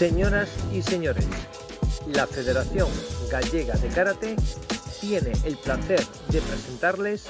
Señoras y señores, la Federación Gallega de Karate tiene el placer de presentarles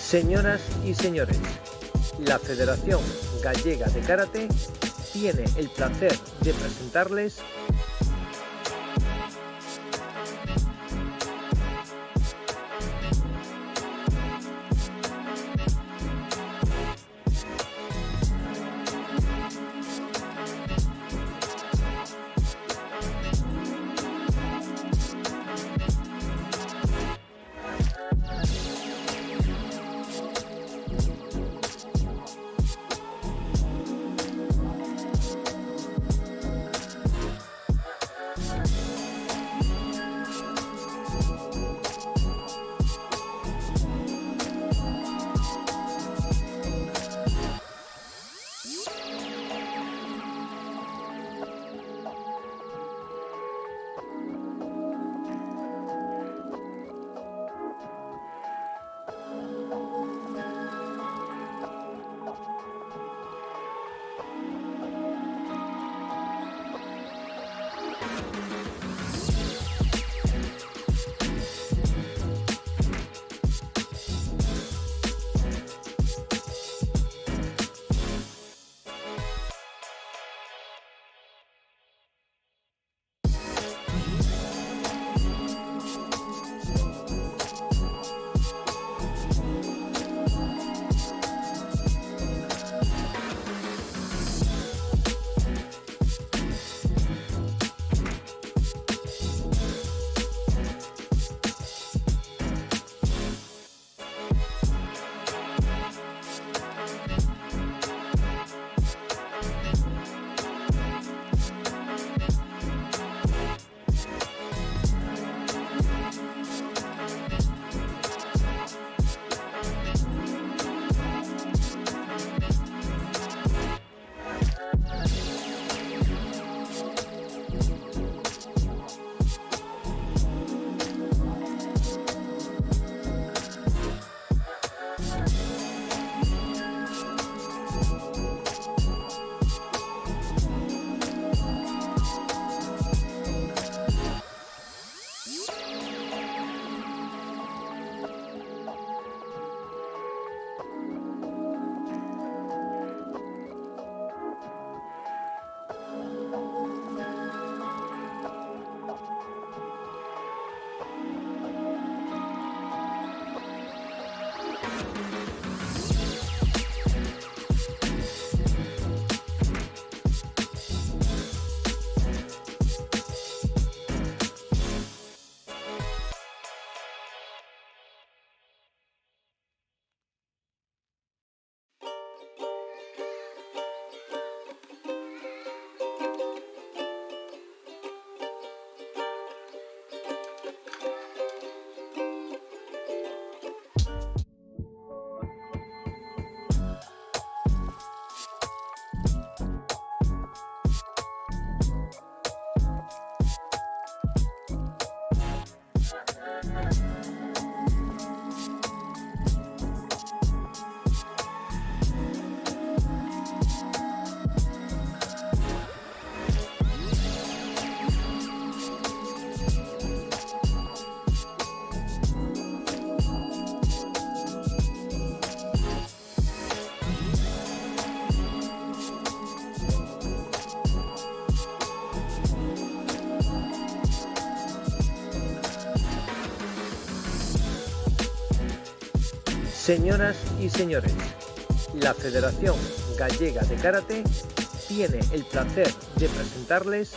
Señoras y señores, la Federación Gallega de Karate tiene el placer de presentarles Señoras y señores, la Federación Gallega de Karate tiene el placer de presentarles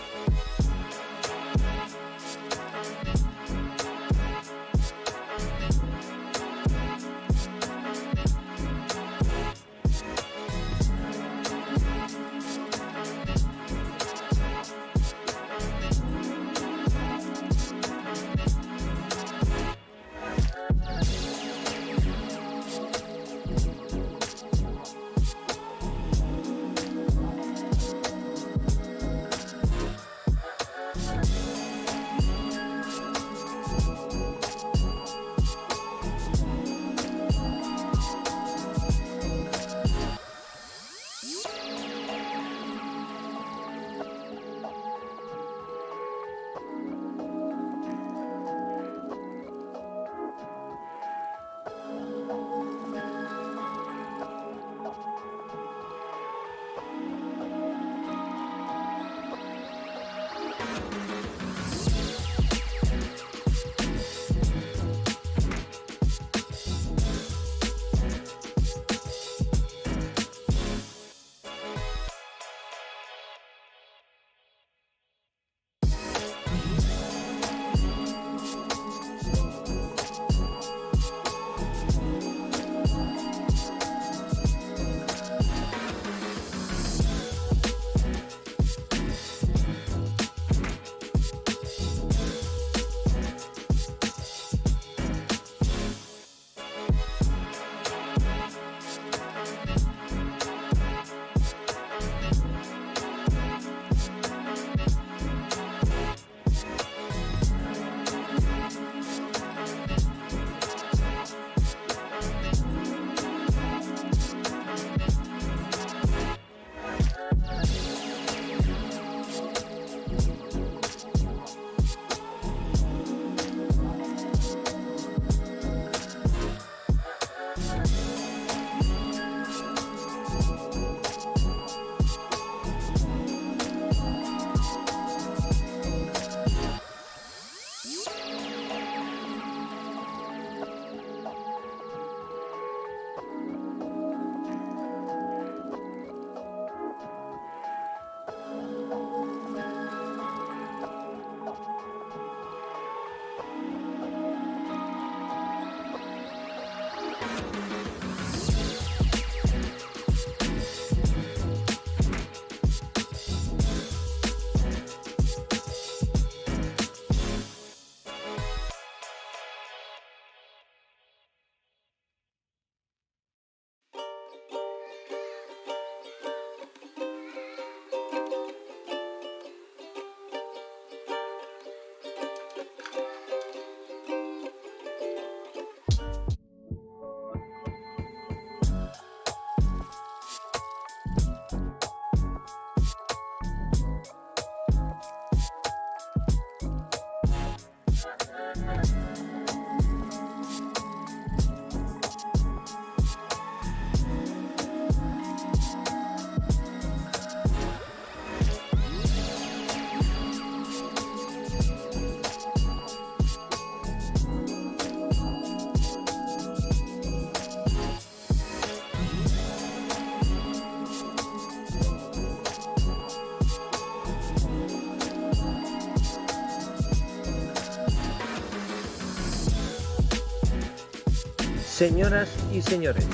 Señoras y señores,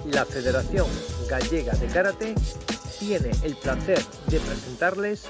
la Federación Gallega de Karate tiene el placer de presentarles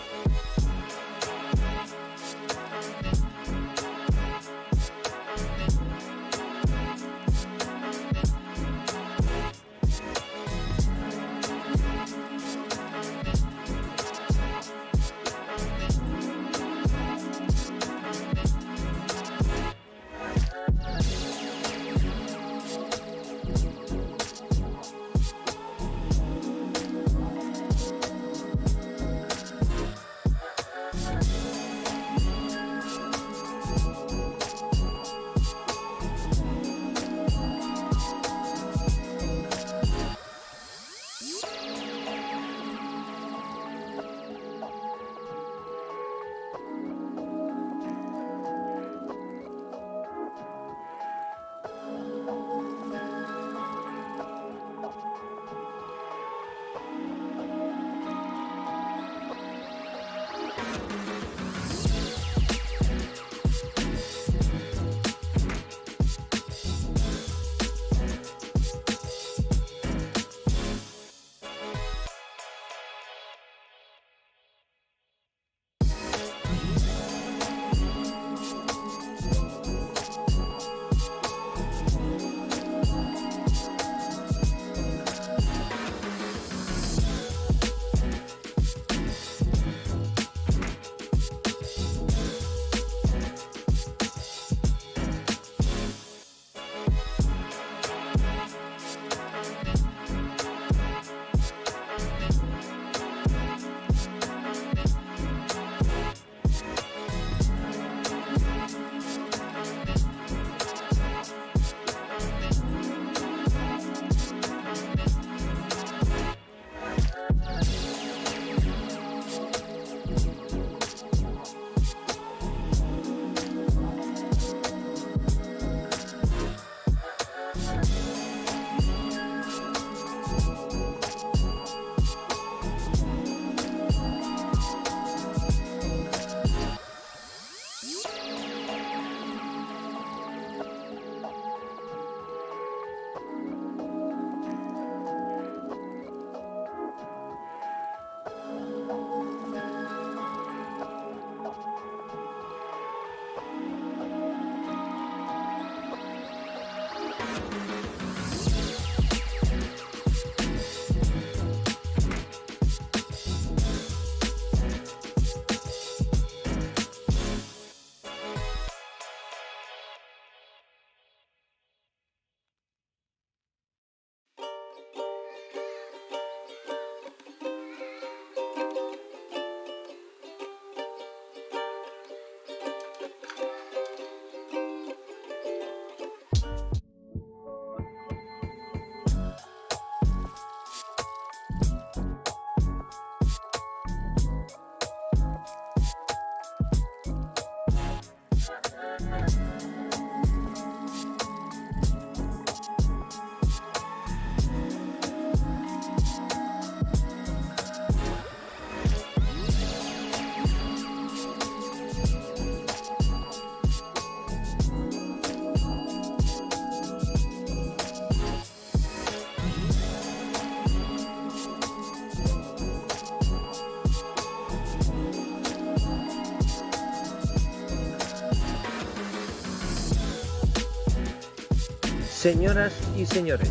Señoras y señores,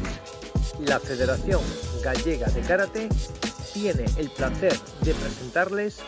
la Federación Gallega de Karate tiene el placer de presentarles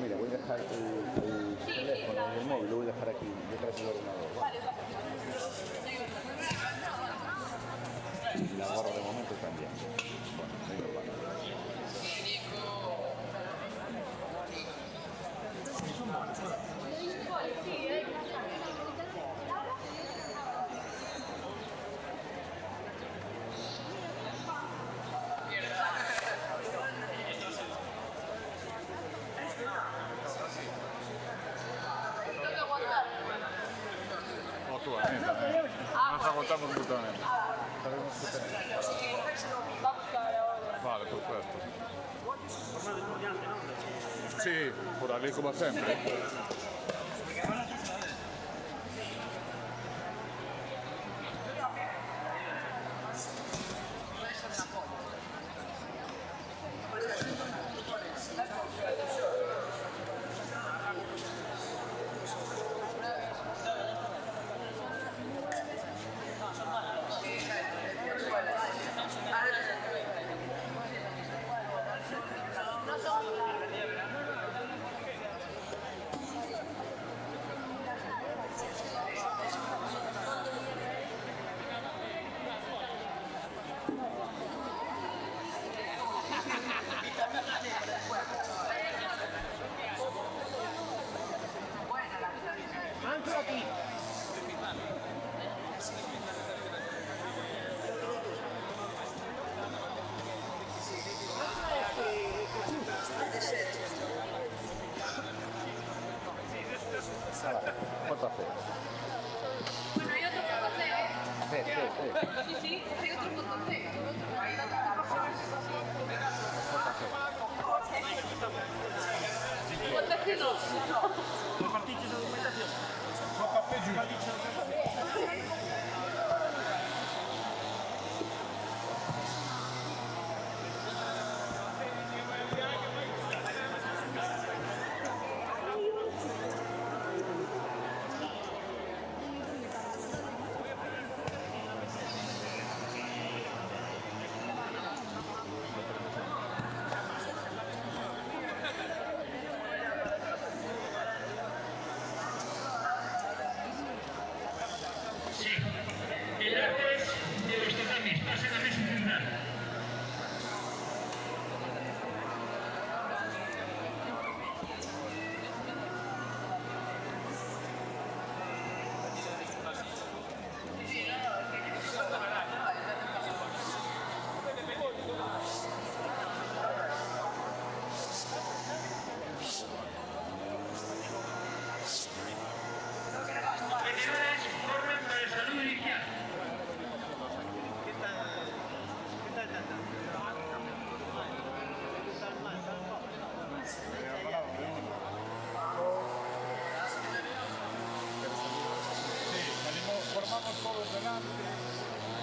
Mira, voy a dejar el teléfono y el móvil, lo voy a dejar aquí detrás del ordenador. ¿Vale? Y la gorra de momento también. Bueno, muy normal. Nos agotamos mutuamente. Vale, perfecto. Sí, por ali como sempre. Sí, sí, hay otro botón de El arte de los tatamis pasa en la mesa central. Vendedores, formen para el saludo inicial. Sí, formamos todos delante,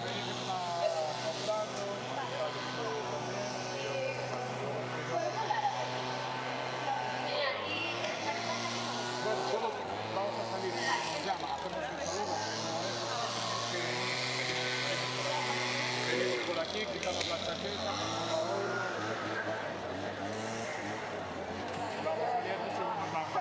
venimos nombrando, todos vamos a salir, llama, hacemos un saludo, venimos por aquí, quitamos la chaqueta, vamos saliendo según nos vamos.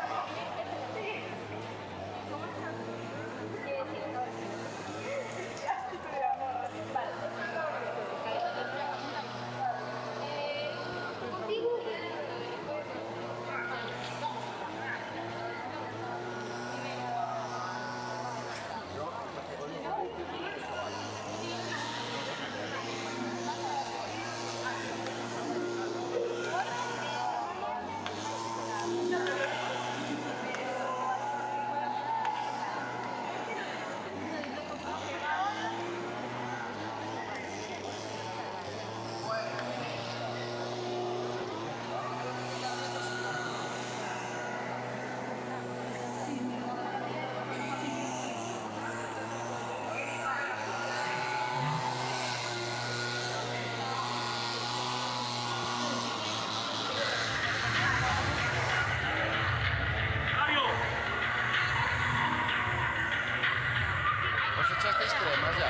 ¿Os echasteis cremas ya?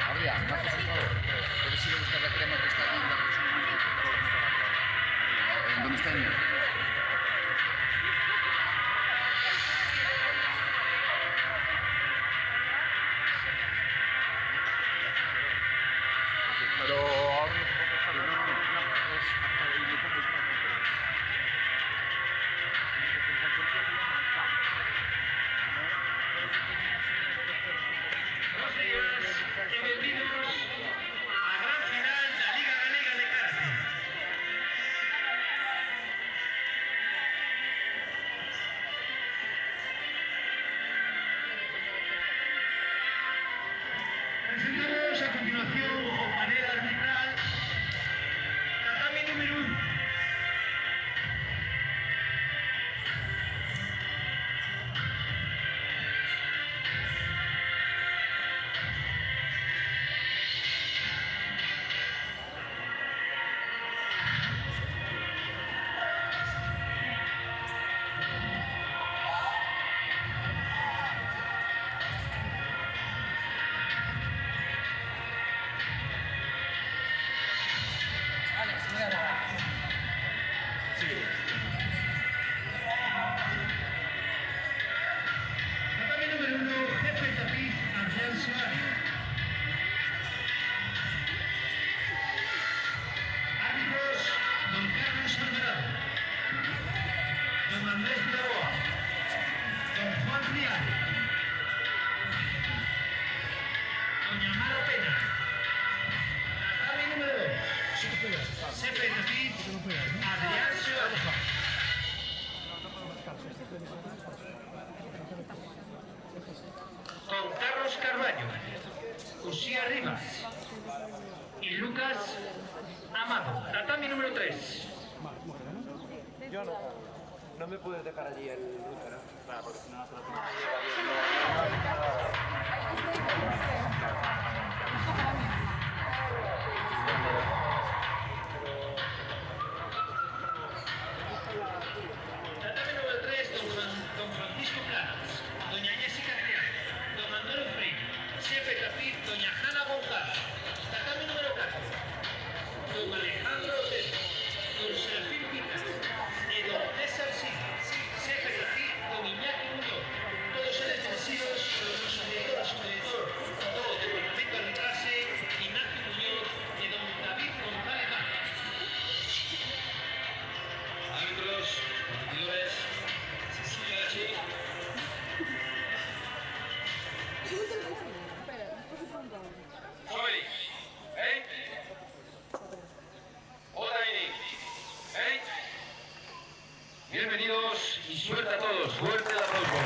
Adrián, ¿me haces un favor? ¿Puedes ir a buscar la crema que está allí en la ¿En dónde está el mío? Pero ahora no te puedo dejar, no, es hasta y le pongo una Bienvenidos a gran final de la Liga Galega de Karate. Presentamos a continuación o panel arbitral tatami número 1. Tatami número 1, jefe de tapiz, Arcel Suárez. Árbitros, don Carlos Alvarado, don Andrés Piraboa, don Juan Frial, doña Mara Pena. Tatami número 2, jefe de tapiz, Adrián Suárez. Con Carlos Carballo, Uxía Rivas y Lucas Amado. Tatami número 3. Yo no me puedes dejar allí el router, ¿no? Claro, porque si no se lo tengo Tatami número 3, don Francisco Planas, doña Jessica Triana, don Manuel Freire, Chepe Capit, doña Hanna González. Tatami número 4, don Alejandro Otero, don Serafín Picas y don César Silva. Chepe Capit, don Iñaki Muñoz. Todos ellos vencidos por nuestro director, todo el departamento de arbitraje, Ignacio Muñoz y don David González Márquez. Árbitros, competidores, Jóvenes, hola, bienvenidos y suerte a todos. Fuerte el aplauso.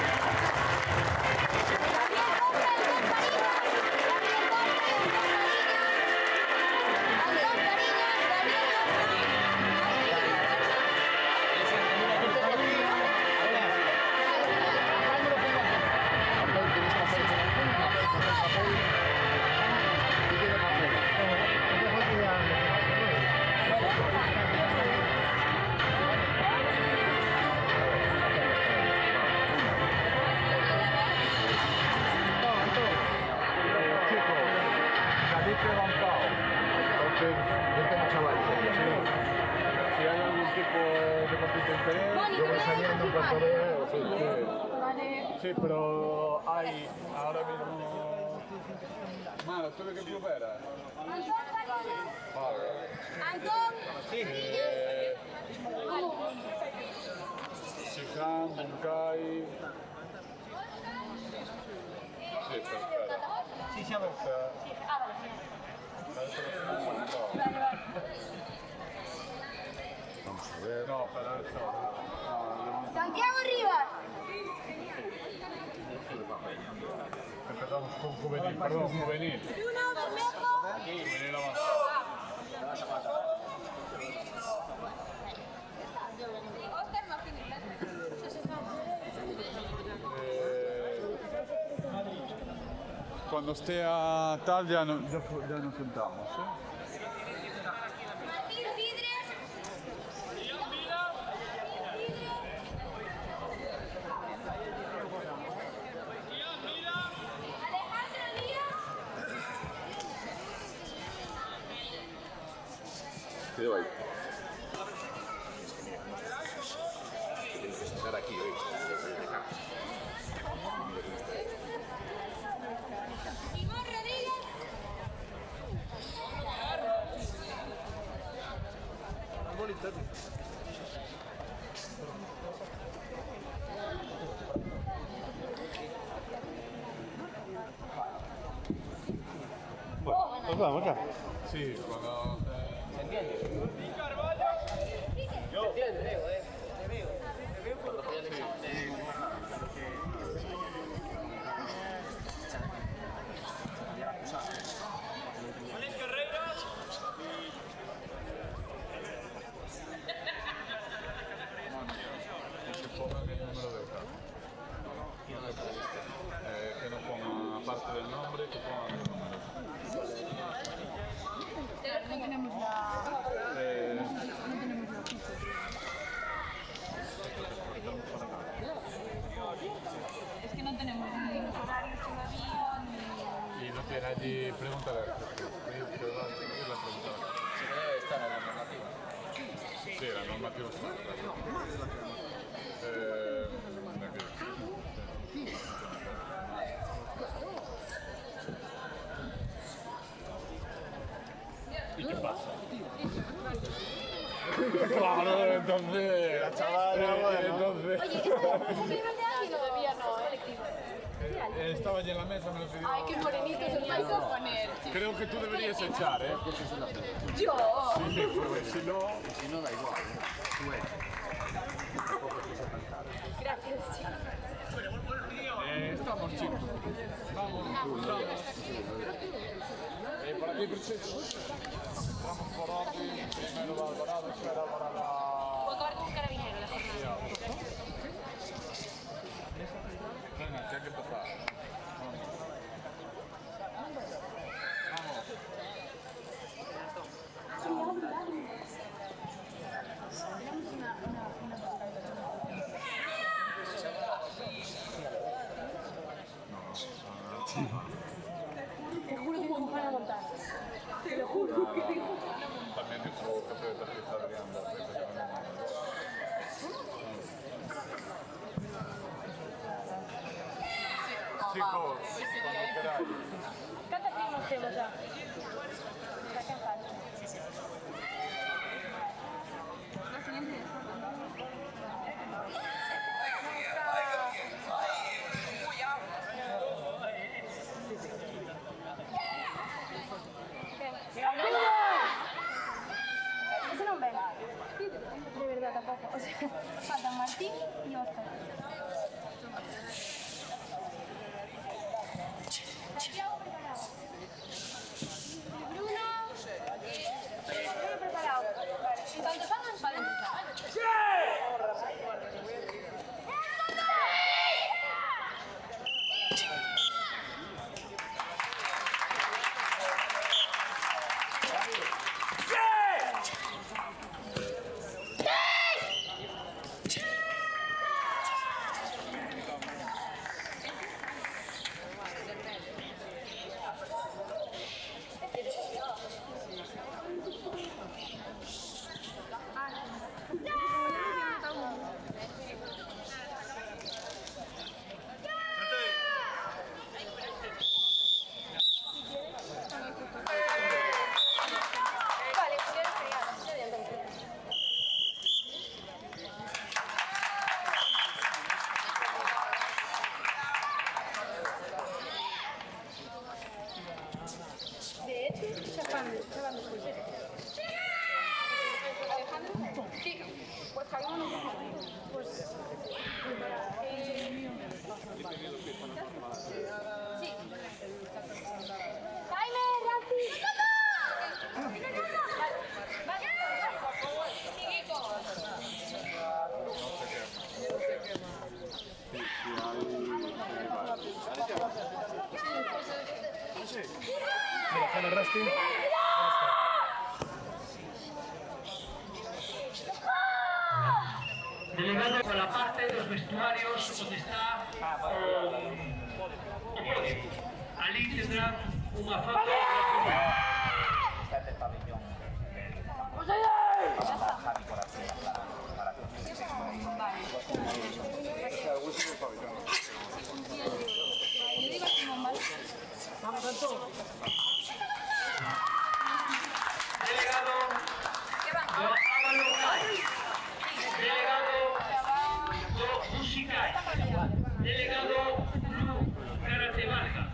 Si hay algún tipo de conflicto de interés, yo voy saliendo en cuanto veo, sí, pero hay ahora mismo... Mano, ¿tú de qué club eras? Vale. Siján, Bunkai... Sí, perfecto. Sí, siamo. Vamos a ver. No, para eso. Santiago Rivas. Empezamos con juvenil, perdón, juvenil. Bruno Bermejo. Juvenil avanzado. Oscar Martínez. Cuando esté a tal ya nos sentamos. Martín Vidres. Alejandro Díaz. Quedo ahí. Tienes que sentar aquí, ¿veis? De casa. Iván Rodríguez. Pues vamos ya. Sí, cuando... ¿Se entiende? Yo. ¿Se entiende, Diego, Te veo. Cuando fui al examen de... Que pongan el número de carta. Que no pongan, aparte del nombre, que pongan el número. No tenemos la... Es que no tenemos ni horarios todavía, ni... Y no tiene allí, pregúntale. La pregunta. Se debe estar en la normativa. Sí, la normativa está. ¿Y qué pasa? Claro, entonces... La chavala, entonces... Oye, ¿esto es de año? Todavía no, electivo. estaba allí en la mesa, me lo pidió. Ay, qué morenito se vais a poner. Creo que tú deberías echar, ¿eh? Yo. Sí, porque si no... Si no, da igual. Tú Gracias, chicos. Estamos, chicos. Vamos. Por aquí, preciso. Vamos por aquí. Primero va Alvarado, será para la... Puedo acabar con un carabinero la jornada. Venga, que hay que empezar. Te juro que no me van a montar. Te lo juro. También dijo que se determina Adrián de hacer que Chicos, cuando queráis. ¿Cuántas firmas tengo ya? ¿Para qué falta? La siguiente. Ese no ven. De verdad tampoco. O sea, faltan Martín y Oscar. Santiago preparado. Bruno. Bruno preparado. Vale. En cuanto salgan, vale empezar. Vale, ya entonces. De hecho, se van después. Alejandro, sí, pues caímos nosotros. Pues, sí. ¡Jaime, Rafi! Delegado por la parte de los vestuarios donde está o podio. Ali tendrá una foto. Delegado do Ábalo Kai. Delegado do Musikai. Delegado Blue Karate Vargas.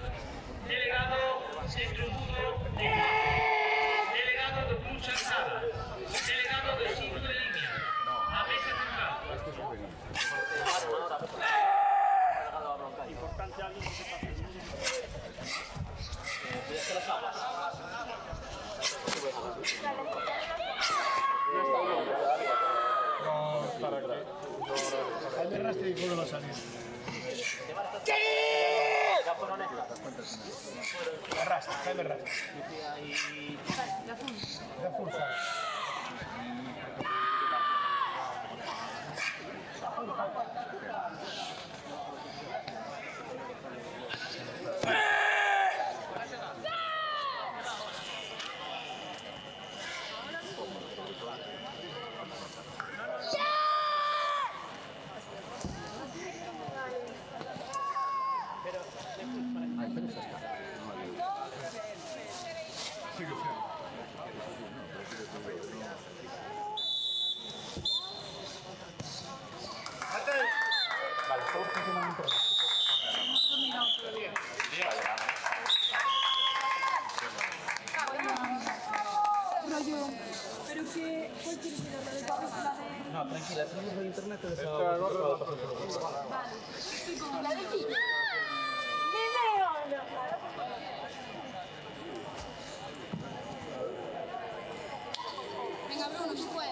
Delegado Centro Mudo de Delegado do Blue Chantada. Delegado do Ciclo de Línea. A mesa central. No, para aquí. Jaime Rastre y Puro los años. Rastre, Jaime Rastre. Ya fuerza. Sigue siendo. Pero que, ¿cuál quieres ir? ¿La de Pablo o la de...? No, tranquila, tenemos el internet de Esta gorra la Vale, estoy con la de ti. ¡Me veo! Venga, Bruno, tú puedes.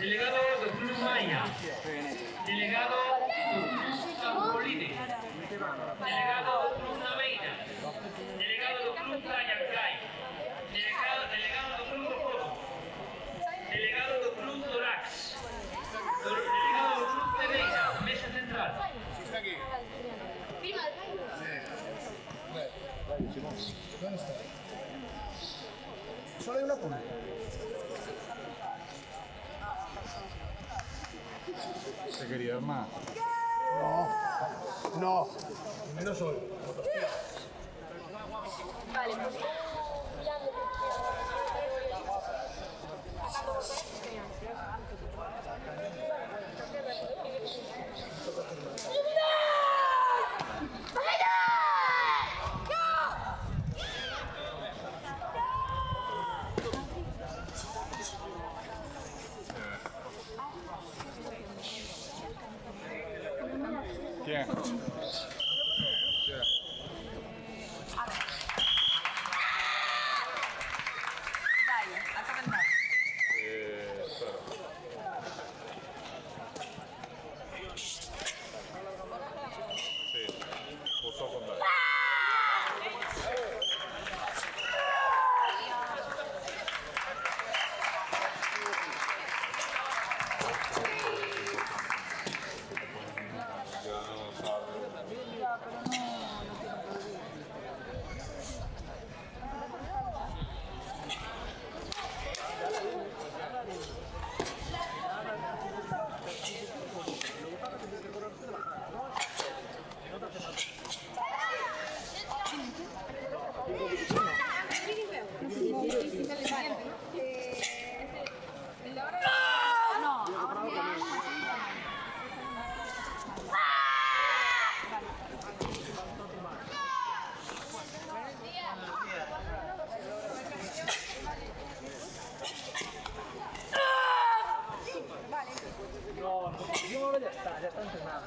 Delegado do Club Maia. Delegado do Club Campoline. Delegado do Club Naveira. Delegado do Club Cayancay. Delegado do Club Rojo. Delegado do Club Dorax. Delegado do Club Pereira, Mesa Central. ¿Dónde está? Solo hay una punta. ¿Te querías más? No, no. Menos hoy. Vale, pues ¿Quién? ya está entrenado.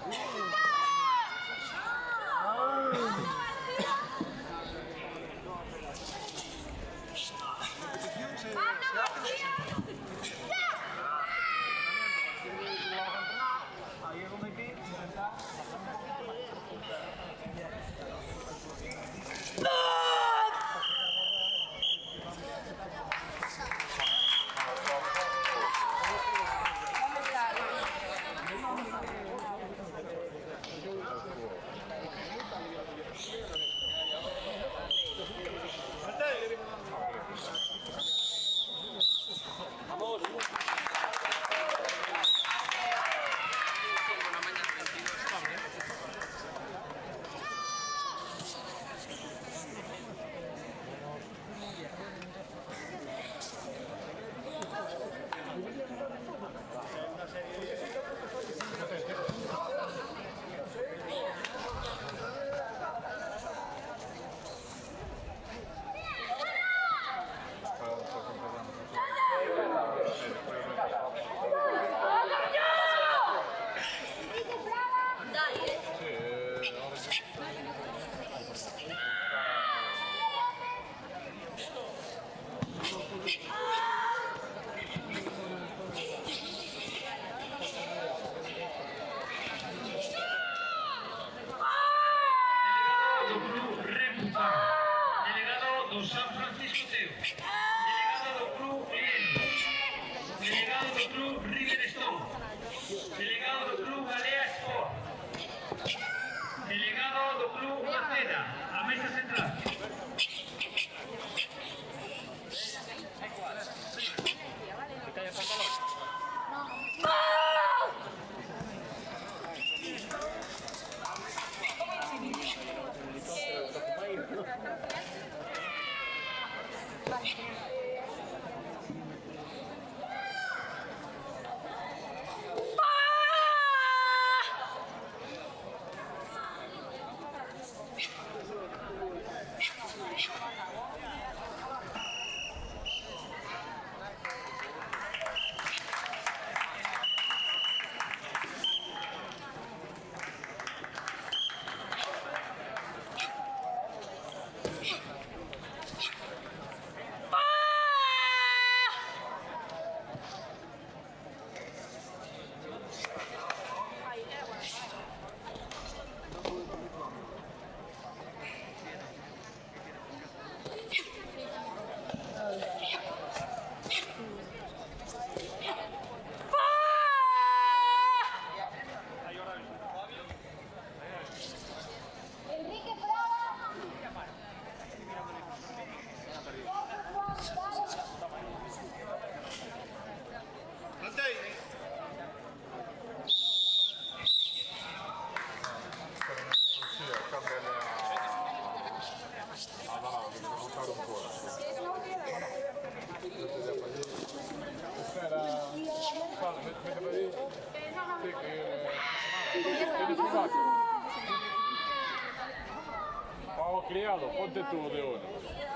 criado, ponte tú de uno.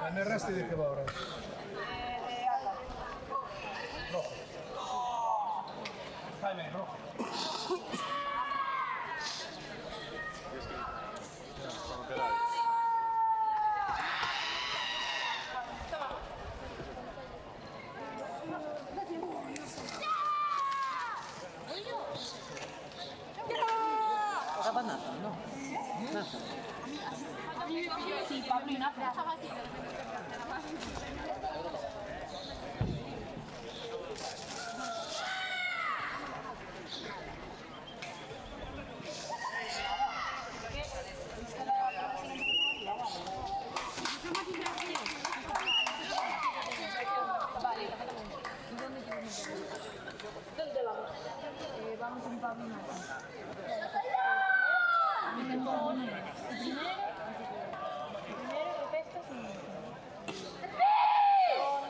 A ne resti di che va ora? Rojo. Jaime, rojo. Acaba Nathan, ¿no? Nathan. Sí, Pablo y Nathan. ¿Dónde vamos? Vamos con Pablo y Nathan.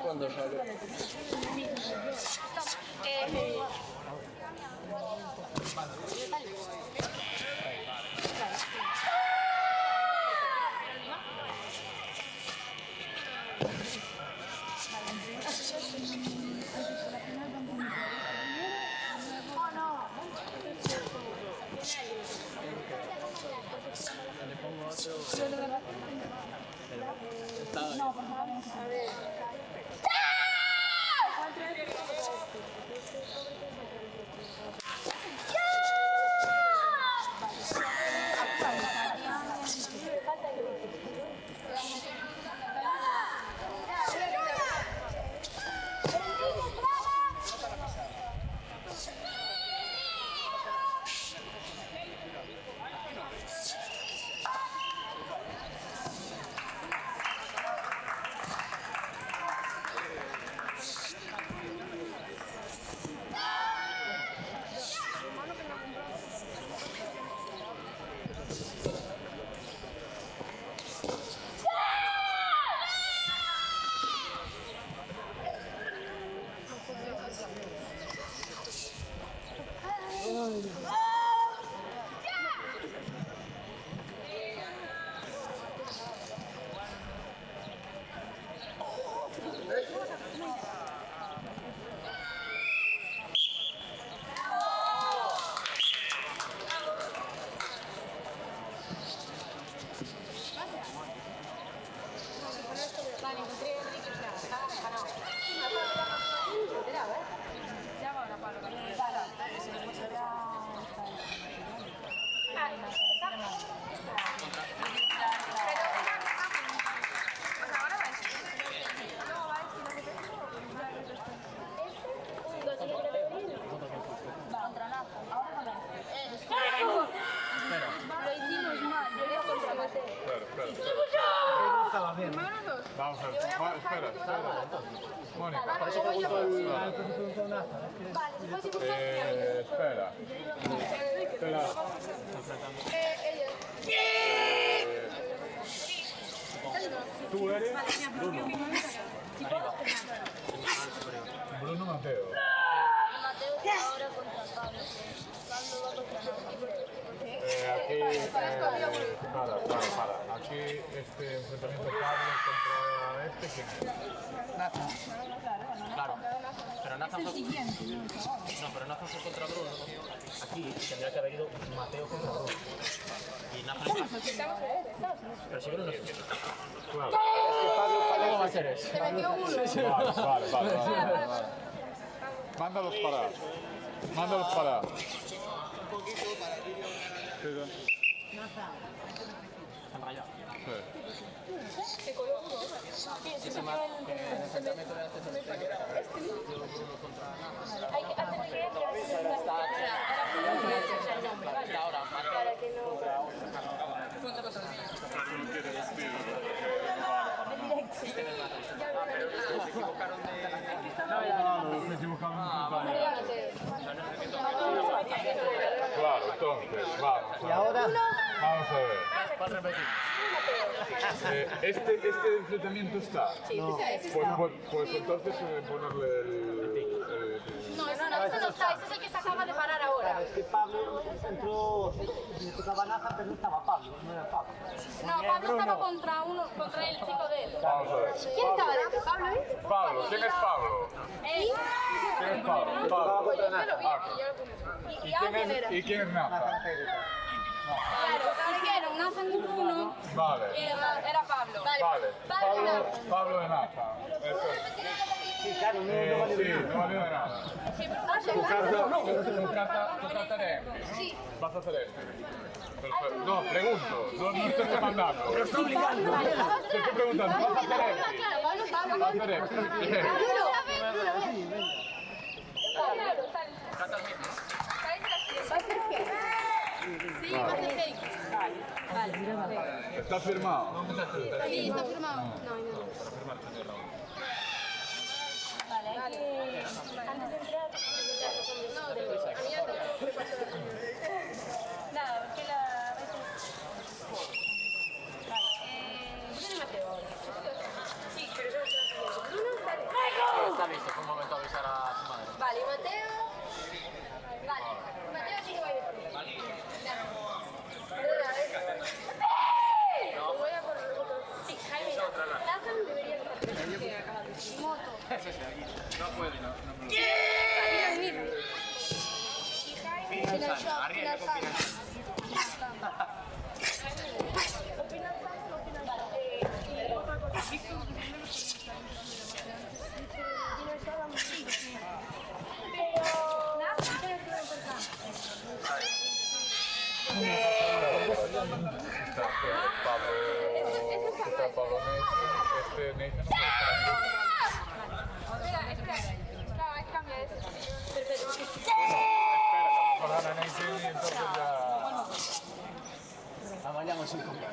¿Cuándo sale? No, por favor. A ver. Vamos a ver. Espera. Mónica. Espera. ¿Tú eres? Bruno Mateo. Ahora contra Pablo. Pablo va contra Aquí, para. Aquí este enfrentamiento Pablo contra este, ¿quién es? Nathan. Claro, pero Nathan fue... siguiente, ¿no? No, pero Nathan fue contra Bruno. Aquí tendría que haber ido Mateo contra Bruno. Y Nathan... Pero si Bruno... Claro. ¿Cómo va a ser eso? Vale. Mándalos para. Han rayado. Hay que hacer que para que no... Se equivocaron Claro, entonces, vamos. Y ahora... Vamos a ver. Este enfrentamiento está. Pues entonces ponerle el... No, ese no está, ese es el que se acaba de parar ahora. Es que Pablo entró, le tocaba Naja, pero no estaba Pablo, no era Pablo. No, Pablo estaba contra el chico de él. Vamos a ver. ¿Quién estaba dentro? ¿Pablo? Pablo, ¿quién es Pablo? ¿Quién es Pablo? Pablo. ¿Y quién es Naja? Claro, dijeron, Naja en uno. Vale. Era Pablo. Vale. Pablo de Naja. Eso es. Sí, claro, no vale Sí, no valió de nada. Tu carta de Emily, ¿no? Sí. Vas a hacer Emily. Perfecto. No, pregunto, no estoy demandando. Pero está obligando. Te estoy preguntando, ¿vas a hacer Emily? Pablo. ¿Vas a hacer Emily? Bien. Sí, va a ser fake. Vale. ¿Está firmado? Sí, está firmado. No. Vale, hay que... Antes de entrar... Nada, que la... Vale, Bruno y Mateo ahora. Sí, pero yo no estoy Bruno Está listo, fue un momento a avisar a su madre. Vale, Mateo... Vale, Mateo sí que va a ir después. Perdona, voy a por el otro. Sí, Jaime, Nathan debería estar. Moto. No puede, no. Pablo, este Nathan. Espera, hay que cambiar eso. Perfecto. Espera, que a lo mejor gana Nathan y entonces ya... Vayamos sin comer.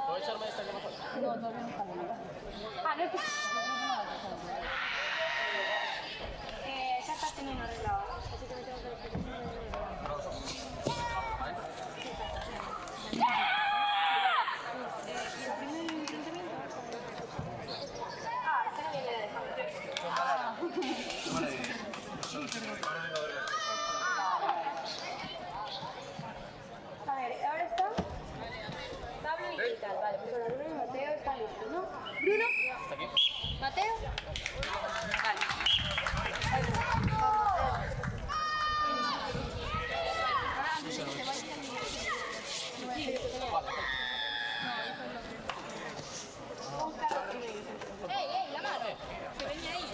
¿Puedo echarme esta que mejor? No, todavía no está nada. Ah, no es que... Ya está teniendo arreglado, así que me tengo que despedir. A ver, ahora está Pablo y tal, vale, pues ahora Bruno y Mateo están listos, ¿no? Bruno, Mateo, ¡Ey, la mano! ¡Que venía ahí!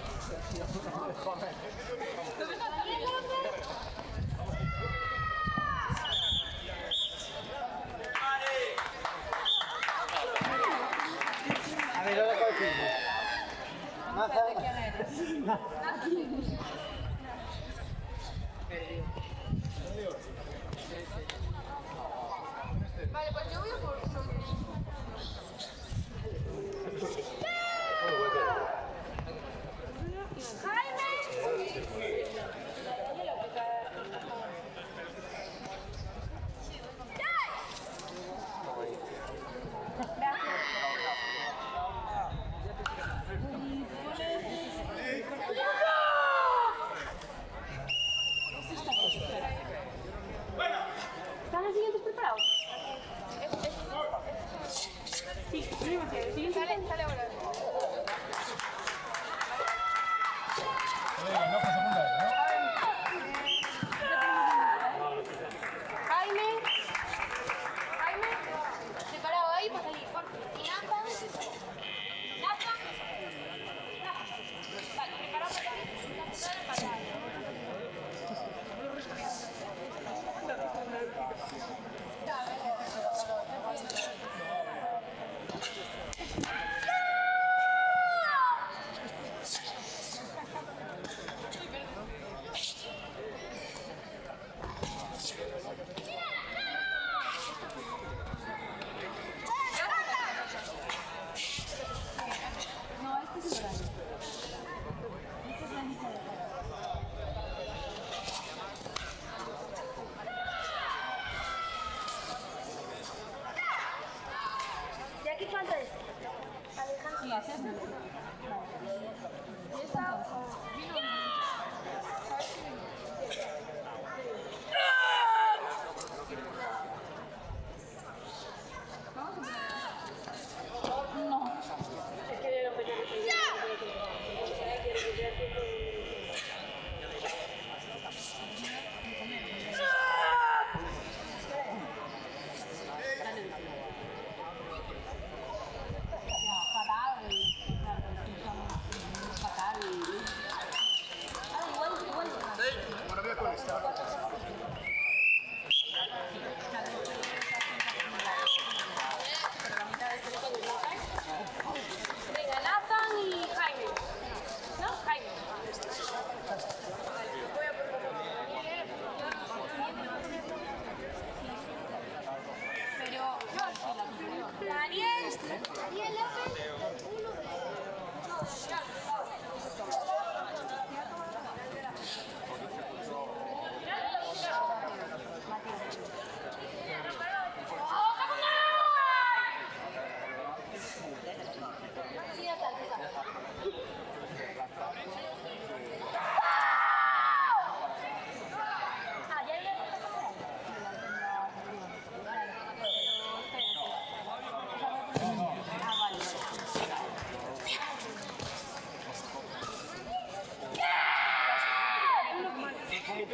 No,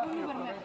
Bruno Bermejo.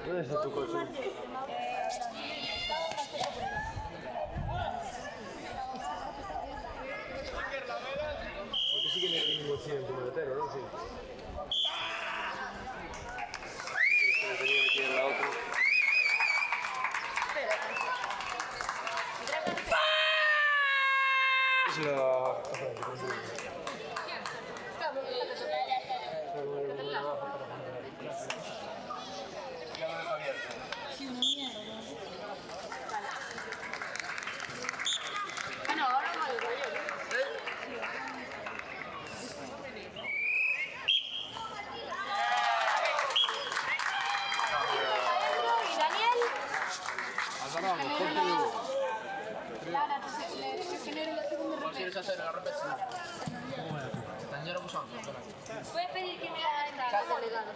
¿Dónde está tu coche? Porque sí que me tiene un bolsillo en tu maletero, ¿no? Sí. Pero tenía que ir en la otra. Es la... Bueno, ahora mal rollo. ¿Y Daniel? Lara, genero la segunda ¿Quieres hacer la repetición? Dañero pues antes. voy a pedir que me hagan esta delegado.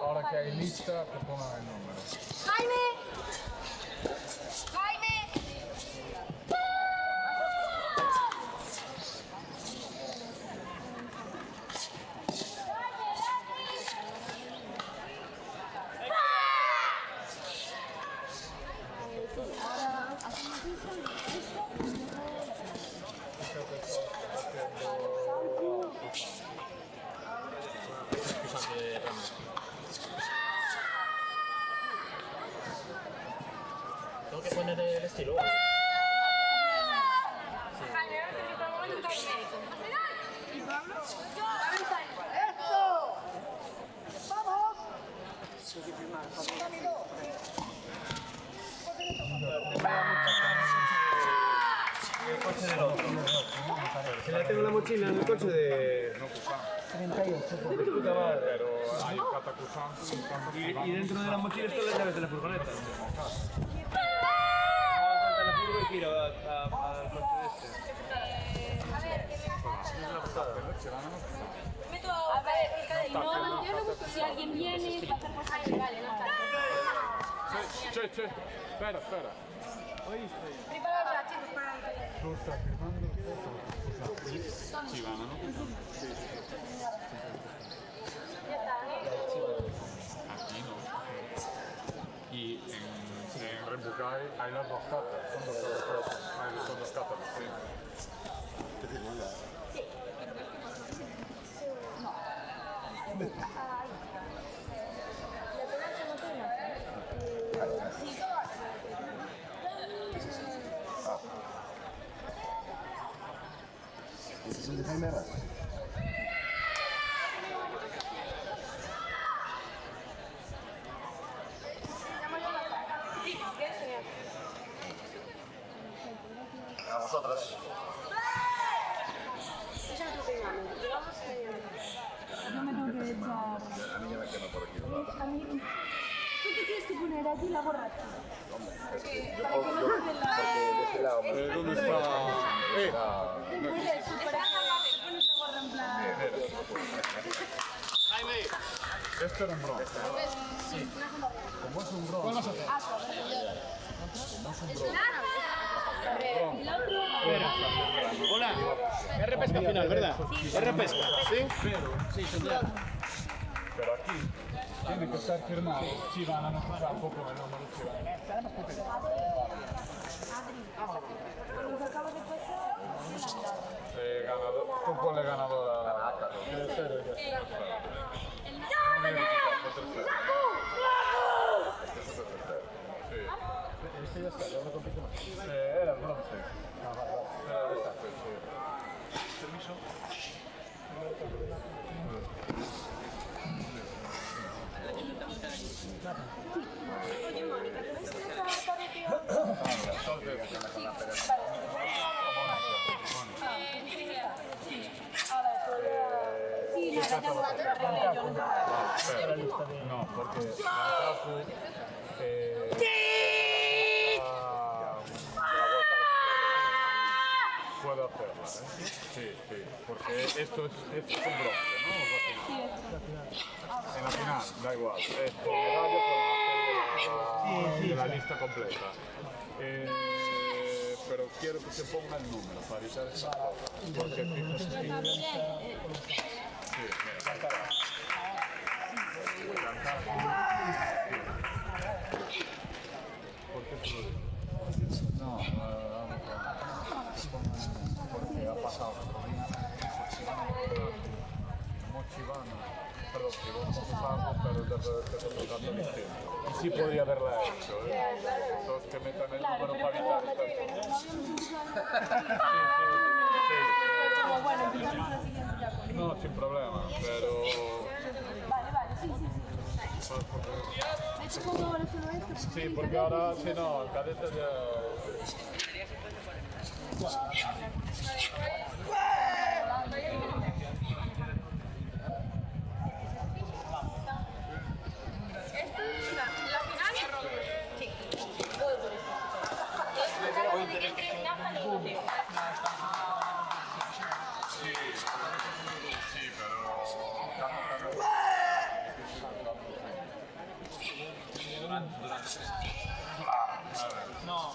Ahora que hay lista, te pongan el número. ¡Jaime! ¡Jaime! ¿Y Pablo? Pablo está ahí. ¡Eso! ¡Vamos! El coche del otro. Que ya tengo la mochila en el coche de 38. De puta madre. Pero hay catacuzán. Y dentro de la mochila están las llaves de la furgoneta. La furgo y quiero al coche este. A ver, Es una putada. a ver, no, yo no busco si alguien viene para hacer cosas ilegales, no está. Che. Espera. Preparaos ya, chicos, para el ¿Tú estás firmando? Chivana, ¿no? Ya está, Aquí no. Y en Rembucay hay las dos catas. Son dos catas, sí. ¿Ese es el de Jaime Arras? A vosotras. Yo me tengo que echar. A mí ya me quema por aquí. A mí. ¿Tú te tienes que poner aquí la borracha? Es que yo Para que no te la. porque de este lado me ¿Dónde está? Puedes, para que te pones la gorra en plan. Este era un bron. ¿Cómo es un bron? ¿Cuál vas a hacer? Hola. R-Pesca final, ¿verdad? R-Pesca. ¿Sí? Sí, Pero aquí tiene que estar firmado. Chivana, no sé tampoco el número Chivana. Ganador. Tú ponle ganadora. Este ya está, ya no compite más. Era el bronce. Era el desastre, sí. Permiso. Oye, Mónica, ¿tú ves que está metido? Sí, nada, ya no va a tener yo No, porque Lukaku puede hacerla, ¿eh? Sí, porque esto es un bronce, ¿no? En la final, da igual. Esto, medalla pueden hacer de la lista completa. Pero quiero que se ponga el número para evitar esta cosa. Porque fíjate aquí. Sí, mira. ¿Por qué tú lo dices? No, porque ha pasado Mochivana, perdón, que vos pasamos, pero de otro distinto. Y sí podría haberla hecho, ¿eh? Entonces que metan el número para evitar estas cosas. Bueno, empezamos la siguiente ya. No, sin problema, pero... Vale, sí. ¿Me he pongo ahora solo esto? Sí, porque ahora, si no, el cadete ya... ¿Esto es la final? Sí. Sí, pero... No,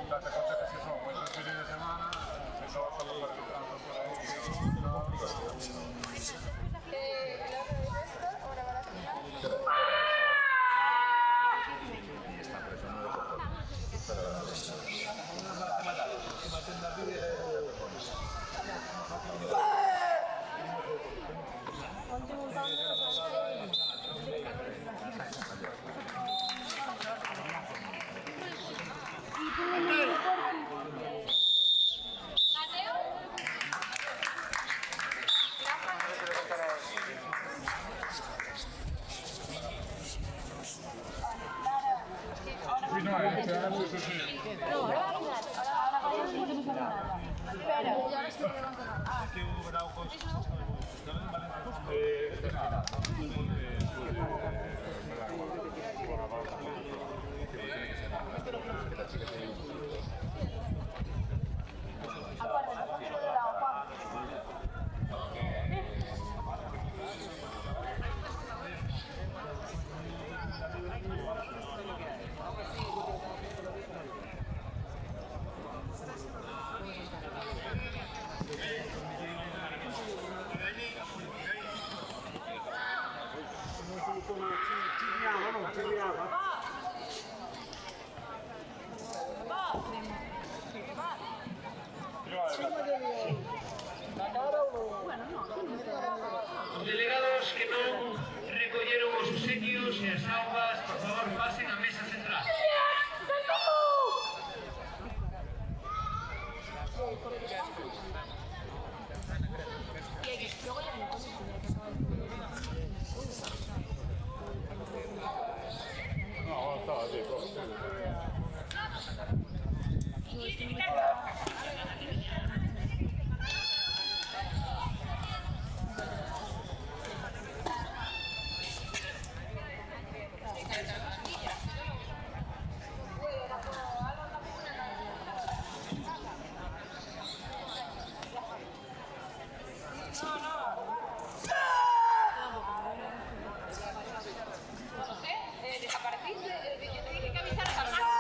date cuenta que si son buenos fines de semana, eso va a solo para el transporte Os delegados que non recolleron os obsequios e as augas, por favor, pasen á mesa central. Desapareciste, yo te dije que avisaras al mar.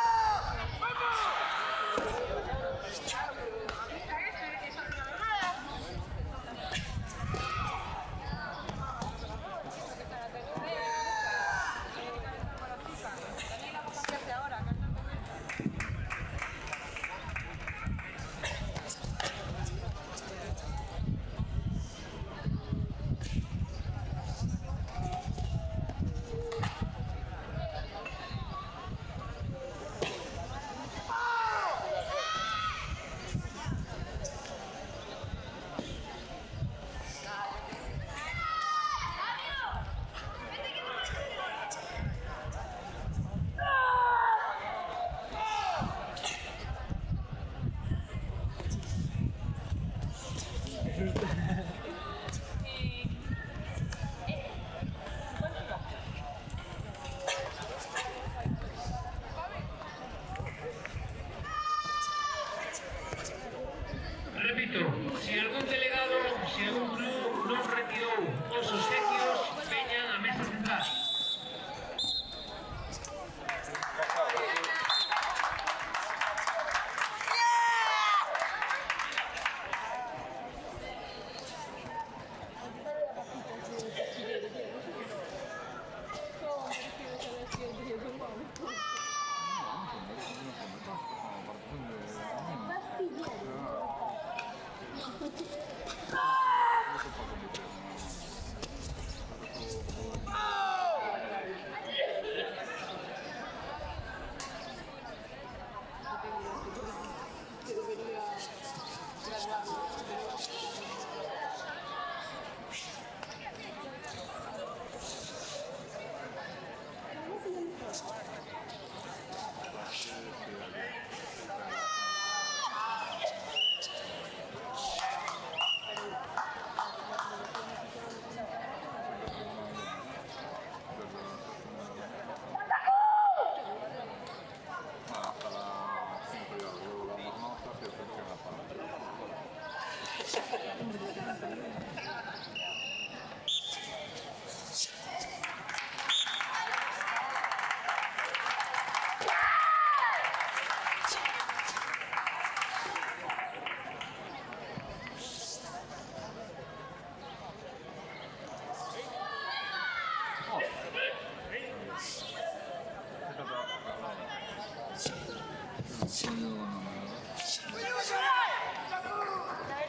Repito, se algún delegado, se algún club non retirou os obsequios, veñan á mesa central.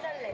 Dale.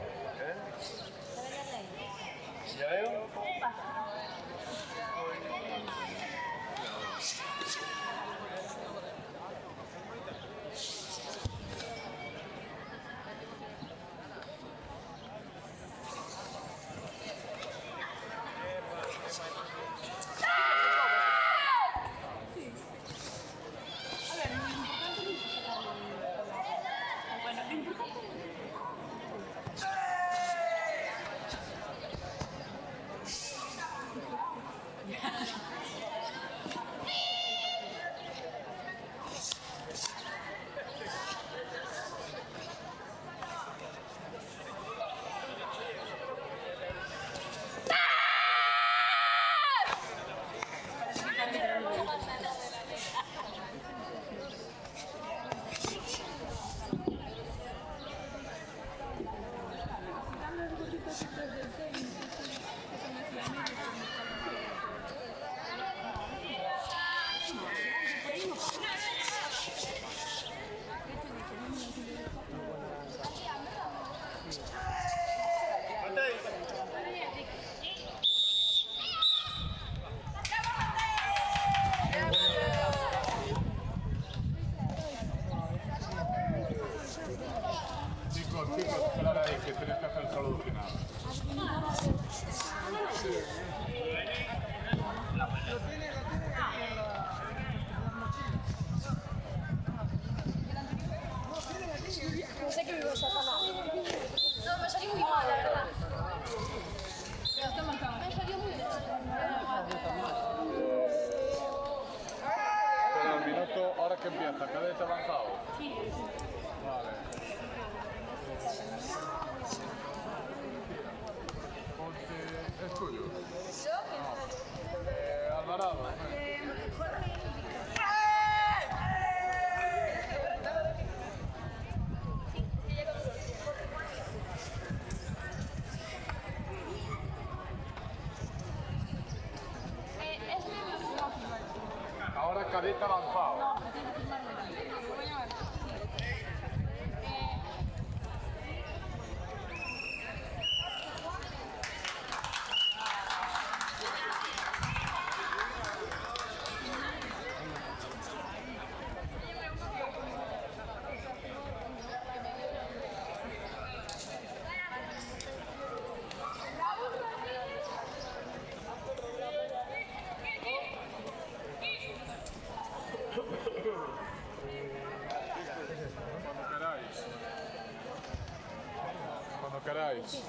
Chicos, esperad ahí, que tenéis que hacer solucionado. No sé qué me vas a pasar. No, me salió muy mal, la verdad. Me salió muy mal. Pero el minuto, ahora que empieza, ¿quedáis avanzado? Sí. Vale. Ponte, es tuyo. Alvarado. Ahora cadete avanzado. Cuando queráis.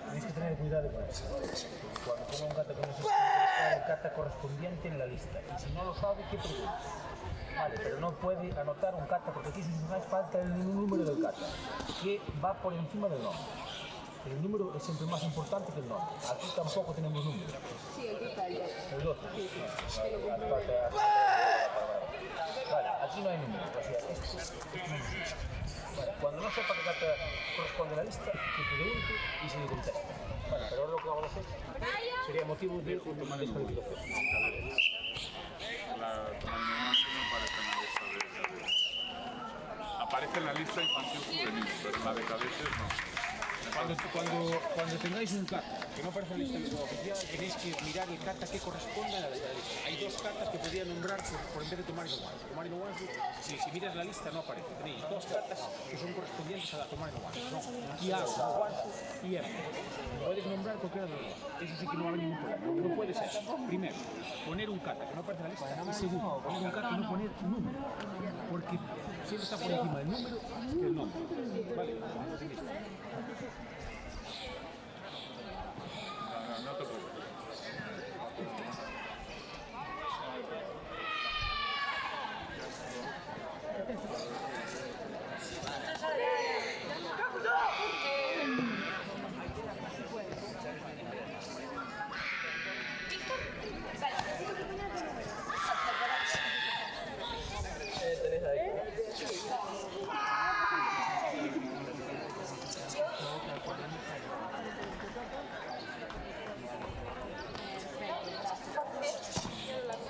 Tenéis que tener cuidado con eso. Cuando ponga un kata con esos el kata correspondiente en la lista. Y si no lo sabe, ¿qué pregunta? Vale, pero no puede anotar un kata porque aquí si fijáis falta el número del kata, que va por encima del nombre. El número es siempre más importante que el nombre. Aquí tampoco tenemos número. Sí, el 12. El 12. Vale, aquí no hay número. O sea, esto no es. Vale, cuando no sepa qué kata corresponde a la lista, que pregunte y se le contesta. Vale, pero ahora lo que vamos a hacer sería motivo de descalificación. Aparece en la lista infantil juvenil, pero en la de cadetes no. Cuando tengáis un kata que no aparece en la lista oficial, tenéis que mirar el kata que corresponde a la lista. Hay dos katas que podrían nombrarse por en vez de Tomari no Wansu. Tomari no Wansu, si miras la lista no aparece. Tenéis dos katas que son correspondientes a la Tomari no Wansu. Son Kiago, no Wansu y Emo. Puedes nombrar cualquiera de los dos. Eso sí que no va a haber ningún problema. Lo que no puede ser, primero, poner un kata que no aparece en la lista. Y segundo, poner un kata y no poner un número. Porque siempre está por encima del número que el nombre. Vale, no tenéis. No te preocupes.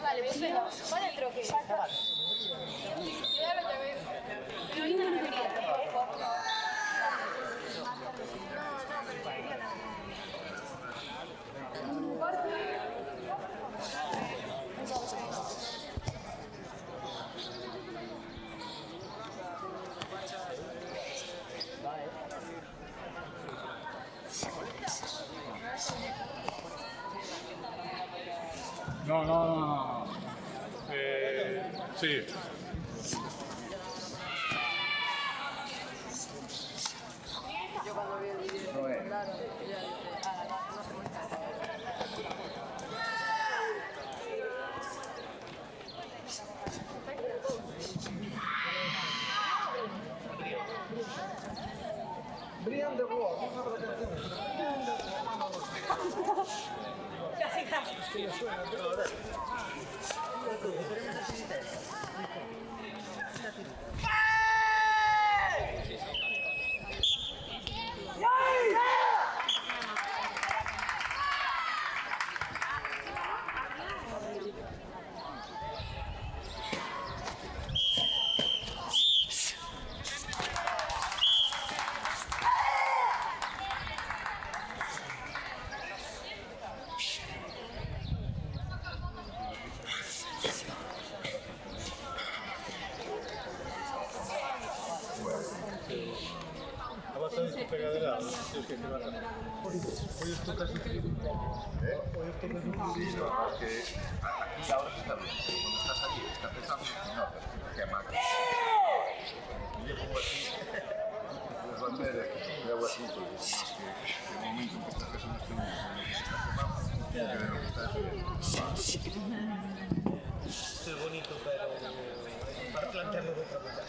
Vale, pues venga, ¿cuál es el troque? Ya lo llevé. Pero ahorita no quería. No. Sí. No es. Brian de Boa, vamos a ver la canción. Sí, lo que aquí ahora se está bien, pero cuando estás allí, estás pensando, no, qué máquina. Y yo pongo así, pues va a ser algo así, porque es que el momento en que estás pensando este mundo, en el que se está quemando, y de lo que estás Es bonito, pero para plantearlo de otra manera.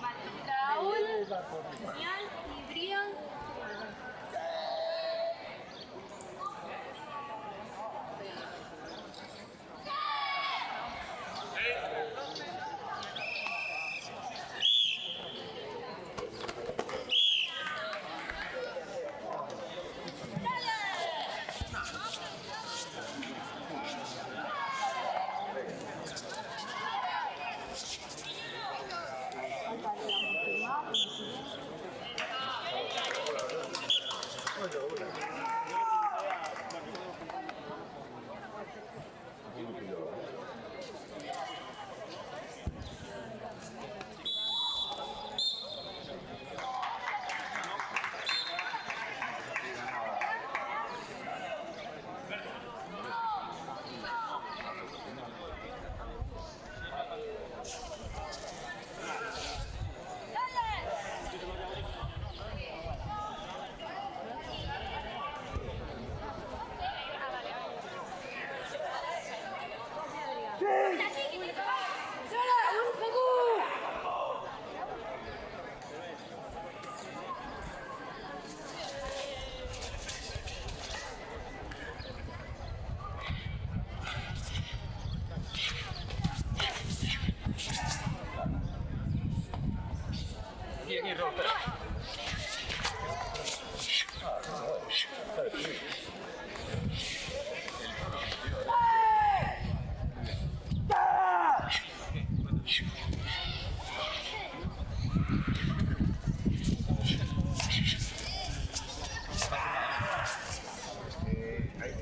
Vale, Raúl, Daniel y Brian.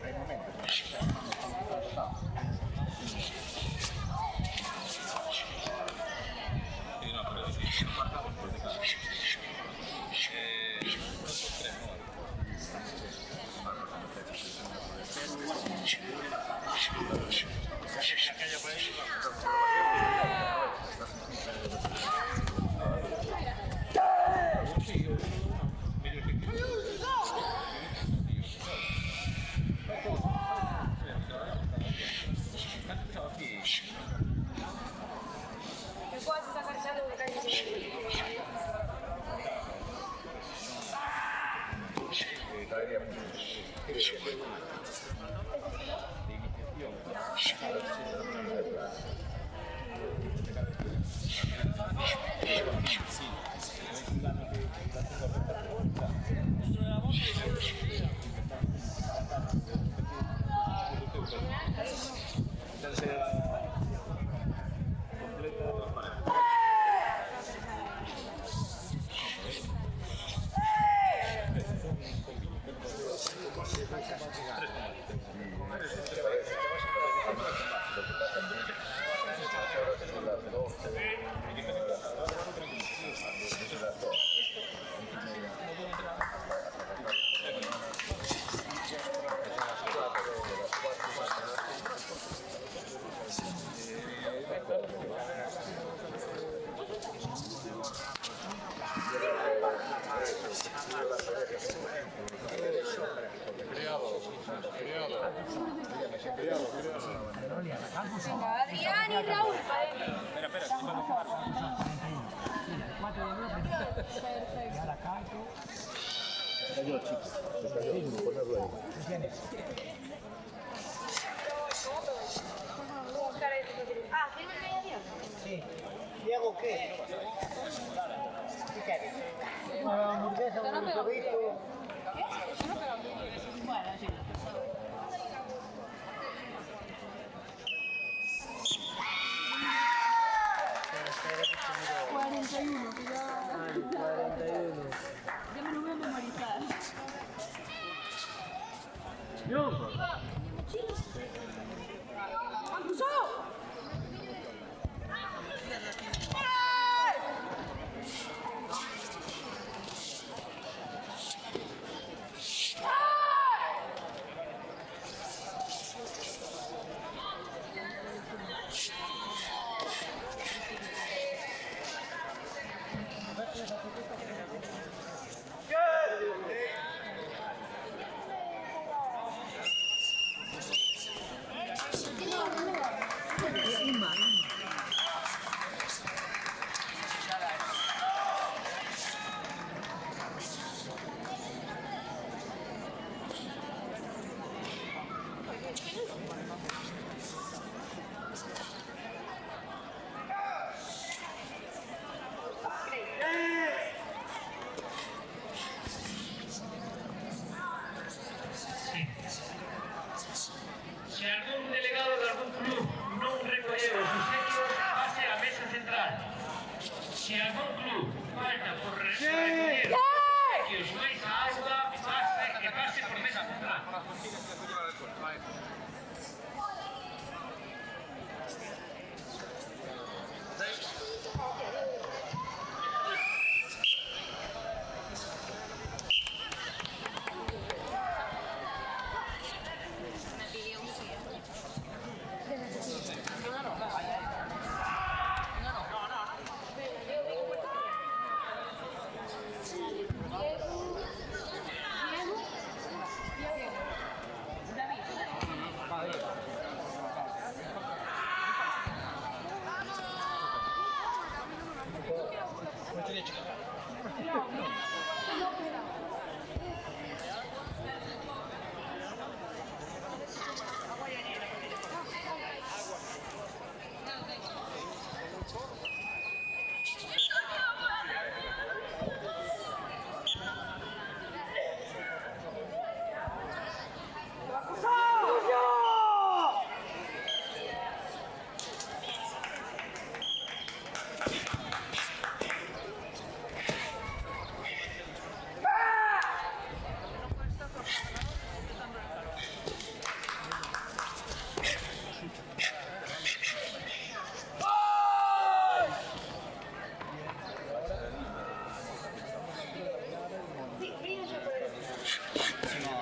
Hay momentos. ¿Me puedes sacar ya lo que cae? Traería mucho. Venga, Adrián y Raúl. Ah, ¿firme el mediodía? Sí. ¿Diego qué? ¿Qué quieres? Una hamburguesa, un burrito. Bueno, sí. Ay, 41. Ya me lo voy a memorizar. Se algún delegado de algún club non recolleu os obsequios, pase á mesa central. Se algún club falta por recoller os obsequios máis a auga, pase por mesa central.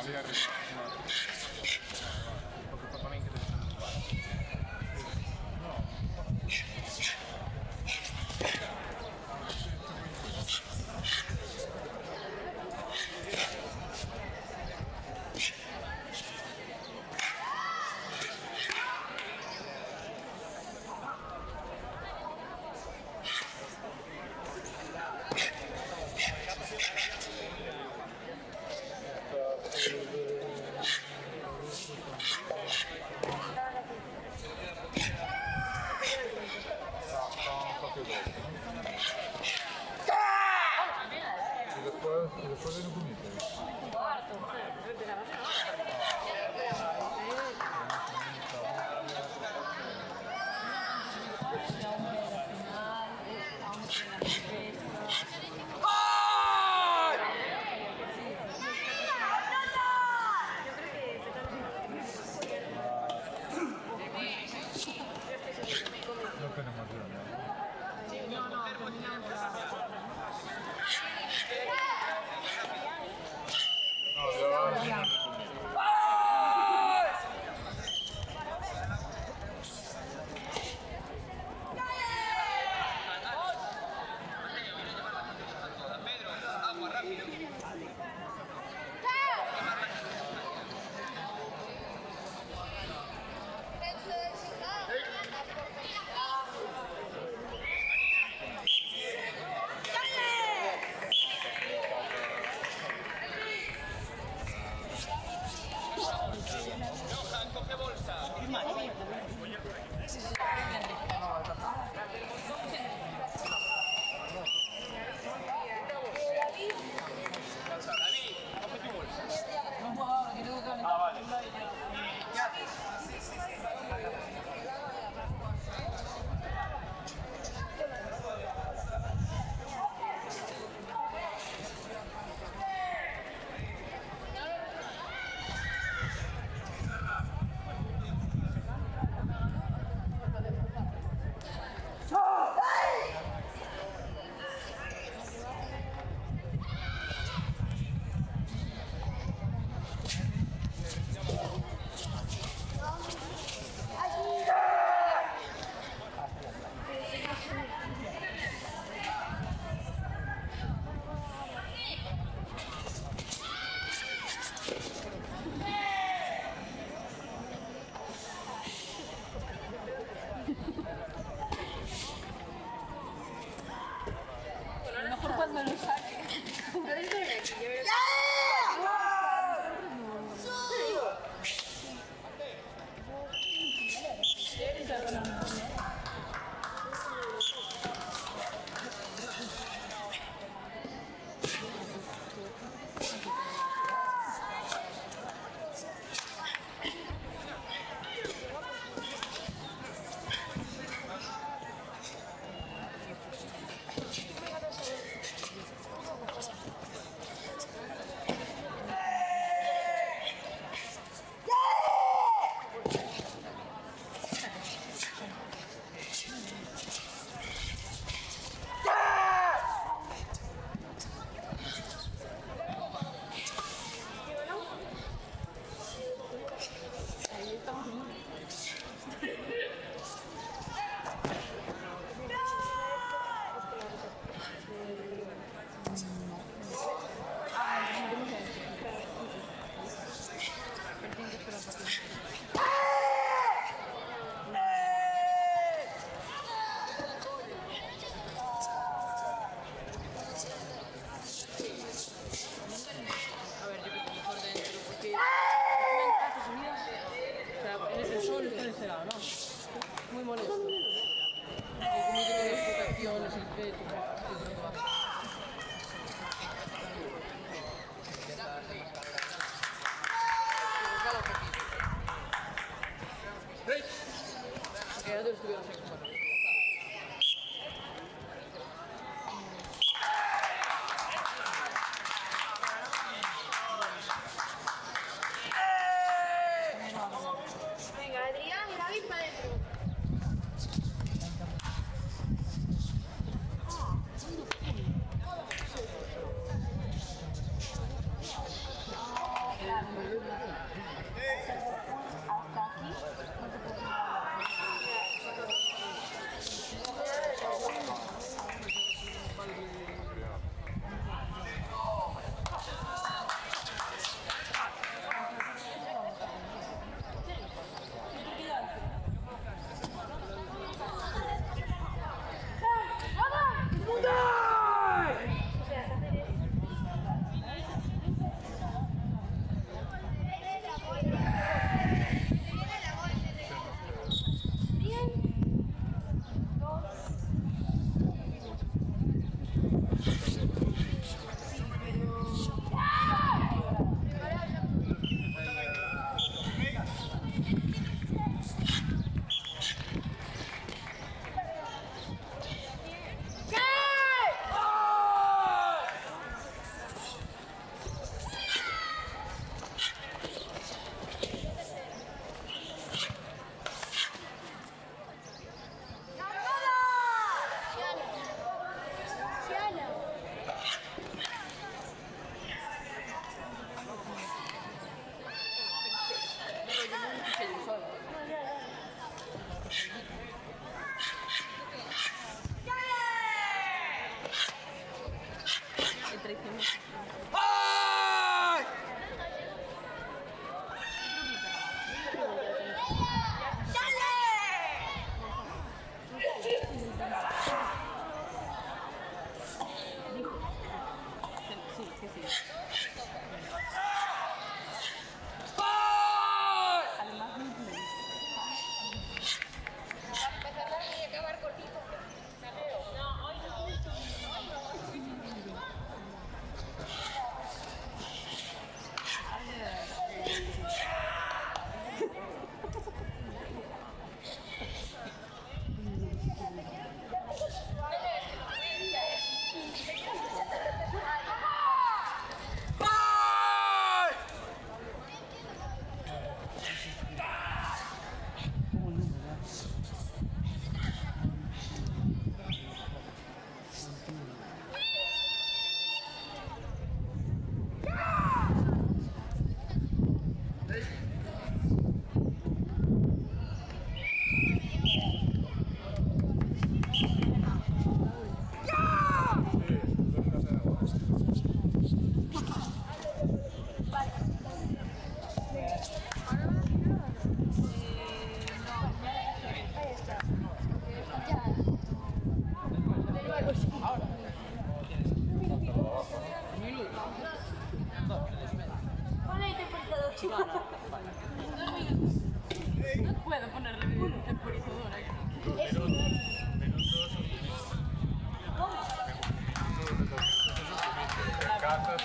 Sí, arriba. Porque tamén que Hasta aquí no te puedo hablar.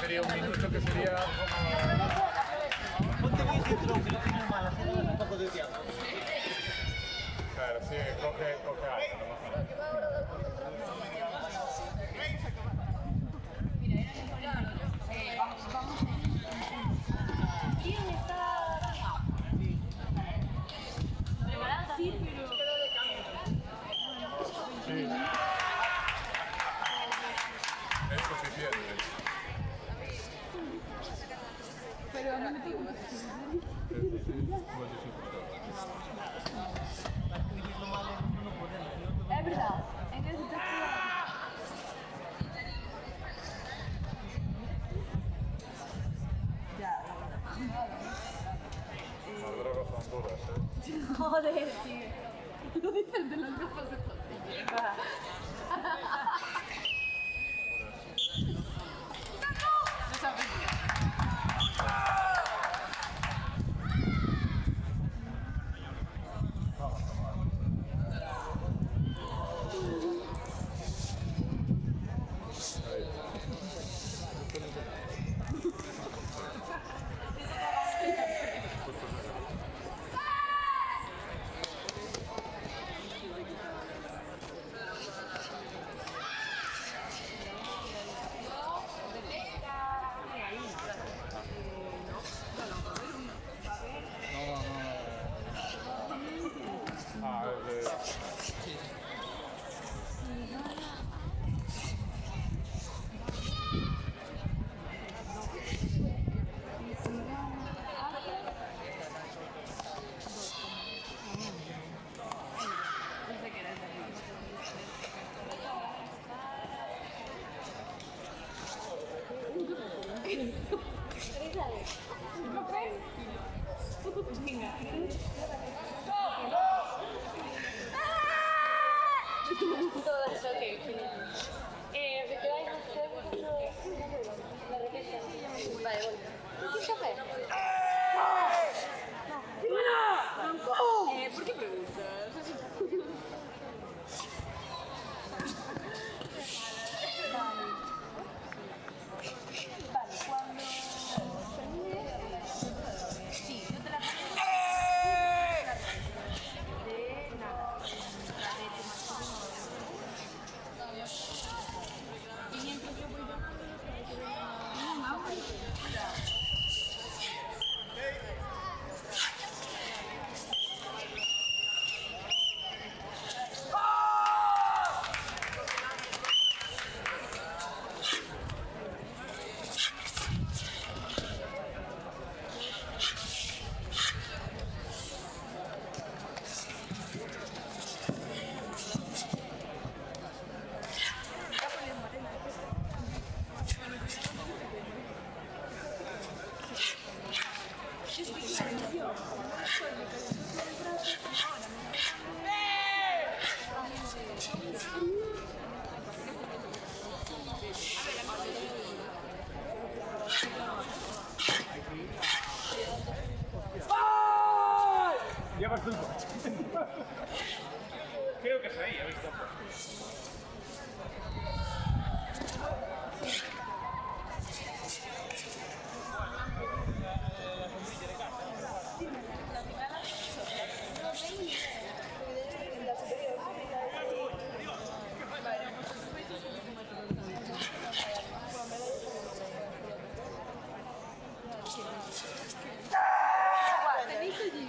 Sería un minuto que sería como... Ponte muy cinturón, que no tienes mal, hacer un poco de tiempo. Claro, sí, coge algo, no pasa nada. ¿Quién está? ¿Preparada? Sí, pero... Sí. Es suficiente. Pero no me tengo Es verdad, en ese texto... Las drogas son duras, ¿eh? Joder, tío. Lo dices de las gafas de tortilla. No sabes. Todas, ok. ¿Me quedáis ustedes? La requesa. Vale, voy. ¿Qué café? ¿Por qué preguntas? Vale, cuando termines, sí, yo te la pongo de nada. Y mientras yo voy llamándolos para que vengan. Llevas tú el coche. Creo que es ahí, ¿habéis visto? ¿Tenéis allí?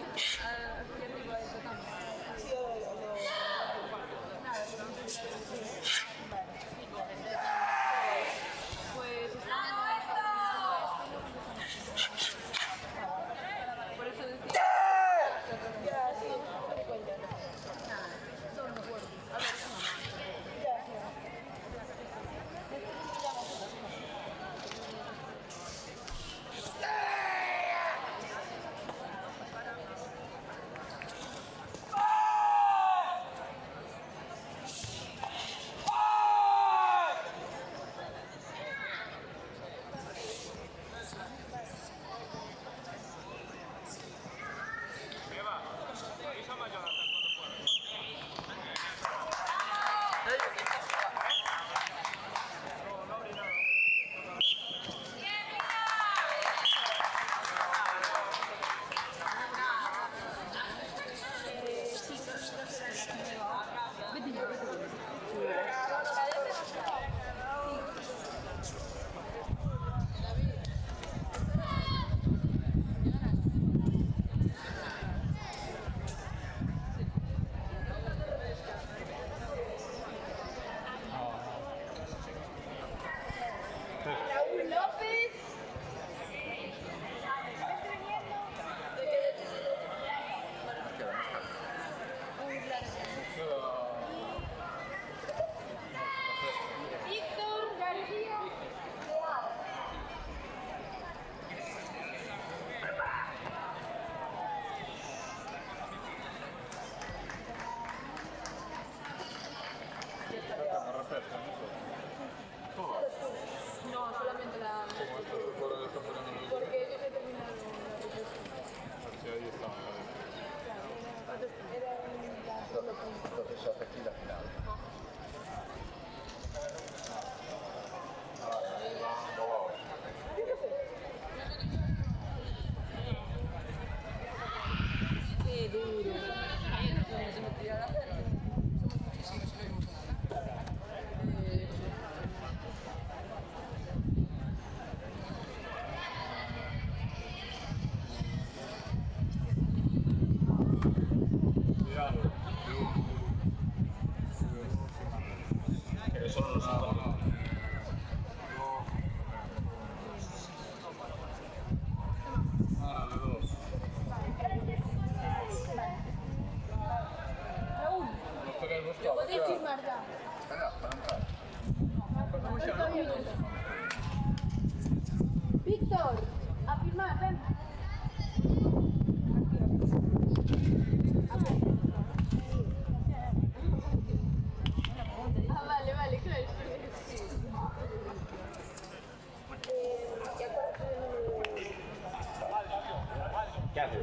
hace?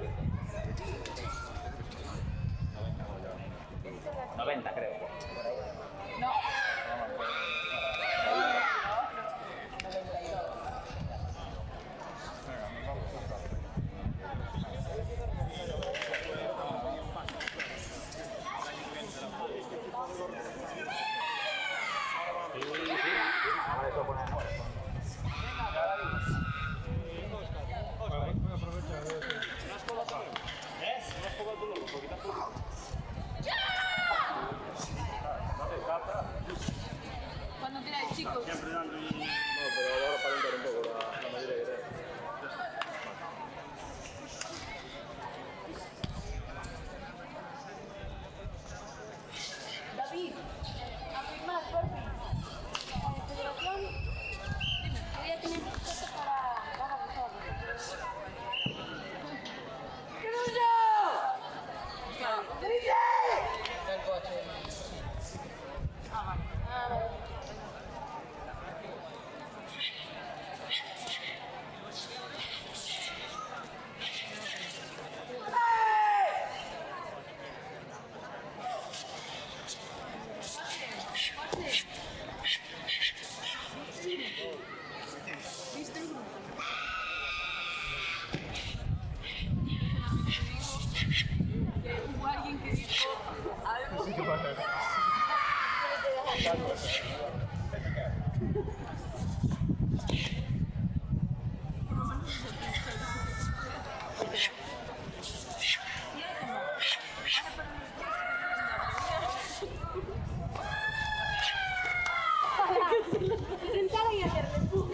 90 creo. No. Cuando tiráis, chicos. Siempre dando y... No, pero ahora para calentar un poco la medida que sea. David, afirmad, por fin. Federación, quería tener respeto para vosotros. Hubo alguien que dijo algo. Sentada y hacerle pum.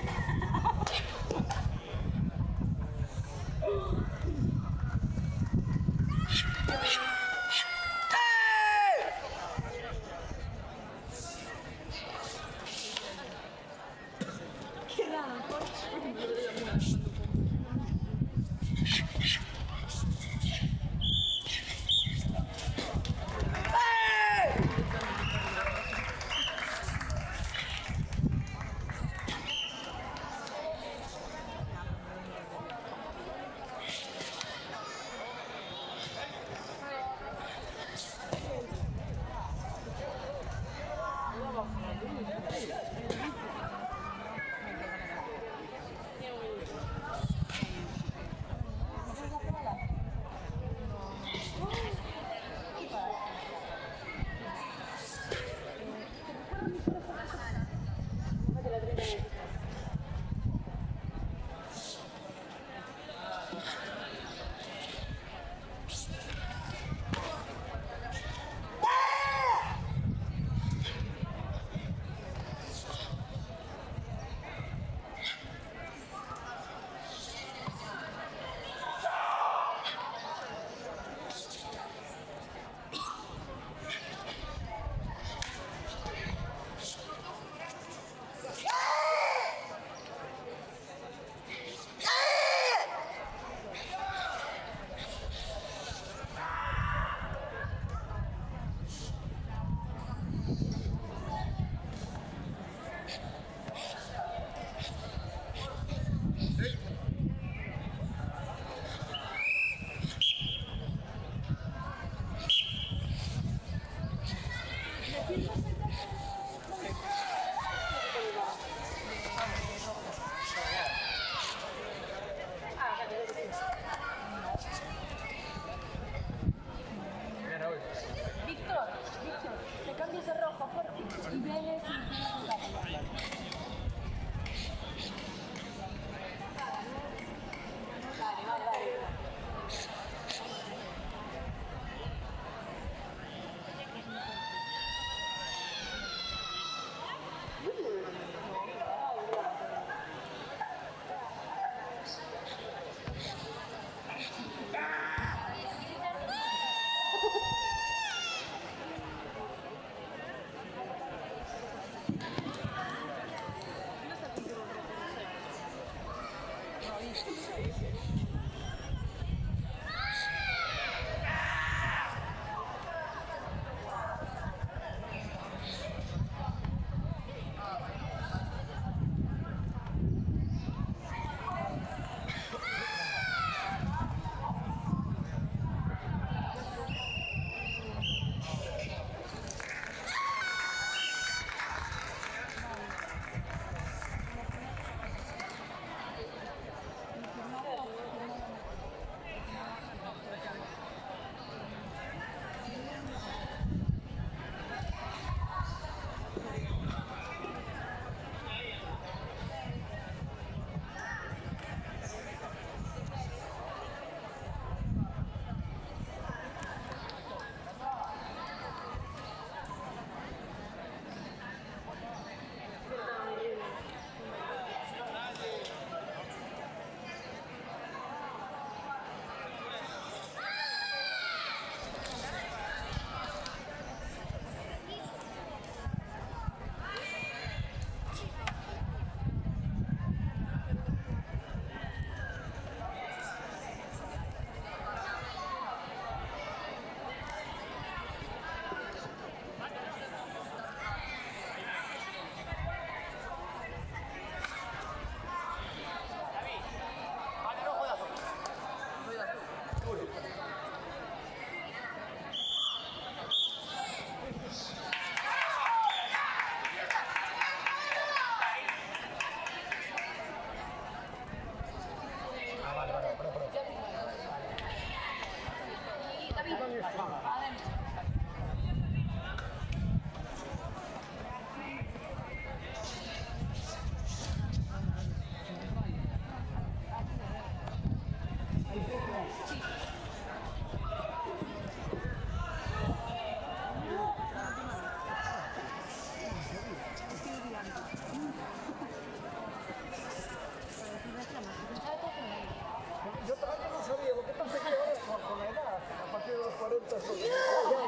Yo también no sabía, porque pensé que ahora con la edad, a partir de los 40,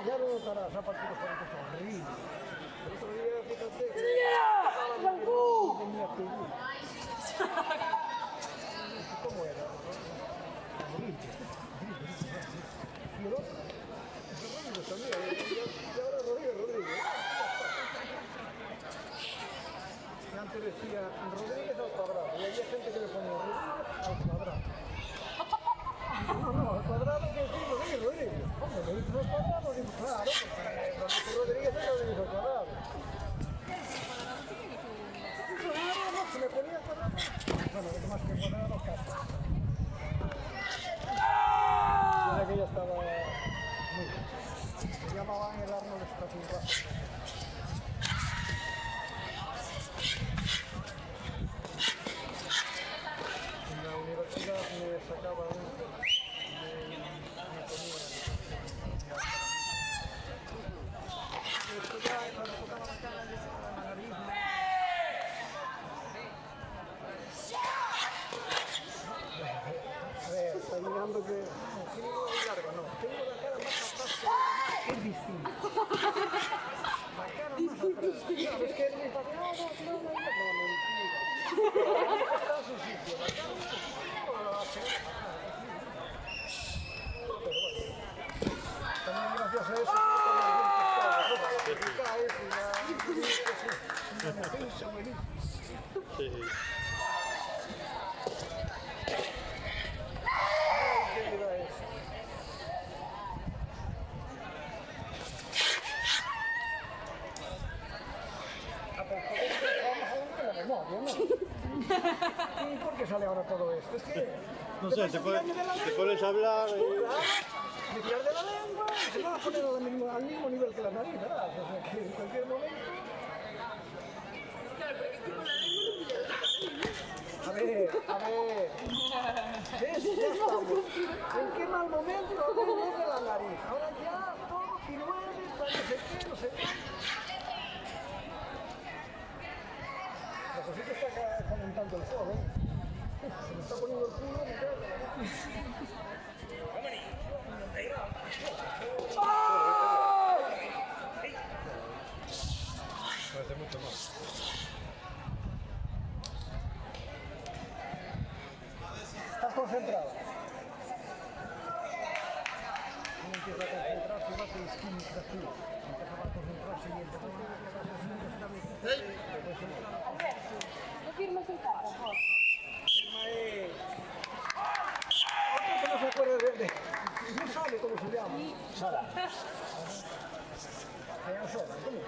ya lo notarás, a partir de los 40 es horrible. El otro día, fíjate, que tenía pegú. ¿Cómo era? Horrible. Y el otro, es horrible también, y ahora Rodríguez. Y antes decía Rodríguez al cuadrado, y había gente que le ponía Rodríguez al cuadrado. No, al cuadrado que sí, Rodríguez. Hombre, me dices al cuadrado, digo, claro, porque Rodríguez es Rodríguez al cuadrado. No, se me ponía al cuadrado. Bueno, lo que más que cuadrado, casi. Desde que ella estaba muy bien. Se llamaban el Arnold Stratingrass. En la universidad me sacaban está mirando que tengo muy largo, no, tengo la cara más atrás, es distinto. La cara más atrás. Claro, es que es muy fácil. No, mentira. La cara está en su sitio, la cara en su sitio, la hace. Pero bueno, también gracias a eso que cae y la defensa buenísima. Sí. ¿Y por qué sale ahora todo esto? Es que... No sé, te pones a hablar y... Me tiras de la lengua, se va a poner al mismo nivel que la nariz, ¿verdad? O sea, que en cualquier momento... Claro, porque tú con la lengua no pillas. A ver. ¿Ves? Ya estamos. ¿En qué mal momento no de la nariz? Ahora ya todo piruetes, no sé qué. La cosita está calentando el fuego, ¿eh? Se me está poniendo el culo, me cago. Parece mucho más. ¿Estás concentrado? Uno empieza a concentrarse y va a ser química aquí. Empieza a concentrarse y empieza a Andrés, no firmes el carro, por favor. firma ahí. Otro que no se acuerda de... No sabe cómo se llama. Sara. Se llama Sara, ¿cómo?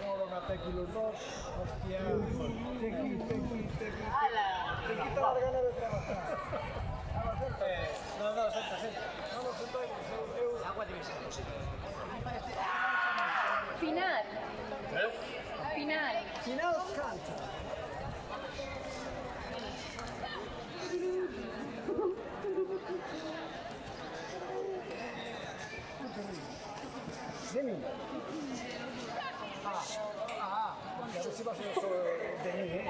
Ahora una tequi los dos. Hostia. Tequi. Te quita las ganas de trabajar. No, senta. Vamos, senta. Agua tiene que ser. Final. Final canta. De mí. A ver si va a ser eso de mí, ¿eh?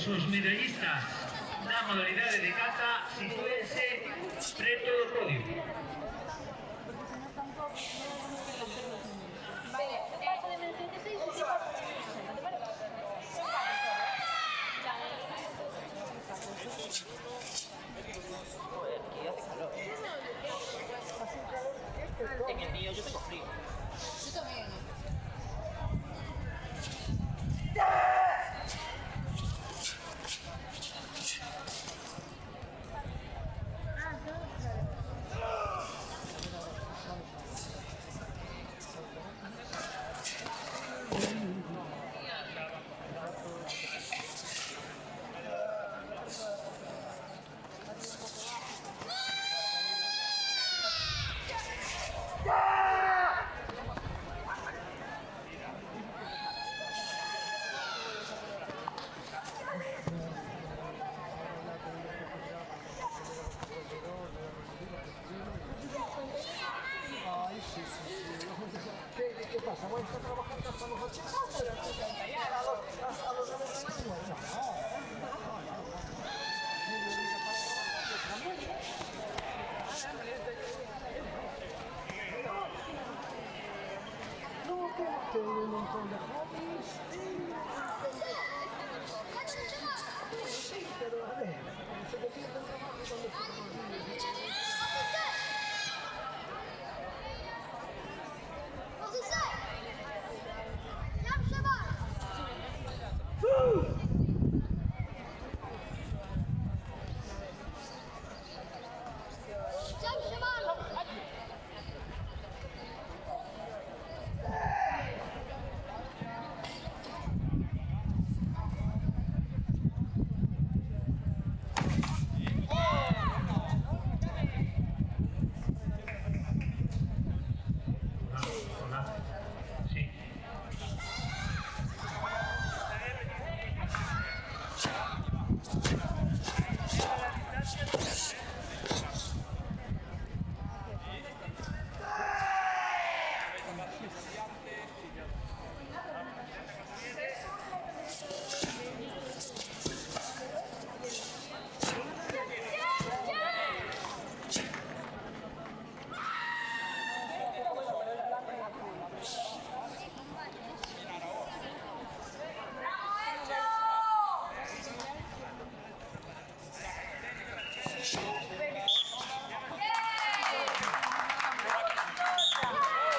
Os medallistas na modalidade de kata sitúense preto do podio. En el mío yo tengo frío. Yo también. ¿Qué pasa? ¿Vais a trabajar hasta los 80? ¿A los 99? No, que tengo un montón de hobbies. Sí, pero a ver, se te pierde el trabajo cuando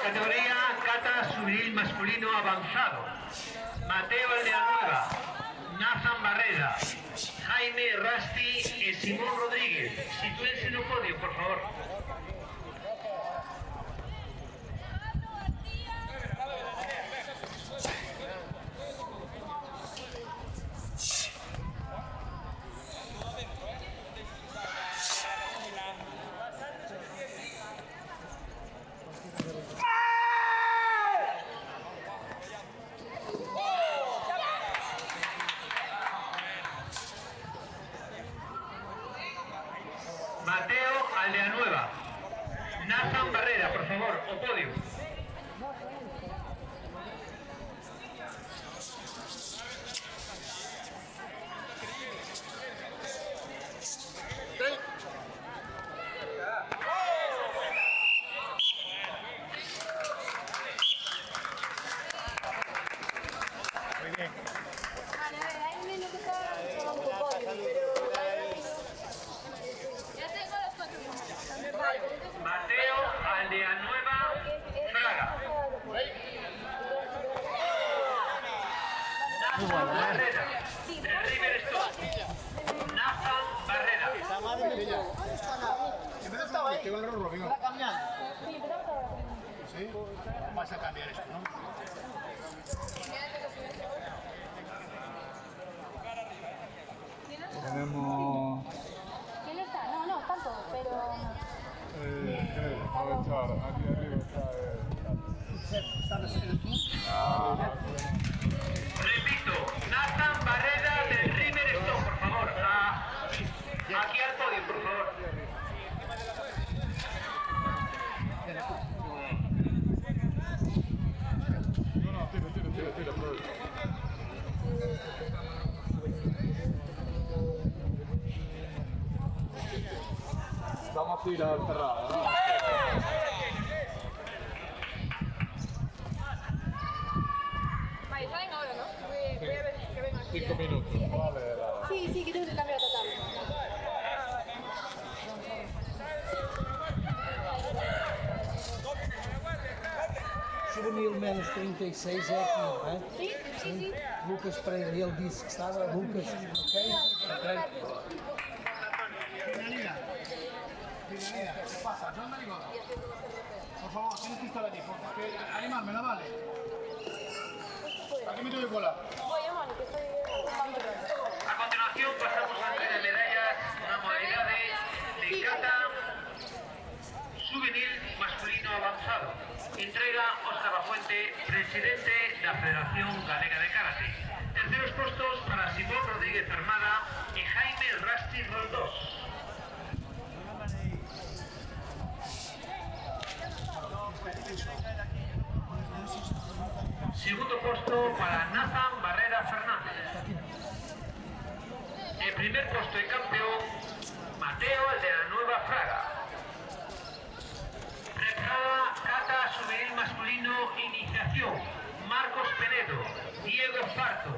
Categoría kata juvenil masculino avanzado. Mateo Aldeanueva, Nathan Barreda, Jaime Rasti y Simón Rodríguez. Sitúense en el podio, por favor. Mateo Aldeanueva, Nathan Barrera, por favor, o podio. Vale, a ver, hay un niño que está solo un poco, pero... Ya tengo los cuatro. Mateo Aldeanueva, Fraga. Nathan Barrera, del River Stone. Nathan Barrera. Siempre estaba ahí. ¿Está cambiando? Sí, empezamos ahora. Sí, vas a cambiar esto, ¿no? Tenemos... ¿Quién está? No, no, están todos, pero... a echar, aquí arriba está Repito, Nathan Barrera del River Stone, por favor. Aquí al podio, por favor. No, tira, Vamos a ir al cerrado, ¿no? Vale, salen ahora, ¿no? Voy a ver que vengan aquí. 5 minutos. Vale, vale. Sí, que tengo que cambiar la tatami. Juvenil menos 36 é aqui, não é? Sim. Lucas Pereira, ele disse que estava. Lucas, ok? ¿Qué pasa? ¿Dónde digo? Por favor, tienes que estar allí, porque animármela, ¿vale? ¿A qué me tengo que colar? Voy a Mónica, estoy... A continuación pasamos a entrega de medallas, una modalidad de kata juvenil masculino avanzado. Entrega Óscar Bafuente, presidente de la Federación Galega de Karate. Terceros puestos para Simón Rodríguez Armada y Jaime Rasti Roldós. Segundo puesto para Nathan Barrera Fernández. El primer puesto de campeón, Mateo, el de la Nueva Fraga. Preparada kata juvenil masculino iniciación, Marcos Penedo, Diego Farto,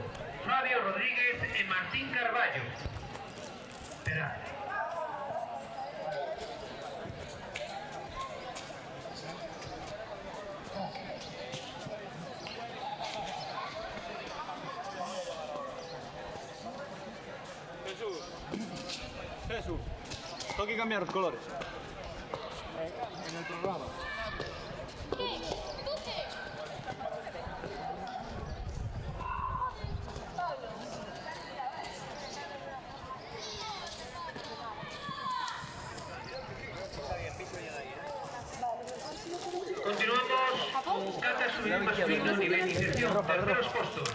Fabio Rodríguez y Martín Carballo. Espera. Jesús, tengo que cambiar los colores. En el programa. Continuamos, kata juvenil masculino nivel iniciación, terceros puestos.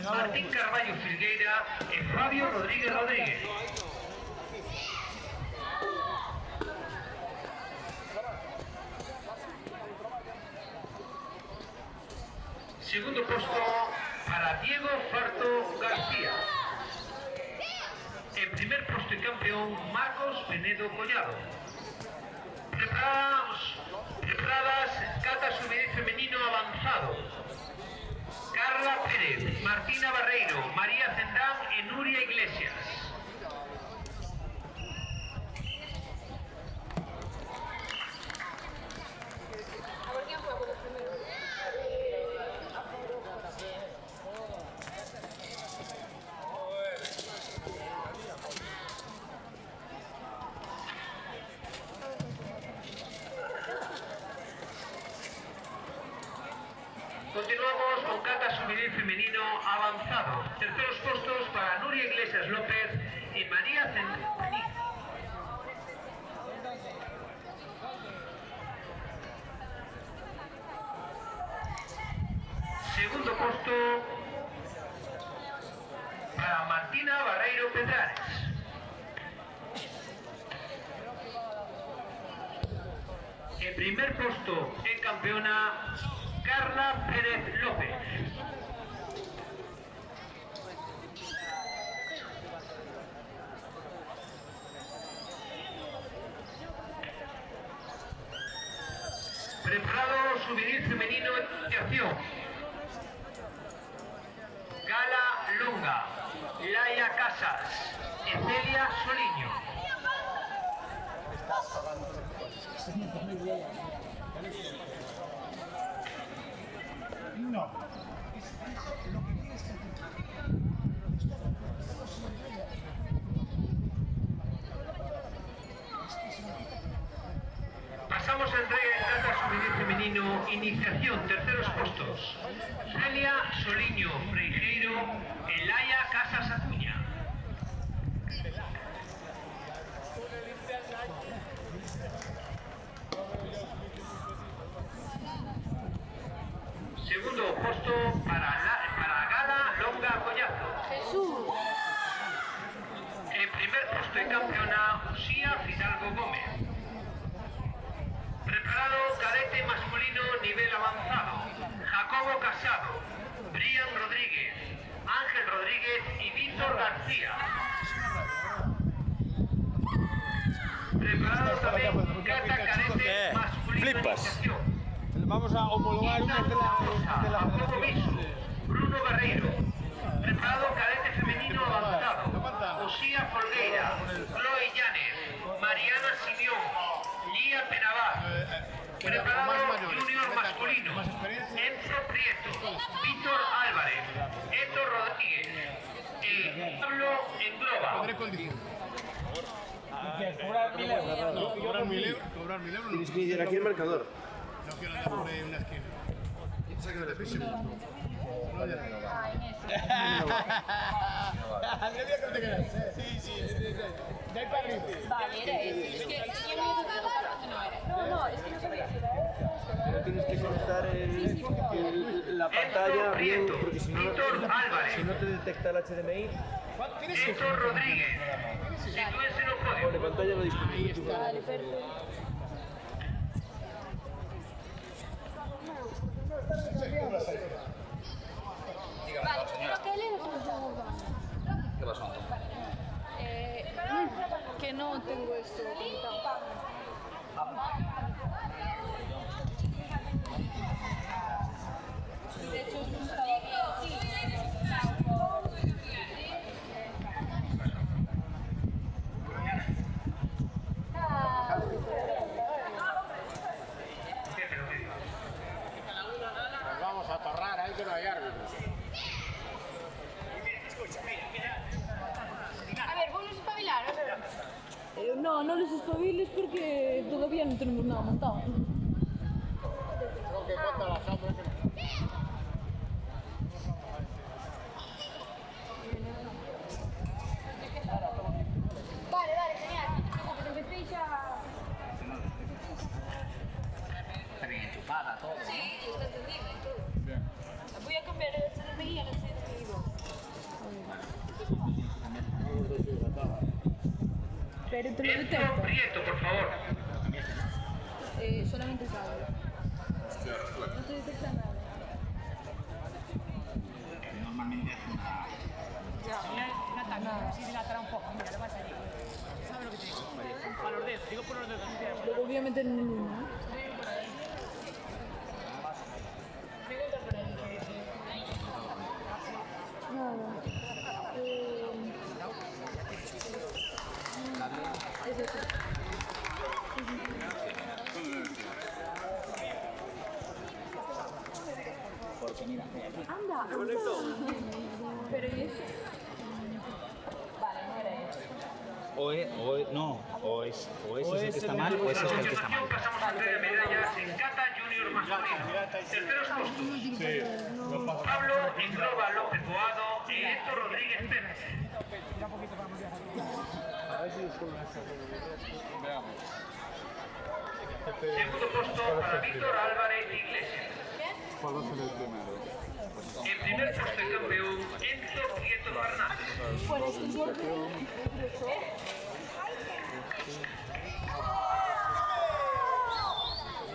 Martín Carballo Filgueira y Fabio Rodríguez Rodríguez. Segundo puesto para Diego Farto García. En primer puesto y campeón, Marcos Penedo Collado. Preparadas, kata juvenil femenino avanzado. Carla Pérez, Martina Barreiro, María Zendán y Nuria Iglesias. A ver quién juega por el primero. Continuamos con kata juvenil femenino avanzado. Terceros puestos para Nuria Iglesias López y María Zendán. Segundo puesto para Martina Barreiro Pedrares. En primer puesto en campeona, Carla Pérez López. Preparado juvenil femenino de acción. Gala Longa, Laia Casas, Ecelia Soliño. No. Pasamos a entrega de kata juvenil femenino iniciación, terceros puestos. Celia Soliño Freijeiro, Elaya Casas Acuña. Segundo puesto para Gala Longa Collazo. Jesús. En primer puesto de campeona, Uxía Fidalgo Gómez. Preparado cadete masculino nivel avanzado. Jacobo Casado, Brian Rodríguez, Ángel Rodríguez y Víctor García. Preparado también flipas. Vamos a homologar una de la federación. Bruno Barreiro. Preparado cadete femenino avanzado. Osía Folgueira. Chloe Llanes. Mariana Simeón. Lía Penabá. Preparado junior masculino. Enzo Prieto. Víctor Álvarez. Héctor Rodríguez. Pablo Engroba. Podré condición. Cobrar 1.000 euros. No, cobrar 1.000 euros. Cobrar 1.000 euros no. Tienes que ir aquí el marcador. No quiero andar por ahí en una esquina. Sácate de piso. Andrea, que te quedas. Sí. De ahí para arriba. Vale, era ese. Es que yo me iba a tratar que no era. No, es que no sabía. Pero tienes que conectar la pantalla bien, porque si no te detecta el HDMI. Héctor Rodríguez. Sitúense en los Pone códigos. pantalla no disponible. Vale, perfecto. Vale, creo que él es ¿Qué pasó? que no tengo esto conectado. De hecho, esto estaba aquí. Nos vamos a torrar ahí que no hay árbitros. A ver, vos los espabilaros. No, no les espabiles porque todavía no tenemos nada montado. Creo que cuenta la sombra que no. Vale, genial. Como que empecéis a... Está bien enchufada, todo. Sí, está entendible y todo. Bien. Voy a cambiar el HDMI al HDMI. Pero te lo Héctor detecto. Prieto, por favor. Solamente sabe. No te detecta nada. Normalmente hace una... Una tabla, así dilatará un poco. Mira, le vas allí. ¿Sabes lo que te digo? A los dedos, digo por los dedos. Luego voy a meter en el uno. Nada. Es eso. Porque mira, Anda, pero ¿y eso? Vale, no era eso. o es el que está mal o es este el que está mal. Pasamos a entrega de medallas en Cata Junior masculino. Terceros puestos. Pablo Engroba López Boado y Héctor Rodríguez Pérez. Segundo puesto para Víctor Álvarez Iglesias. ¿Cuál va a ser el primero? En primer puesto de campeón, Enzo Prieto Fernández. Bueno, es que yo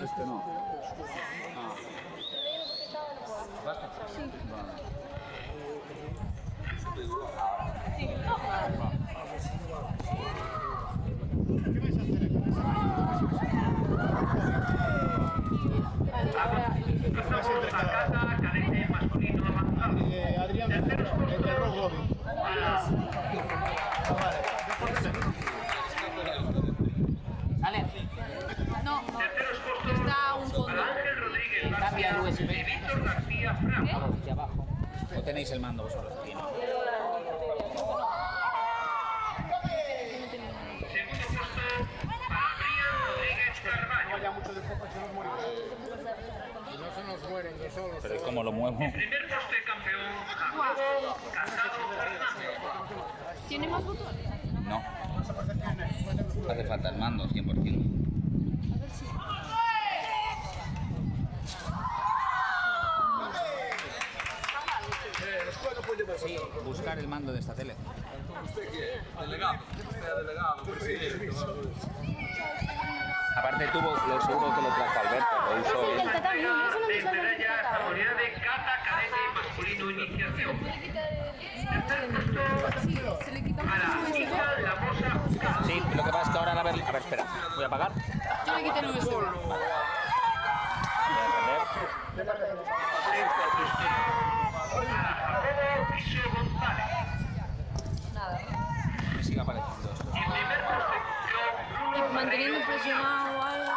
Este no. Pasamos a Cata cadete masculino avanzado. Adrián, Terceros puestos Vale, No, terceros puestos está un fondo. para Ángel Rodríguez cambia el García USB. y Víctor García Fran. aquí abajo. ¿O tenéis el mando vosotros? Aquí, ¿no? Segundo puesto para Brian Rodríguez Carballo. vaya mucho de poco, se nos mueren. Y no se nos mueren de solos. Pero ¿y cómo lo muevo? Primer puesto de campeón, Jacobo Casado Fernández. ¿Tiene más botones? No. Hace falta el mando, 100%. Sí, buscar el mando de esta tele. Delegado. Delegado, presidente. Aparte tuvo, lo seguro que lo trajo Alberto, lo usó él. De medalla saboreada de Cata cadete masculino iniciación. Tercer puesto para Isa Lamosa. Sí, lo que pasa es que ahora a ver, espera, voy a apagar. Yo le quité el USB. Me sigue apareciendo esto. Manteniendo presionado o algo.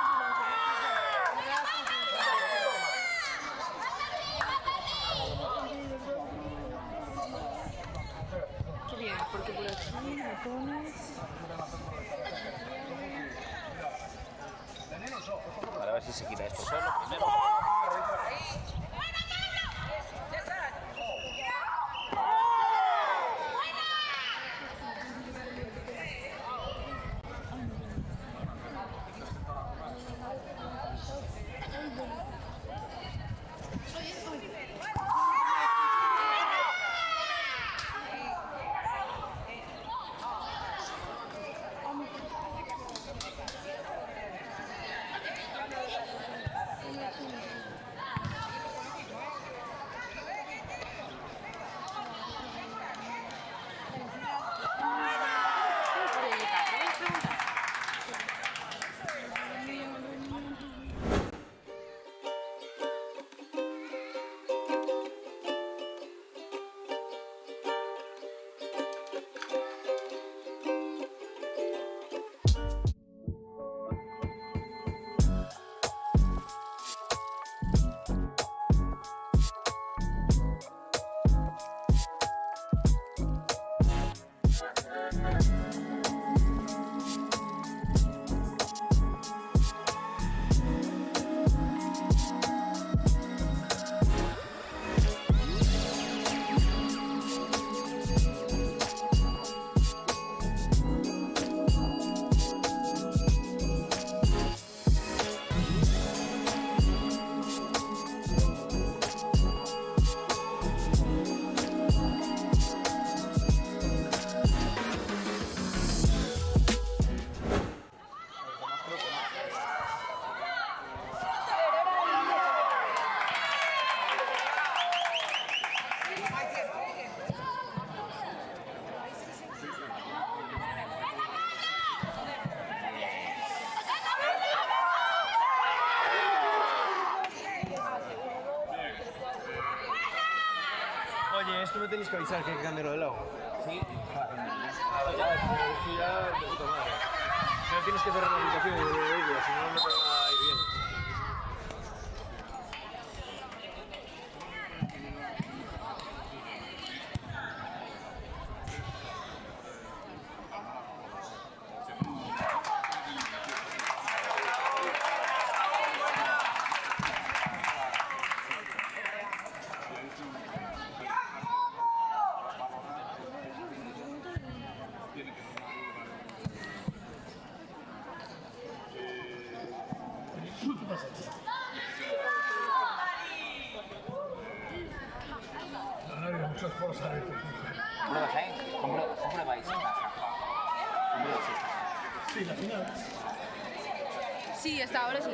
Qué bien, porque por aquí me pones... Vale, a ver si se quita esto solo primero. Oye, esto me tenéis que avisar que hay que cambiarlo de lado. Sí. Pero tienes que cerrar la habitación de vídeo, si no, no te va a ir bien. No hay muchos por saber. Pruebas, ¿eh? Compruebáis. Sí, la final. Sí, hasta ahora sí.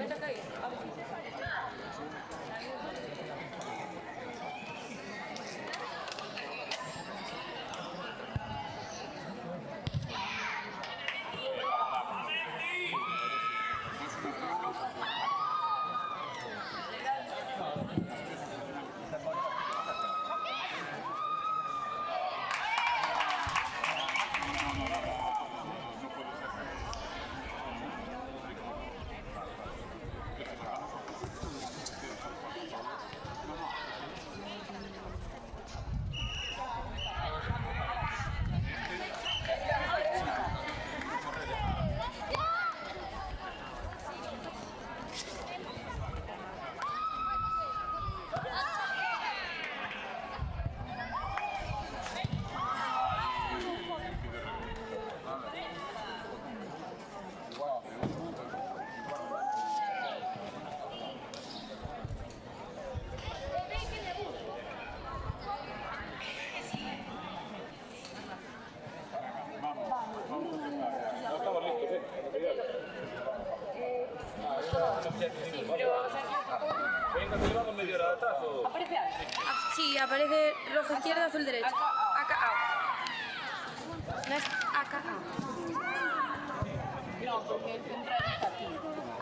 ¿Aparece algo? Sí, aparece rojo izquierda, azul derecha. AKA. No es AKA. No, porque el central está aquí.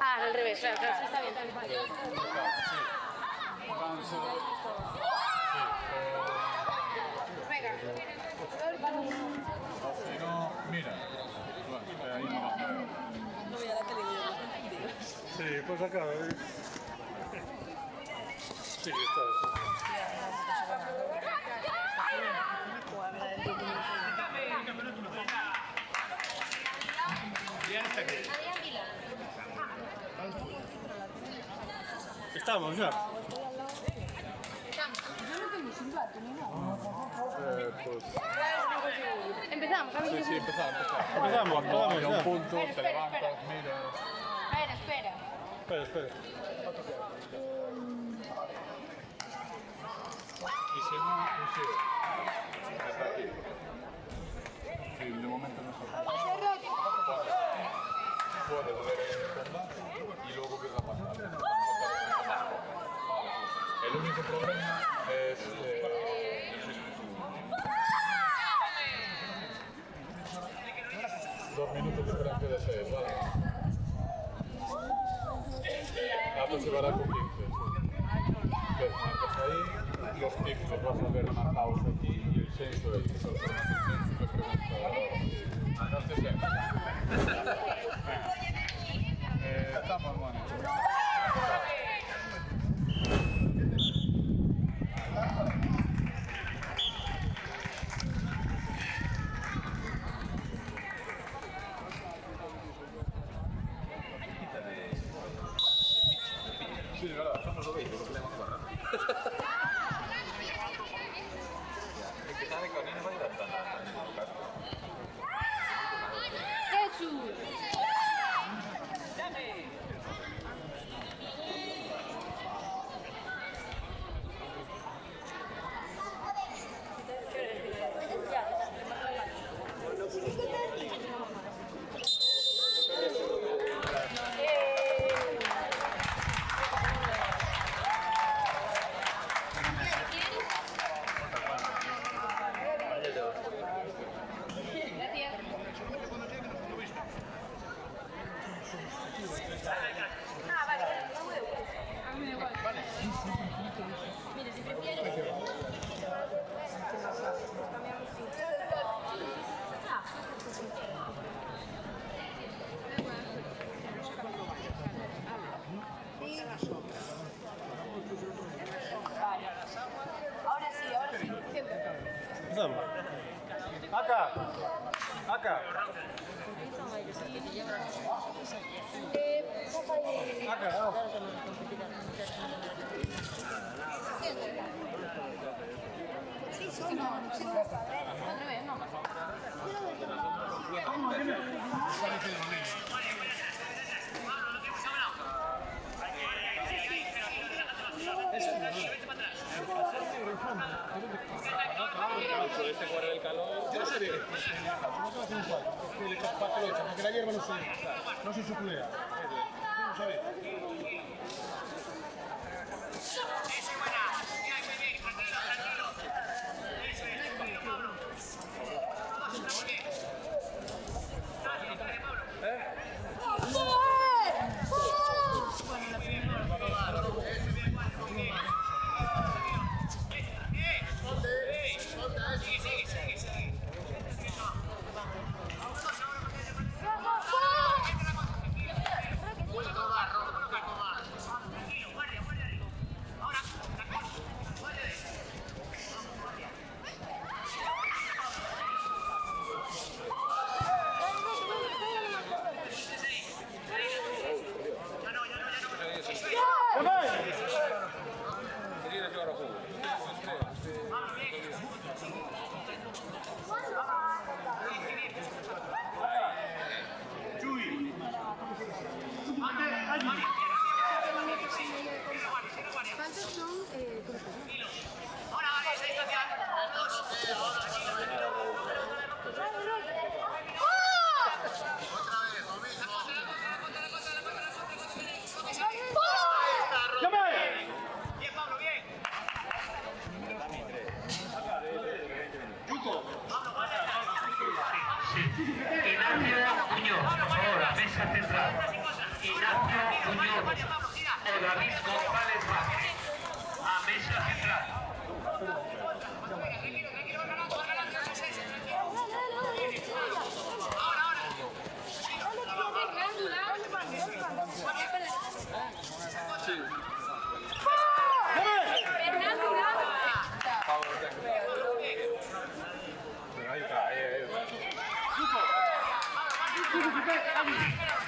Ah, al revés, claro, claro. Está bien, está bien. Venga. Si no, mira. Bueno, ahí no. No voy a la tele. Sí, pues acá. Sí, está eso. Estamos ya. Pues, Empezamos, sí, empezamos. Empezamos Cuando haya ya. un punto, te levantas, miras. A ver, espera. Espera. Y si no, está aquí. Sí, de momento no se puede ver el combate y luego qué va a pasar. El único problema es... 2 minutos de diferencia de 6, ¿vale? Ahora se verá con 15, sí. Entonces marcas ahí, los píxeles vas a ver marcados aquí y el censo es que se forma el censo y me pregunta, no te sé. Estamos, bueno. Sí, de verdad, somos los veis, lo podemos jugar. Jesús. Ahora sí. Empezamos. Acá. Acá. Este jugar del calor. Yo no sé bien. Porque la hierba no se suculea. No sabes. ¿Cuántos son grupos? Ignacio Muñoz, ahora mesa central. Ignacio Muñoz o David González Vázquez. a mesa central.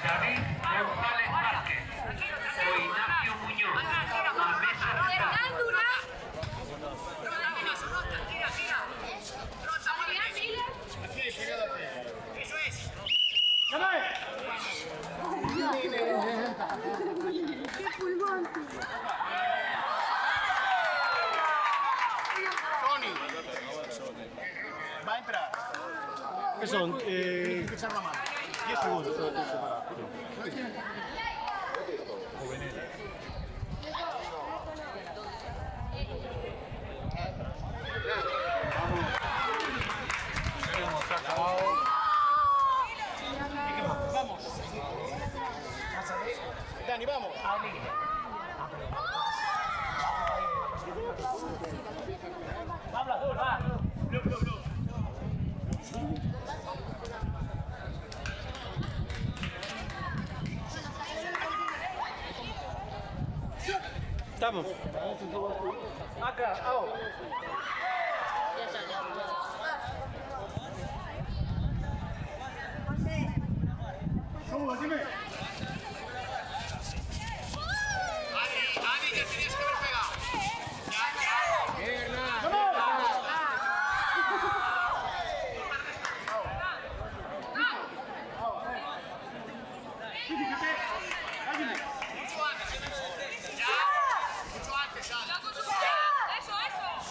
David González Vázquez o Ignacio Muñoz, a mesa central. Eso es. Tony. Va a entrar. ¿Qué son? Tienes que echar la mano. 10 segundos. Vamos. Dani, vamos. Estamos. Acá, ao. Dani, que tenías que haber pegado. Mucho antes, ya. Eso. Espera, ya.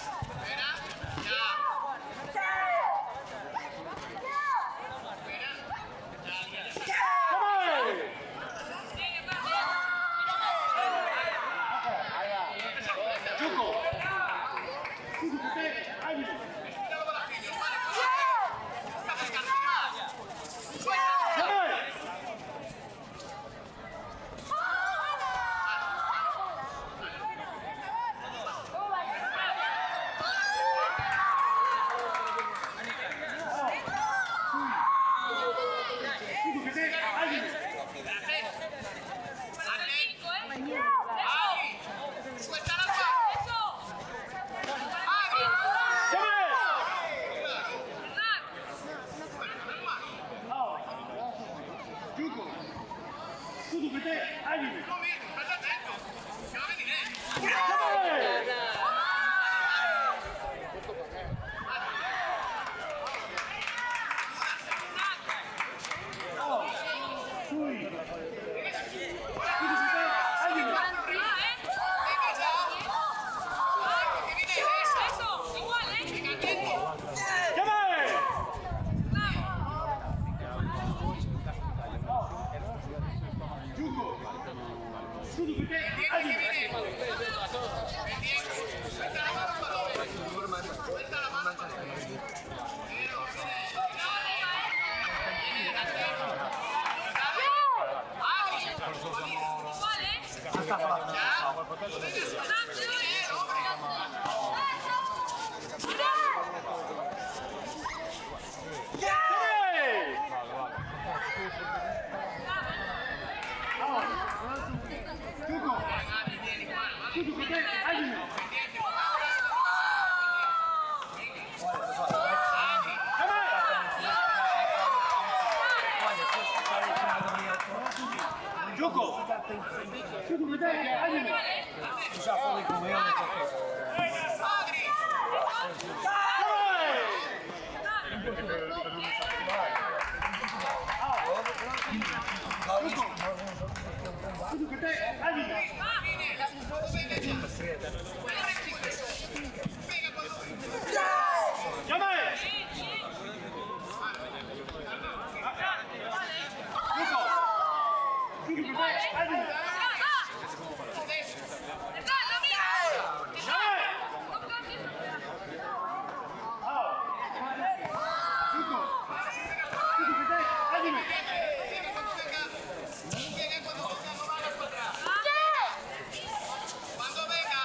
Cuando venga.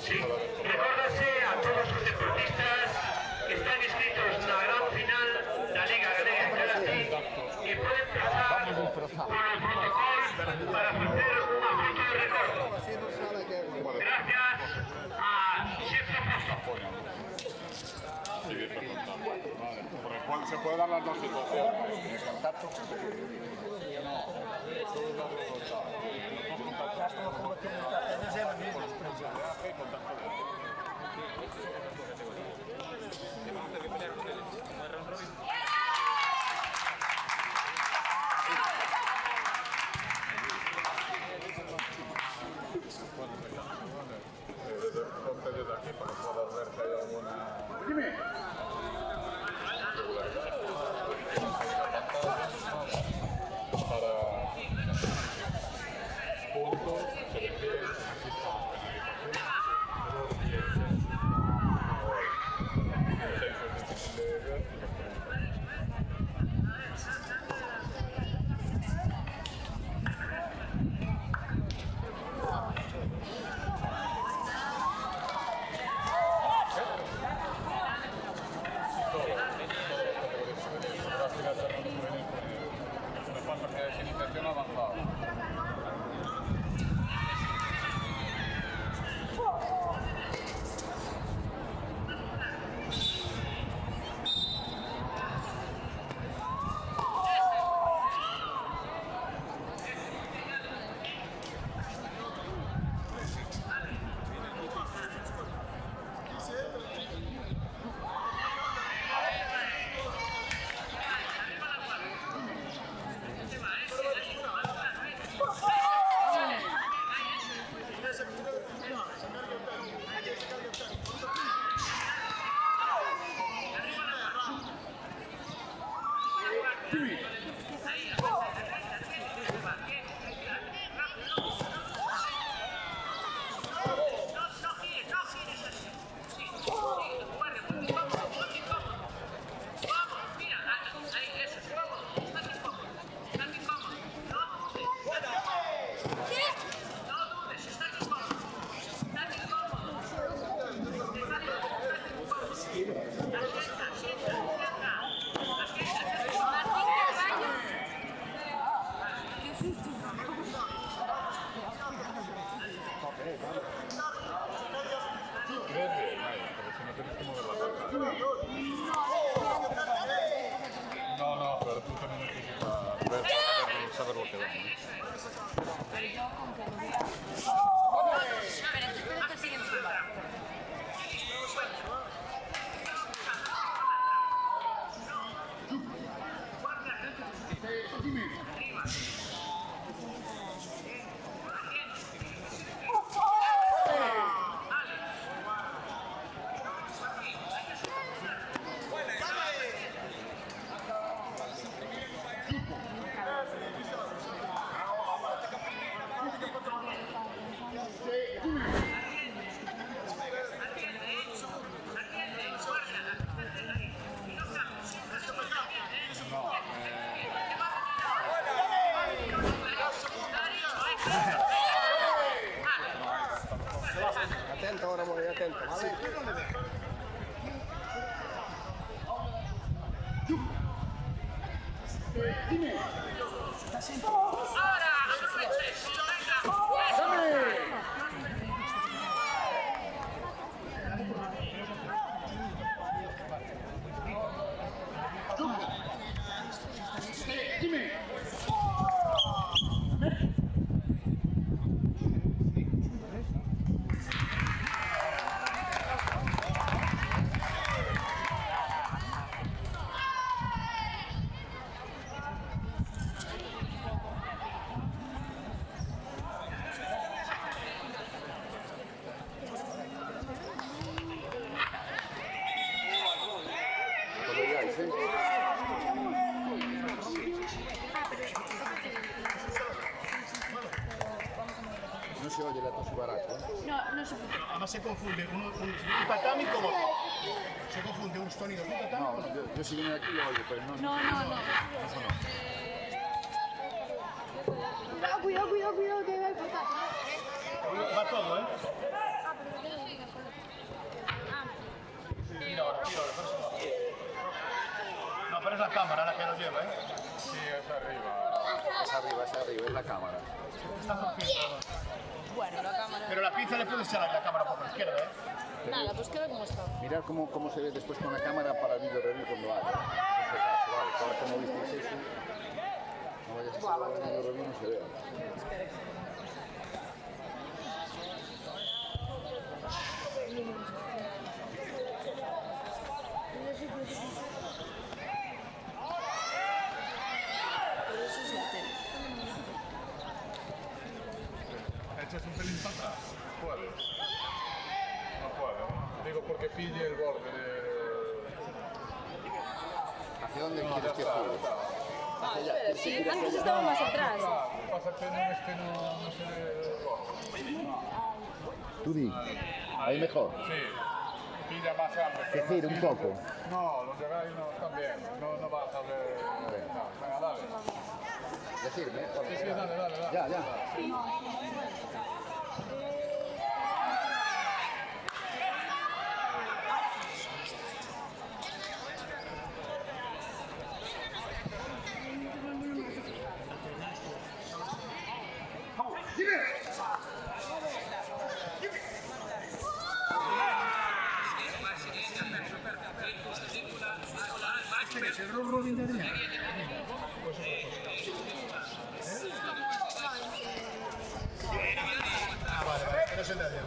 Sí, recórdase a todos os deportistas que están inscritos na gran final da Liga Galega de Karate que poden pasar polo protocolo para facer unha foto de recordo. Gracias a Xefe Pozo. Vale, se puede dar las dos situaciones. Contacto. Ponte desde aquí para que puedas ver que hay alguna... Dime. Para puntos, selecciones, iniciación avanzada. No, pero tú también necesitas saber lo que va. se oye la tos y barato. No se puede. Además se confunde un tatami con otro. Se confunde un sonido de un tatami con otro. Yo si viene aquí lo oigo, pero no. No. Cuidado, que va el portátil. Va todo, ¿eh? Tira ahora. No, pero es la cámara la que lo lleva, ¿eh? Sí, es arriba. Es arriba, es la cámara. Bueno, la cámara. Pero la pinza le puedes echar a la cámara por la izquierda, ¿eh? Nada, pues queda como está. Mirad cómo se ve después con la cámara para el vídeo review cuando haga. En este caso, vale. Ahora como visteis eso, no vayas a hacer el vídeo review, no se vea. ¿Echas un pelín para atrás? ¿Puedes? No puedo. Digo porque pille el borde de... ¿Hacia dónde quieres que gire? Hacia allá. Sí, antes estaba más atrás. Pasa que no se ve el borde. Tú di. Ahí mejor. Sí. Pilla más grande. Que gire un poco. No, los de ahí no están bien. No vas a ver... No, venga, dale. Decirme. Sí, dale. Ya. Vale, no se entiende.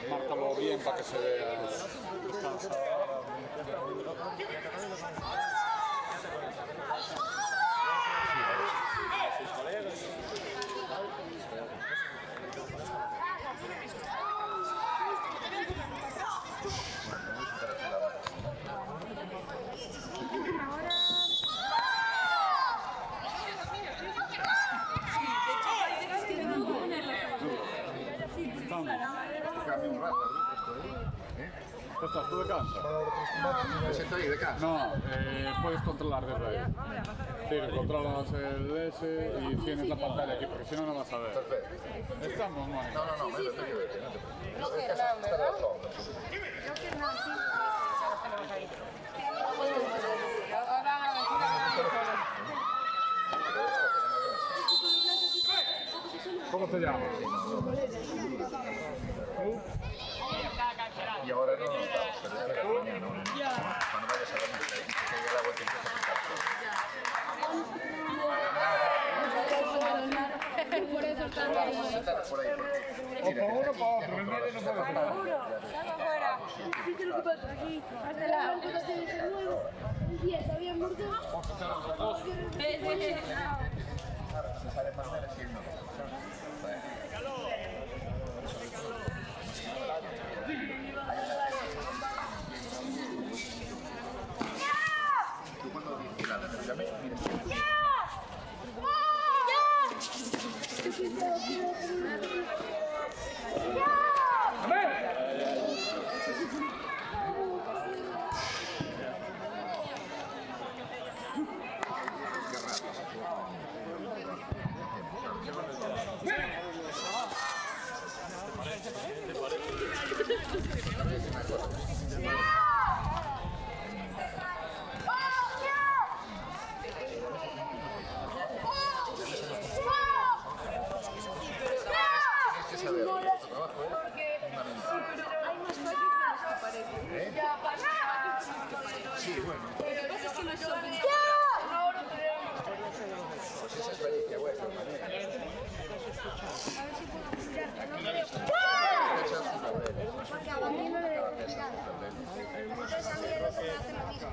Márcalo bien para que se vea. ¿Estás tú de casa? ¿Me siento ahí de casa? No, puedes controlar desde ahí. Sí, controlas el S y tienes la pantalla aquí, porque si no, no vas a ver. Perfecto. Estamos, Mónica. No, no, no, vete. No quiero nada, ¿verdad? No quiero nada, sí. ¿Cómo te llamas? Y ahora no, pero ya la mañana, cuando vayas a dormir, que llegue la vuelta y empieza a picar. Por eso están ahí. Por ahí, O por uno o por otro, el medio no puede estar. Salga afuera. ¿Qué es lo que pasa aquí? Hasta la está bien muerto. Se sale más de decir no. Tú cuando dices nada, mírame, mira. Sí, bueno. Pues esa experiencia, güey. Porque a mí no le entonces a mí el otro me hace lo mismo.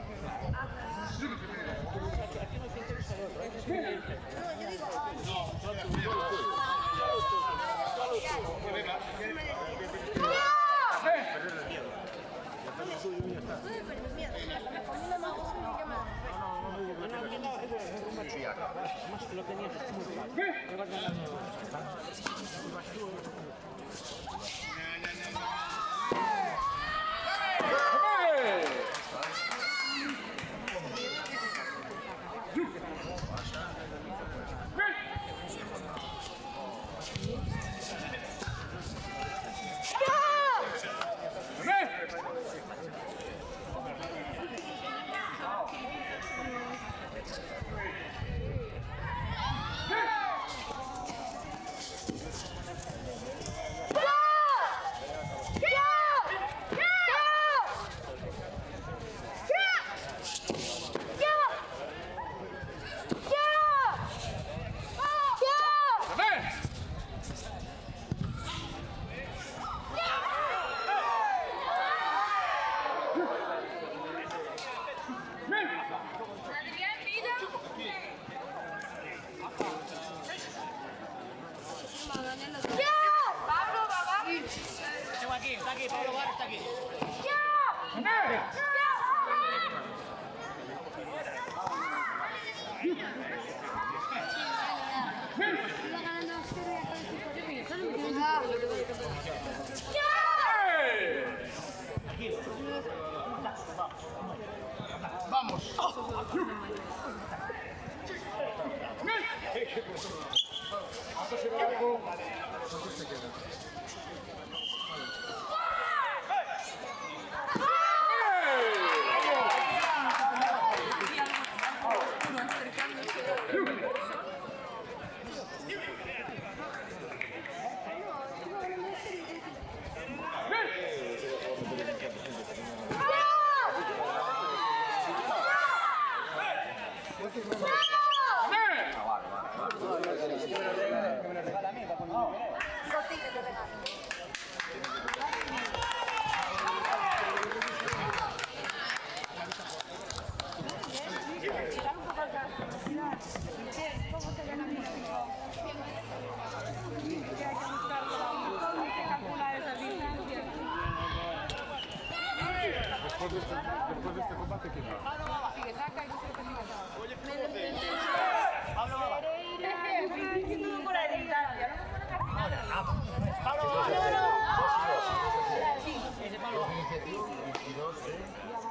después de este combate, ¿quién va?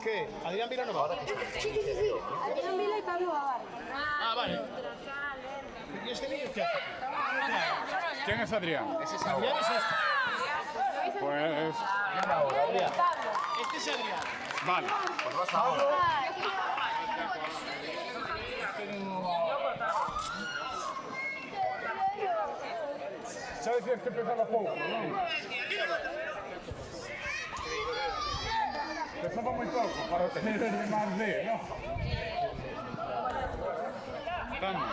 ¿Qué? ¿Adrián Vila no va? Sí. Adrián Vila y Pablo Bavar. Ah, vale. ¿Y este niño qué hace? ¿Quién es Adrián? Ese es Adrián, es este. Pues... Este es Adrián. Vale. Pues vas ahora. Sabes que pesaba pouco, non? Pesaba moi pouco para tener máis de, non? Vamos.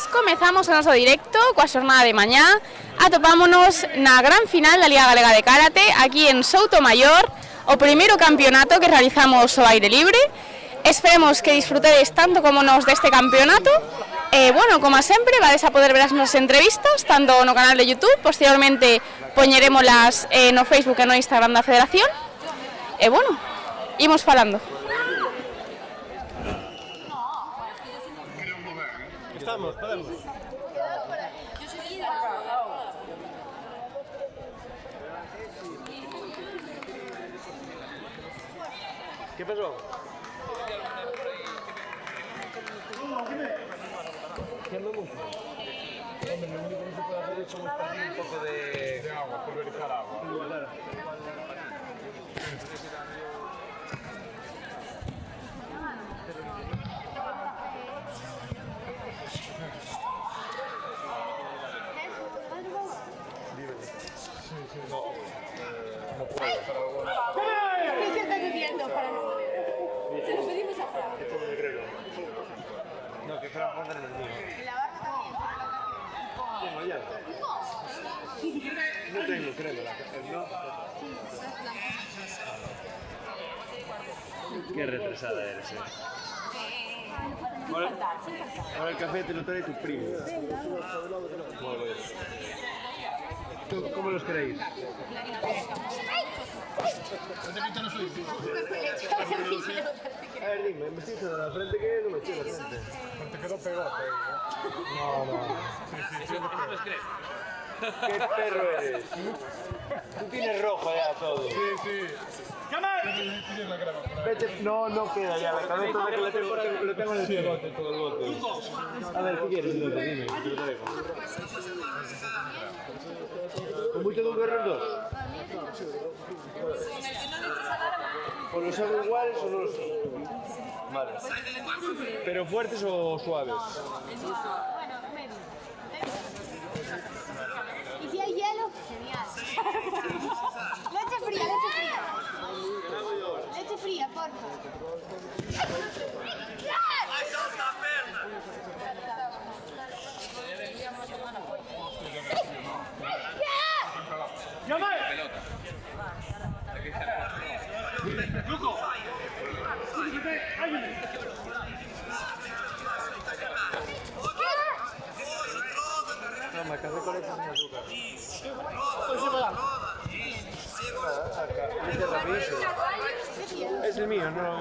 Comezamos o noso directo coa xornada de mañá. Atopámonos na gran final da Liga Galega de Karate aquí en Soutomaior, o primeiro campeonato que realizamos ao aire libre. Esperemos que disfrutedes tanto como nos deste campeonato bueno, com a sempre, vades a poder ver as nosas entrevistas tanto no canal de YouTube, posteriormente poñerémolas no Facebook e no Instagram da Federación. E bueno, imos falando. Estamos, podemos. ¿Qué pasó? ¿Haciendo mucho? Hombre, lo único que se puede hacer es como expandir un poco de agua, pulverizar agua. Claro. No puedo, para alguna. ¿Qué estás diciendo? Se lo pedimos a Fran. No, que Fran ponga en el mío. La barra también. Tengo ya. No tengo, créeme. No. Qué retrasada eres, Ahora el café te lo trae tu primo. ¿Cómo los queréis? A ver, dime, me siento de la frente que no me estoy de la frente. Te quedó pegado. No. ¿Qué perro eres? Tú tienes rojo ya todo. Sí. Vete, no queda ya la cabeza que lo tengo en el cielo. Todo el bote. A ver, ¿qué quieres? Dime, te lo traigo. ¿Con mucho de un guerrero dos? ¿O los hago iguales o no los hago? Vale. ¿Pero fuertes o suaves? ¿Y si hay hielo? Genial. Leche fría. Leche fría, porfa. No, me casé con esa sin azúcar. Es el mío, no.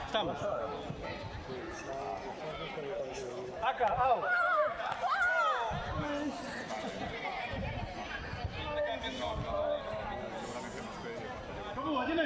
Estamos. Acá, au. ¿Cómo va? ¿Tiene?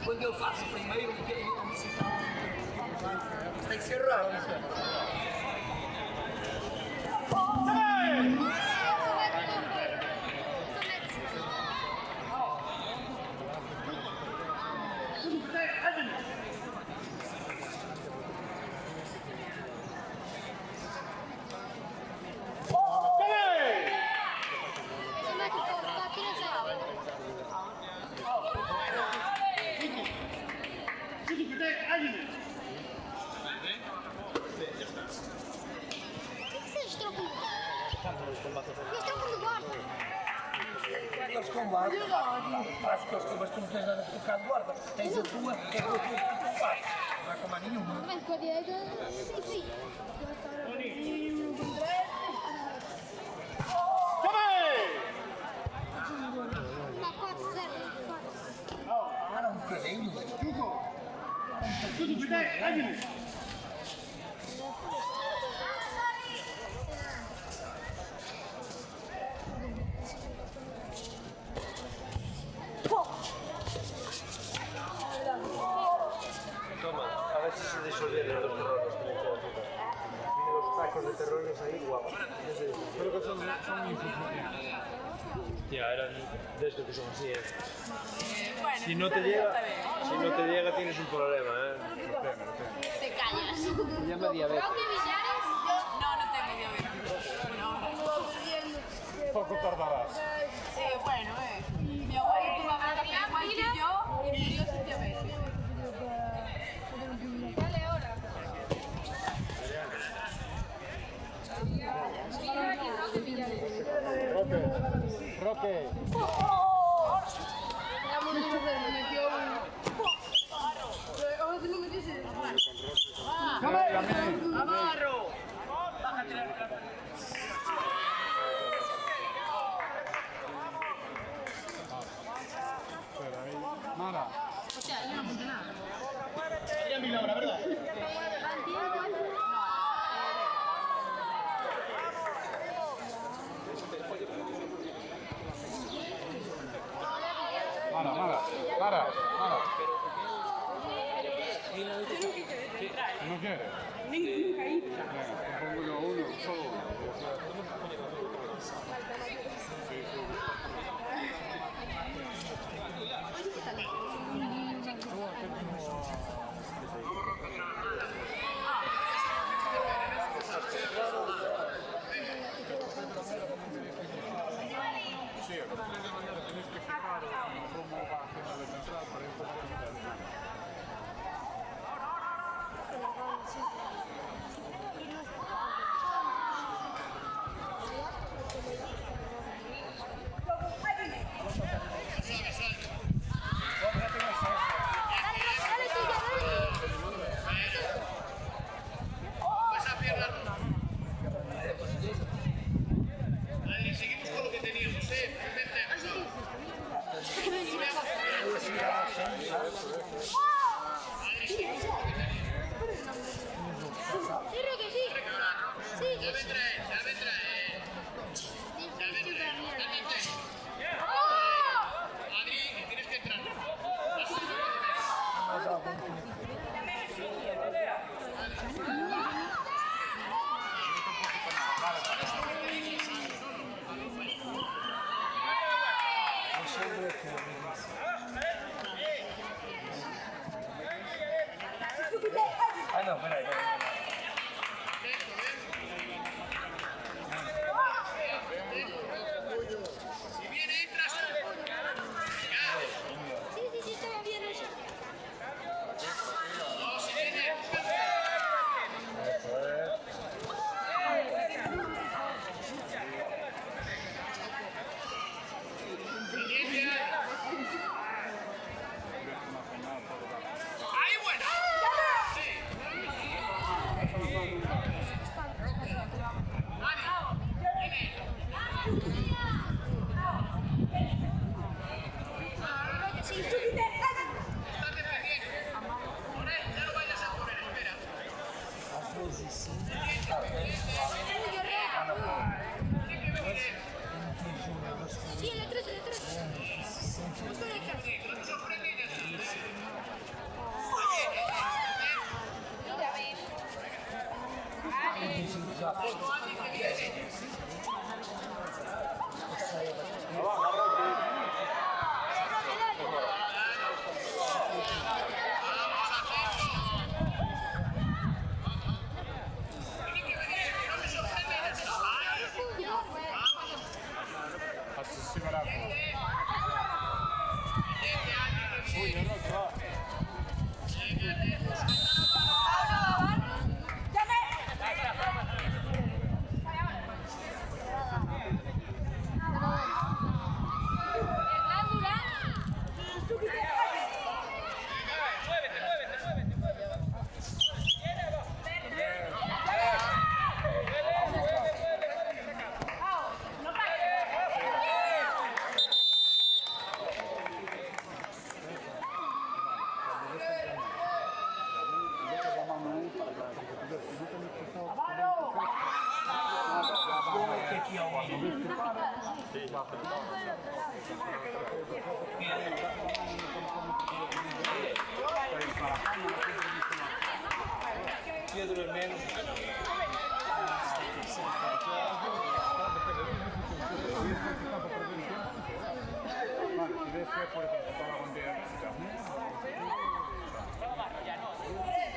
Quando eu faço primeiro, tem que ser rápido. com guarda. Faz que mas tu não tens nada por cá de guarda. Tens a tua, que é a tua que tu fazes. Não há como a nenhuma. Mas com a direita, sim. Para um bocadinho. Tudo bem, aí. Toma, a ver si se disolvieron los terrones que le he echado azúcar. Tiene los tacos de terrones ahí guapos. Creo que son insuficientes. Ya, eran de estos que son así, Si no te llega, tienes un problema, Te callas. Se llama diabetes. No, no tengo diabetes. Poco tardarás. Bueno, mi abuelo tuvo diabetes igual que yo y murió sin diabetes. Dale ahora. Roque. Amarro. Mara. O sea, yo no apunté nada. Sería mi Laura, ¿verdad? Mara. ¿No quieres? Nunca hice. Te pongo yo uno, solo. Sí, tienes que fijar cómo va haciendo la central para ir por Seguimos con lo que teníamos, Ya vendrá. Adri, tienes que entrar. Ah, no, espera. Si viene, entras. Sí, estaba bien eso. No, si viene. ¡Ahí, buena! Sí, el otro.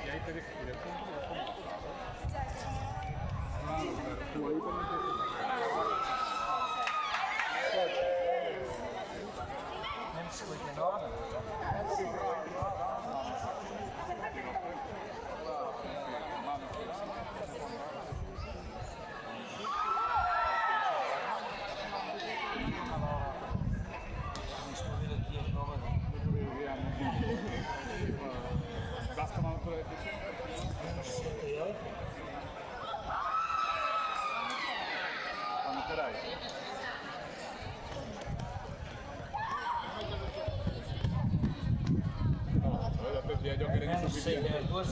Y ahí te dejo ir el punto. ¿Vas tomando tu decisión? Cuando queráis. Ya te decía yo que era insuficiente. 2:35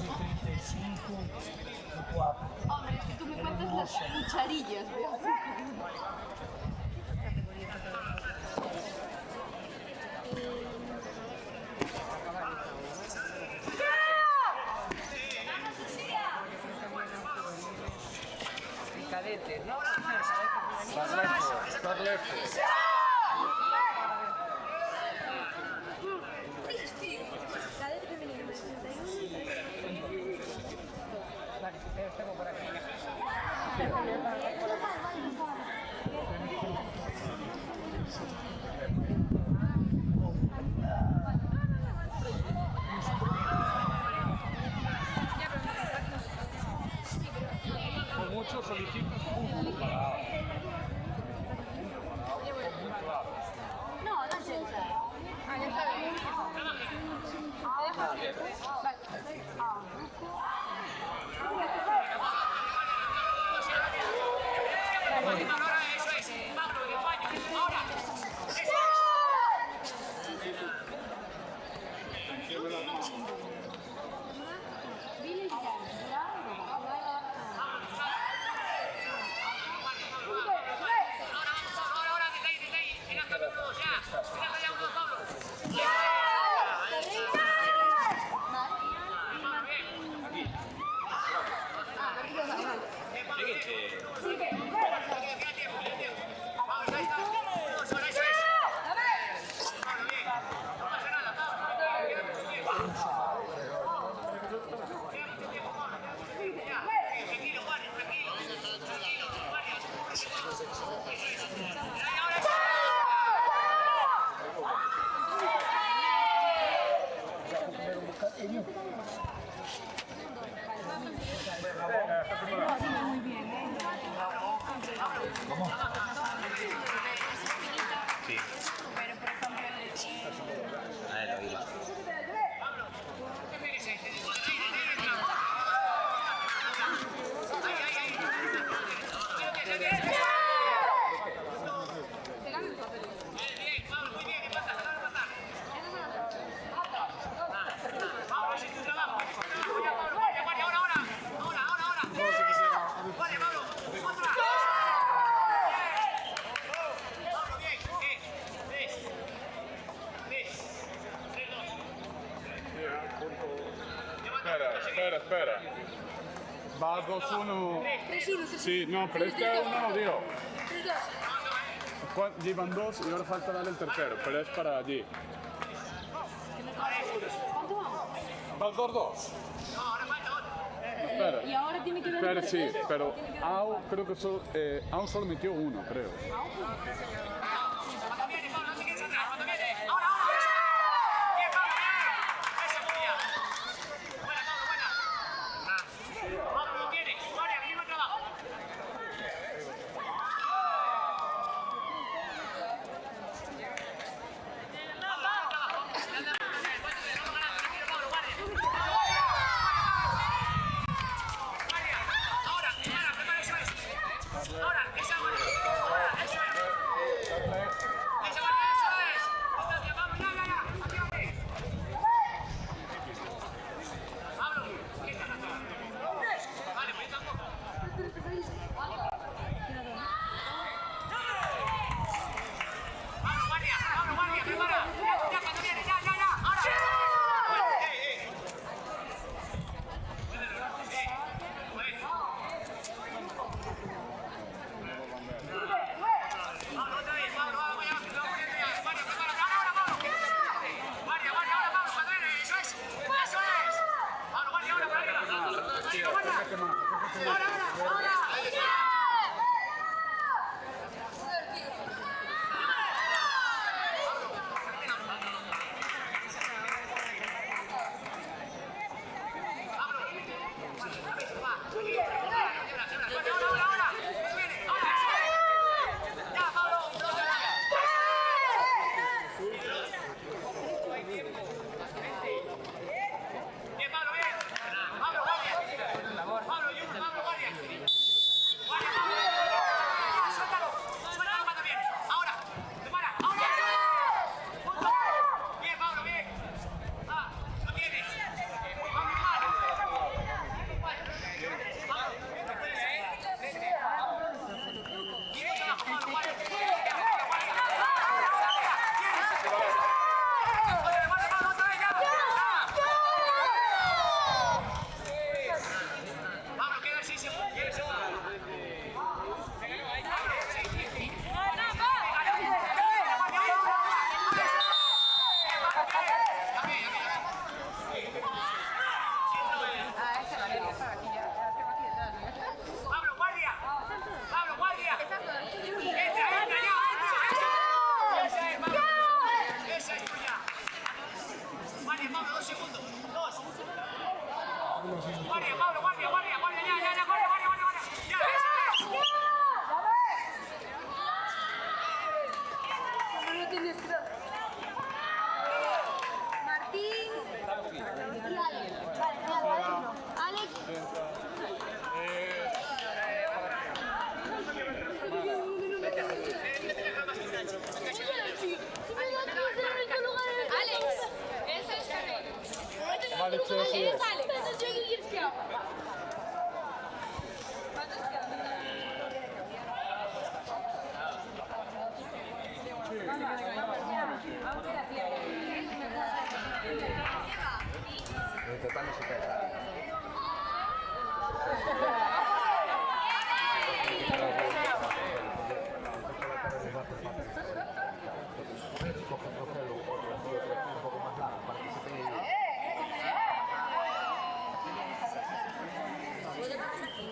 y 4. Hombre, es que tú me cuentas las cucharillas, ¿ves? Cadetes, ¿no? Estás lejos. Cadete femenino, 61. Vale, si quieres tengo por aquí. Por mucho solicitas un parado. No, no sé. Ah, ya sabes. Sí. Pero por ejemplo, A ver, lo iba. Espera. Va 2-1. Sí, no, pero este no, digo. Llevan 2 y ahora falta darle el tercero, pero es para allí. Va 2-2. Espera. Y ahora tiene que ver. Espera, sí, pero Au creo que Au solo metió 1, creo.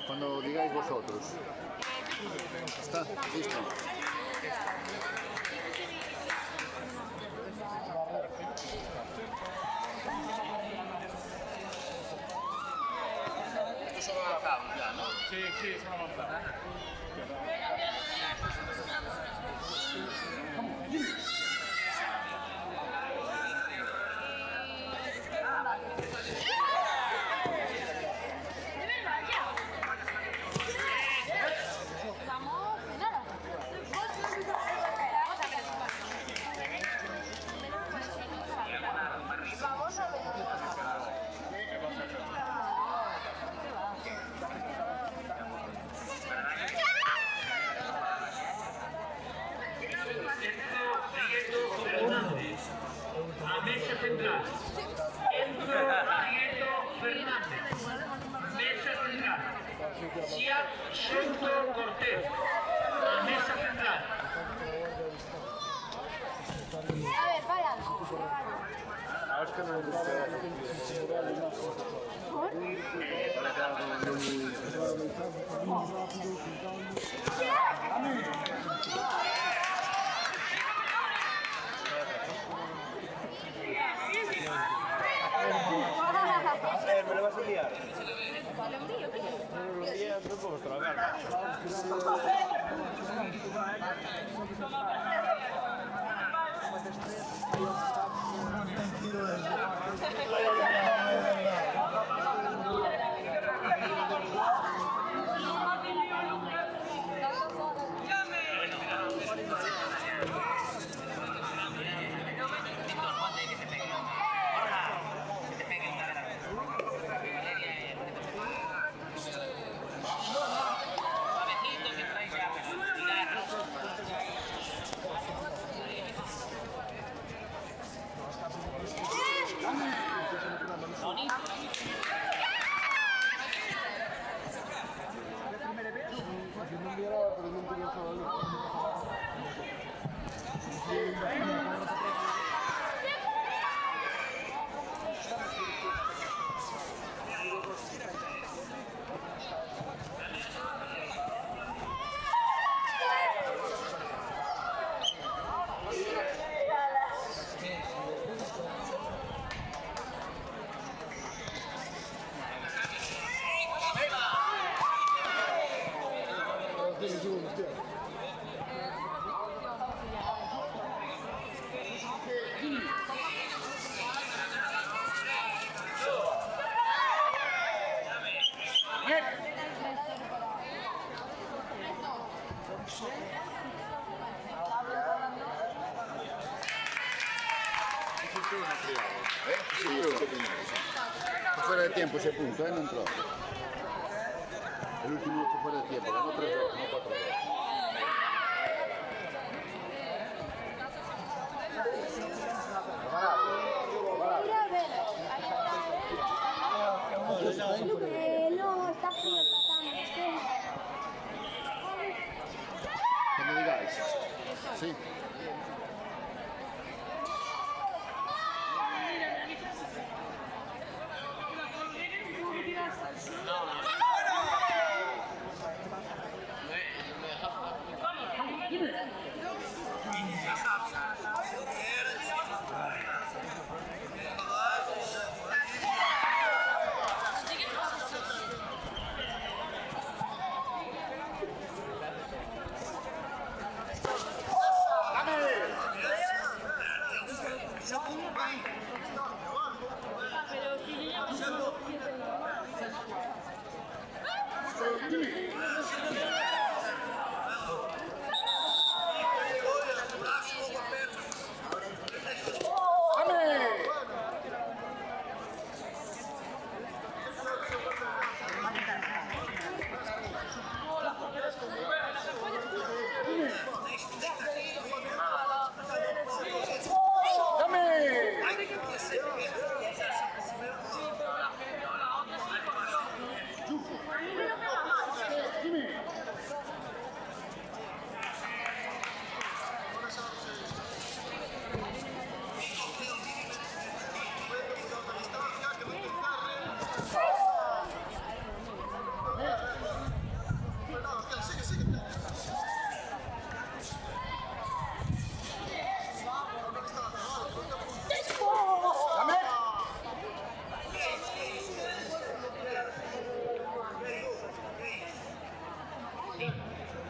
Cuando digáis vosotros. ¿Está? ¿Listo? Estos son avanzados ya, ¿no? Sí, sí, son avanzados. A mesa central. Entro Prieto Fernández. Mesa central. Siad Soto Cortés. A mesa central. A ver, para. Ahora es que me gusta. ¿Me lo vas a enviar? Me lo envías, no puedo tragar. Fue fuera de tiempo ese punto, no entró. El último fue fuera de tiempo, ganó 3-2, no 4-2. No, está frío pasando. Cuando digáis. Sí.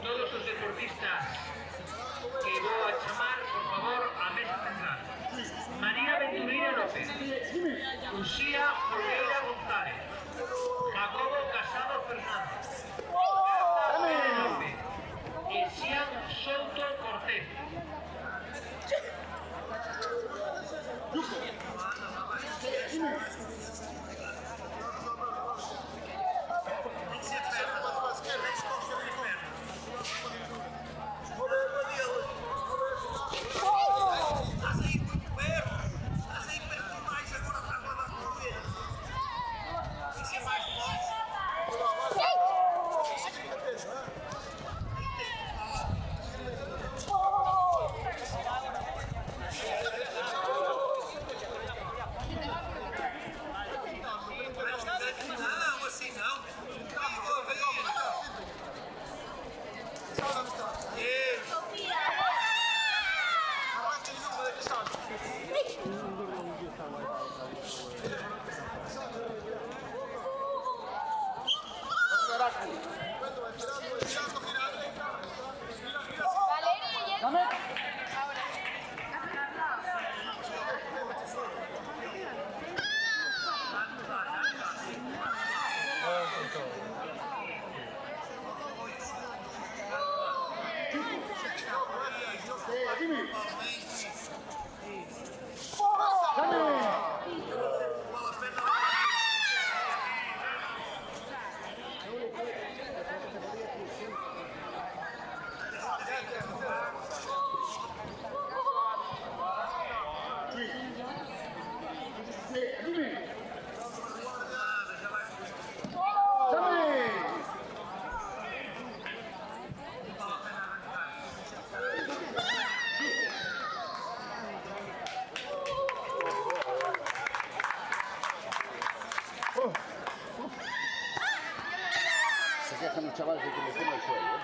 Todos los deportistas que vou a chamar, por favor, a mesa central. María Venturina López, Lucía Folgueira González, Jacobo Casado Fernández, Pérez López, Esian Souto Cortés. Se quejan los chavales de que les quema el suelo.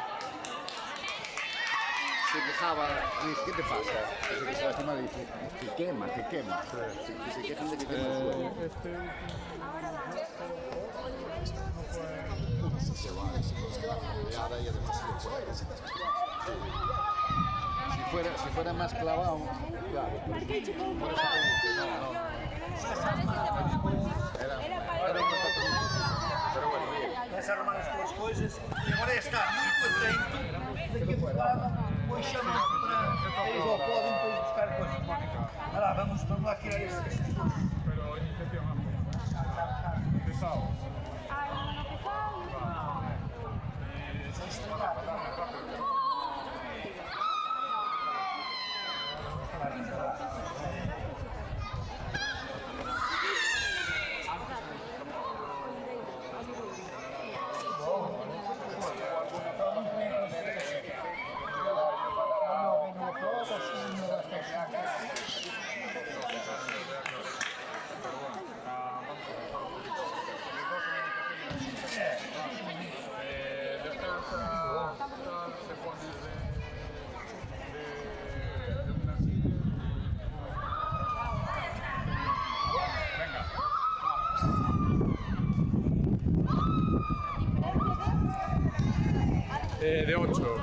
Se quejaba, dice, ¿qué te pasa? Que se quejaba encima y dice, que quema. Se quejan de que quema el suelo. Se va, ahora ya demasiado. Si fuera más clavado, claro. Pero bueno, bien. Essa arrumar as tuas coisas e agora é estar muito atento daqui a bocado, depois chamam para eles ao pódio depois buscar coisas. Vai lá, vamos lá tirar esses coisas. Pero iniciativa más pesado. Se pone de una silla. Venga. De 8.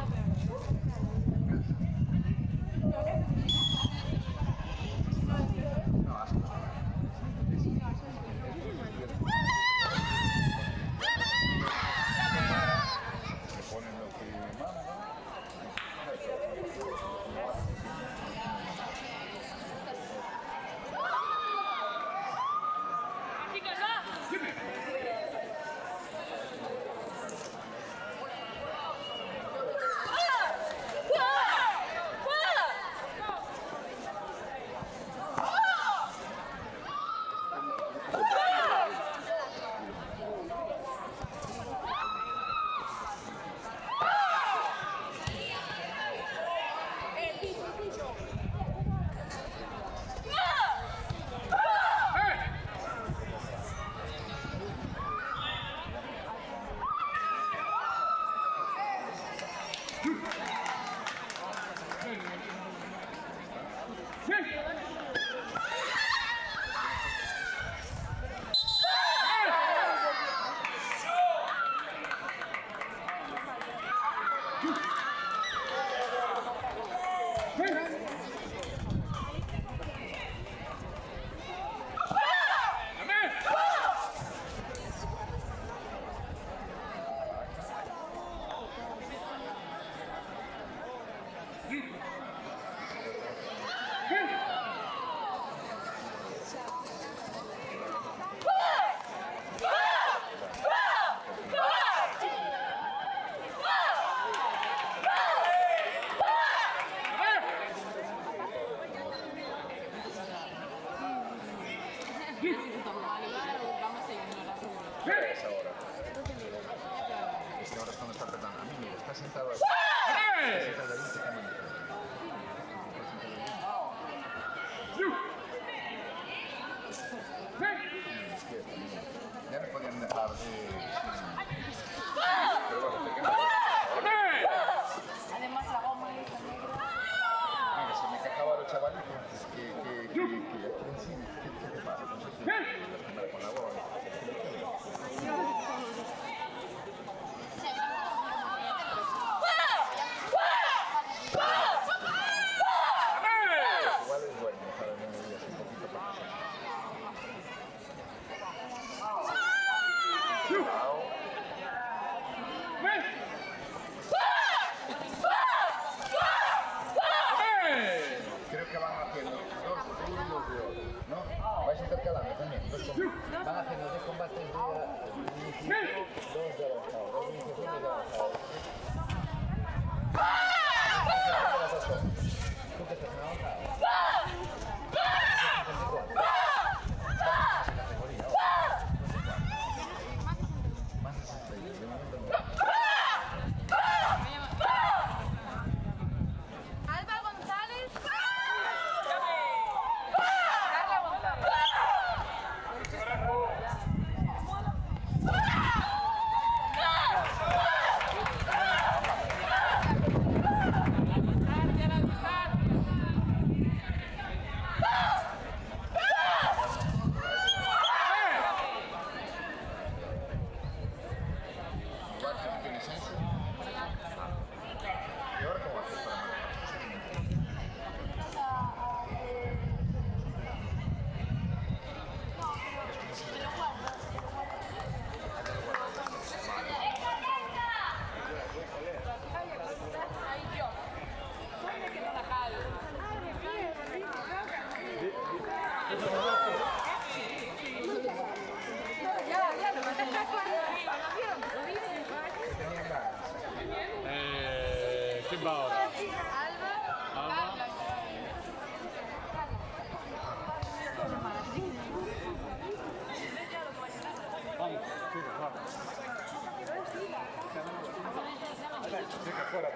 Es ahora. Es que ahora es cuando está apretando. A mí, mira, está sentado ahí. Está sentado ahí, se cambia. Ya me podían dejar pero bueno, te queda. Además la goma es Mira, se me quejaba los chavales que ¿qué te pasa? No sé si con la bola. Igual es bueno para el mediodía, un poquito para creo que van haciendo dos de oro, ¿no? Vais intercalando también. Van haciendo dos combates de inicio, dos de avanzado, dos de iniciación y de avanzado. ¿Tú qué estás en avanzado? Más de 60, de momento no. Alba González. Carla González. Alba ahora. Alba. Vamos, chicos, vamos. Chicos, fuera.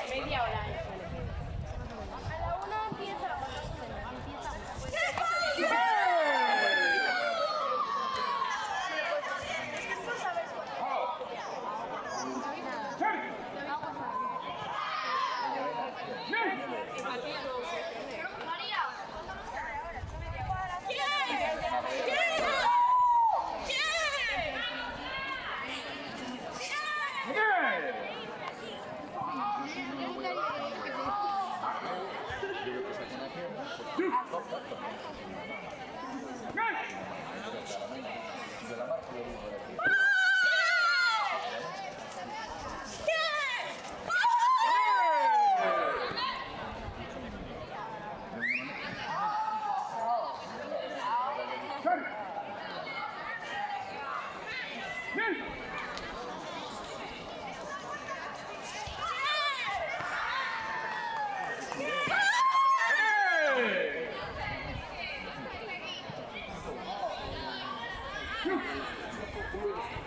Media hora. A la 1 empieza. Hey!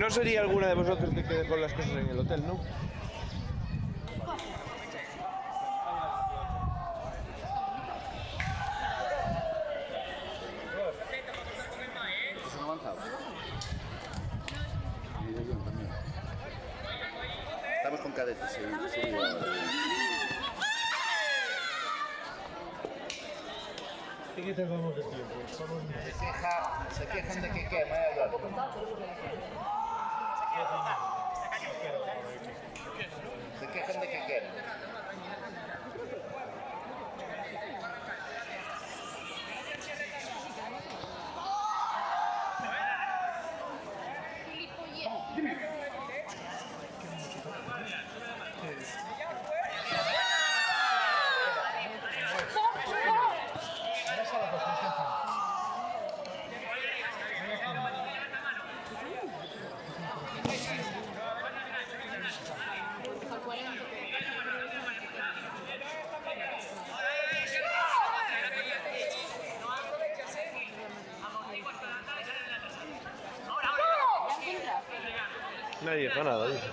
no sería alguna de vosotros que quede con las cosas en el hotel, ¿no? ¿Son avanzados? Y de guión también. Estamos con cadetes, sí. ¿Y qué tenemos de tiempo? Se quejan de que quema, Alberto. Se quejan de que quema. Nadie dijo nada, dice.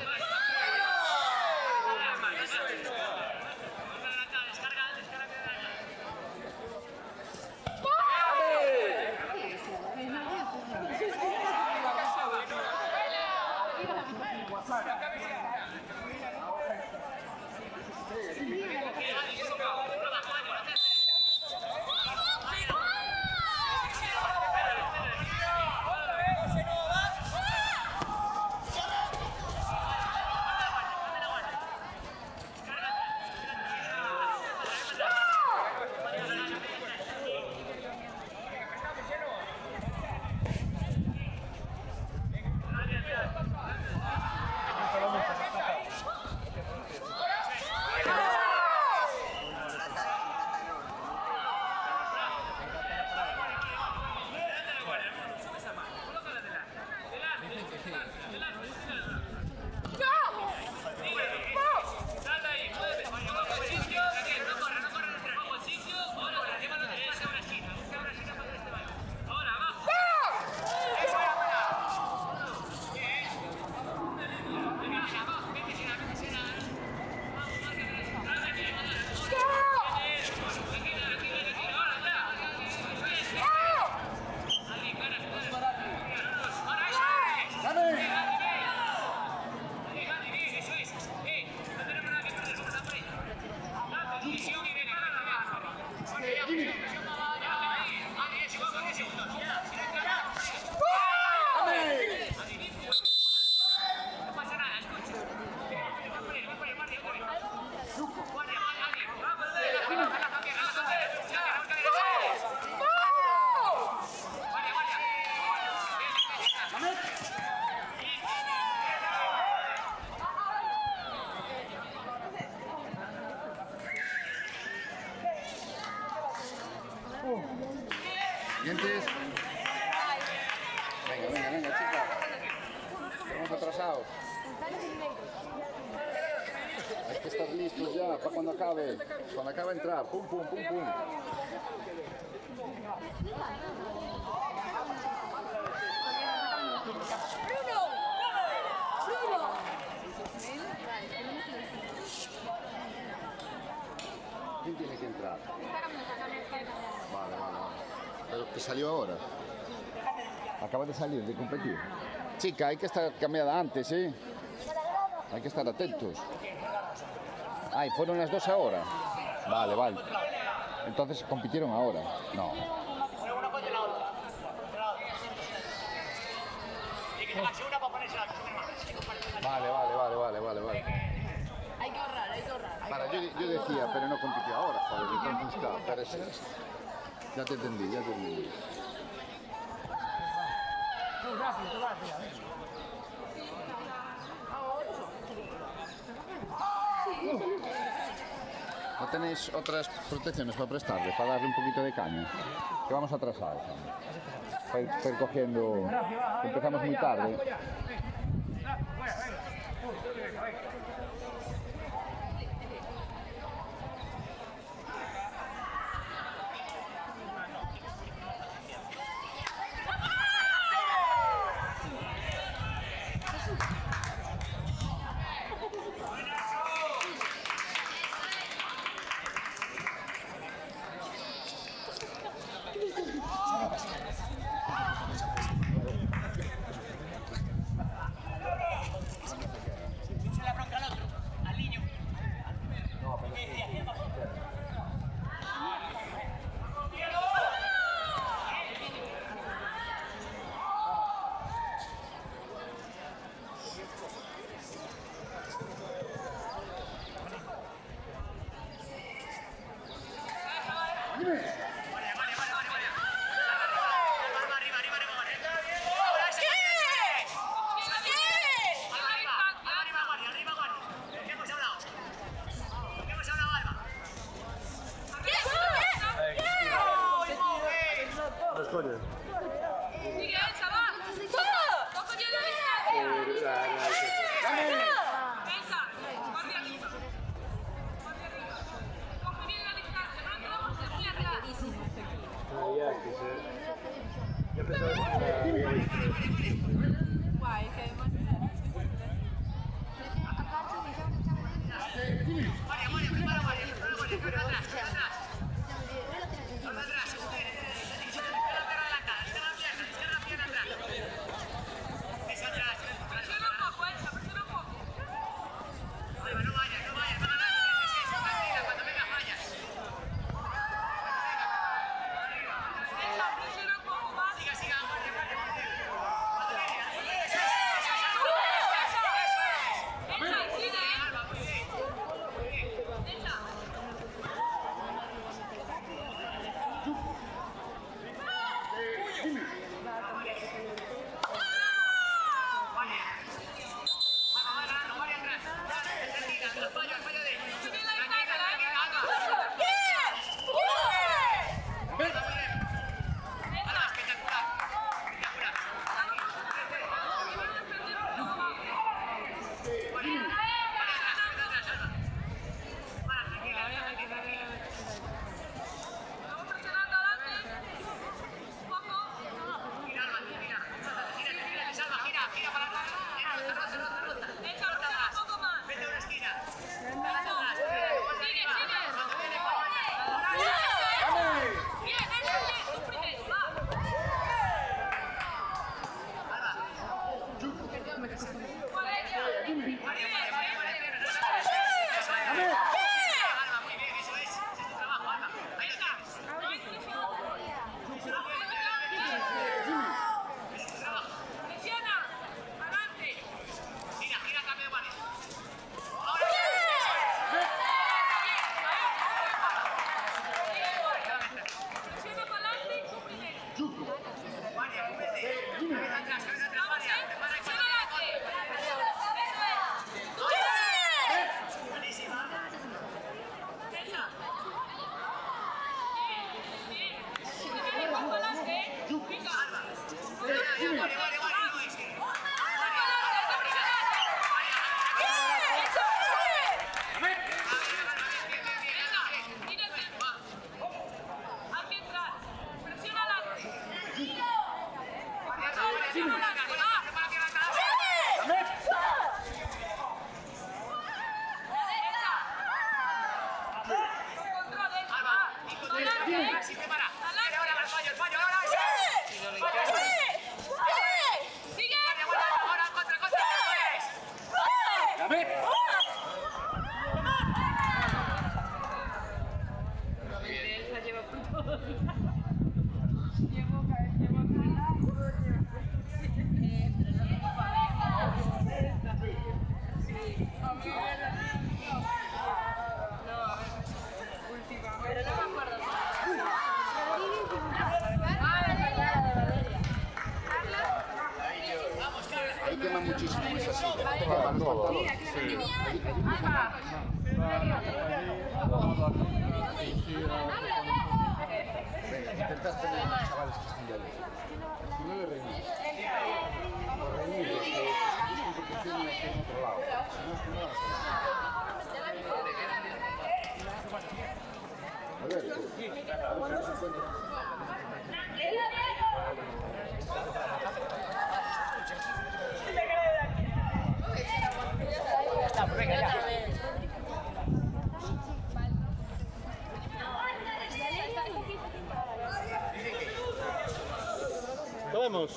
¿Dientes? Venga, chicas. Estamos atrasados. Hay que estar listos ya para cuando acabe. Cuando acabe entrar. Pum, pum, pum, pum. ¿Quién tiene que entrar? Vale. Pero que salió ahora. Acaba de salir de competir. Chica, hay que estar cambiada antes, ¿eh? Hay que estar atentos. Ay, fueron las 2 ahora. Vale. Entonces compitieron ahora. No. Vale. Hay que ahorrar. Para, yo decía, pero no compitió ahora, joder, entonces está, pero es. Ya te entendí. ¿No tenéis otras protecciones para prestarle, para darle un poquito de caña? Que vamos atrasados. Para ir cogiendo, empezamos muy tarde. Ahí quema muchísimo, es así. Queman los pantalones. Intentad poner a los chavales que están ya lejos. No le reñís. Por reñir, es competición y en otro lado. Si no, es que no vas a ver. Vamos.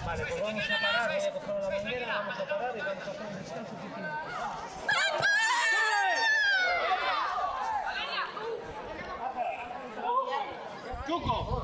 Vale, pues vamos a parar, voy a coger la bandera, vamos a parar y vamos a hacer un descanso. ¡Chuco!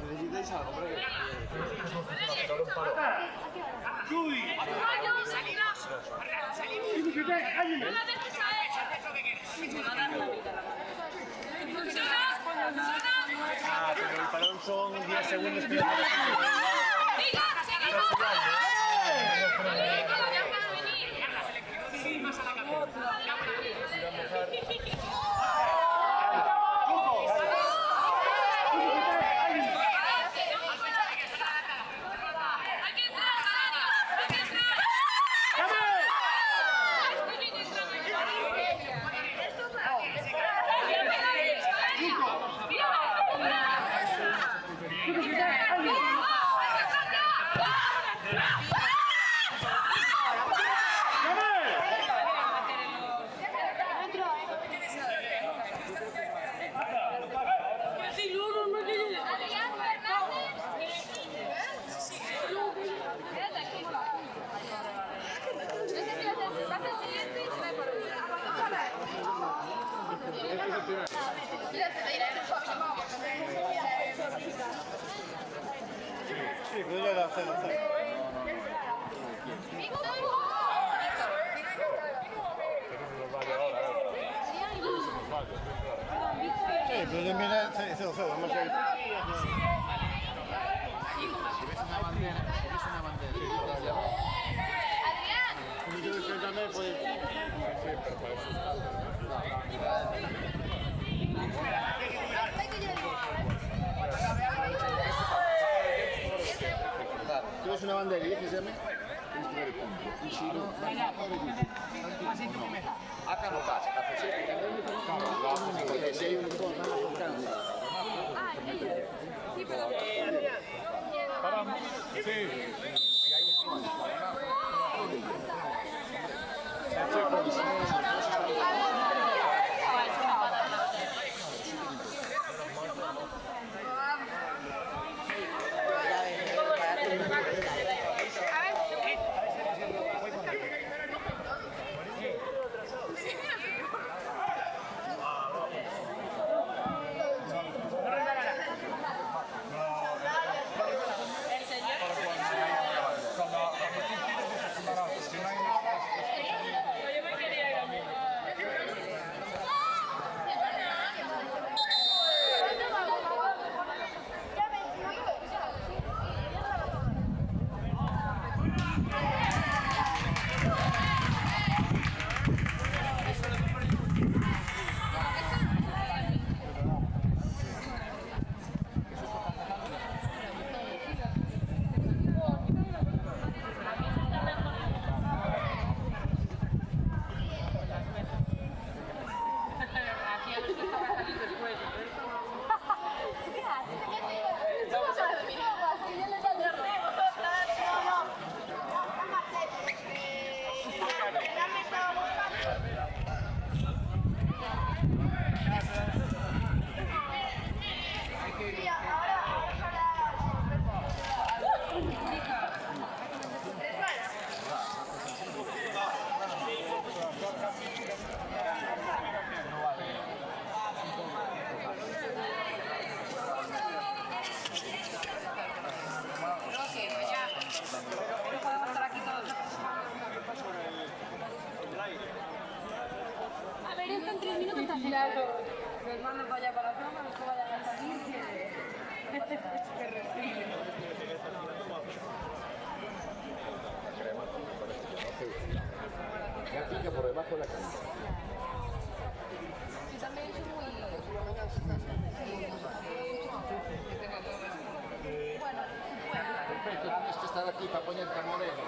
¿Necesitáis algo, hombre? Ah, pero el balón son 10 segundos que Sí, pero ya lo sé. Sí, pero yo mira, sí, vamos a ir. ¿Tienes una bandera y dices llame? Tienes que ver el punto. Y si no, acá no pasa. Porque si hay un Paramos. Sí. A ver, esto en 3 minutos está claro. Los mandan para allá para la zona, los que vayan a salir, que respire. Ya pica por debajo de la camisa. Y también es muy... Perfecto, tienes que estar aquí para ponerte a moreno.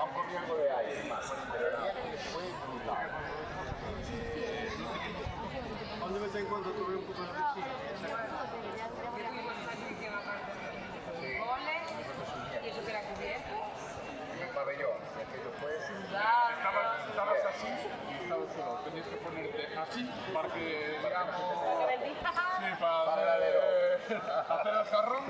bajo riesgo de aire, más, pero el viaje fue brutal. De vez en cuando tuve un poco de piscina. ¿Y eso que era cubierto? En el pabellón, aquello fue... Estabas así y estabas solo. Tenías que ponerte así para que, digamos... Sí, para el alero. Hacer el jarrón.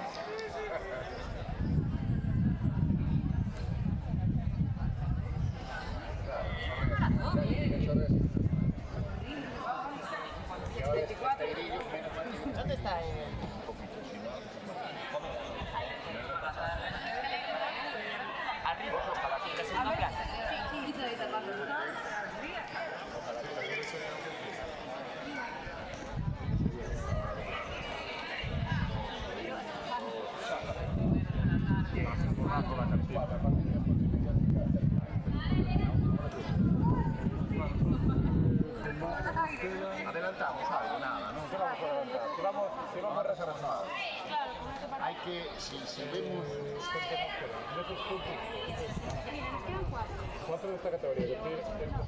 ¿Dónde está él? Arriba, ojalá que sea una plaza. Adelantamos algo, nada, ¿no? ¿Qué vamos a adelantar? ¿Qué vamos a reservar? Hay que, si vemos... ¿Cuánto de esta categoría? Es decir, el mejor.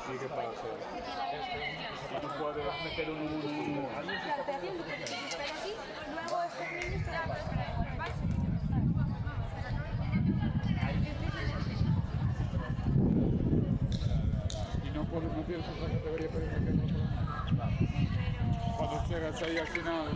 Sí, ¿qué pasa? No puedes meter un 1-1. Claro, te hacían mucho tiempo, pero aquí, luego estos niños te dan más para Y no tienes otra categoría para ir metiendo otra. Cuando llegas ahí al final.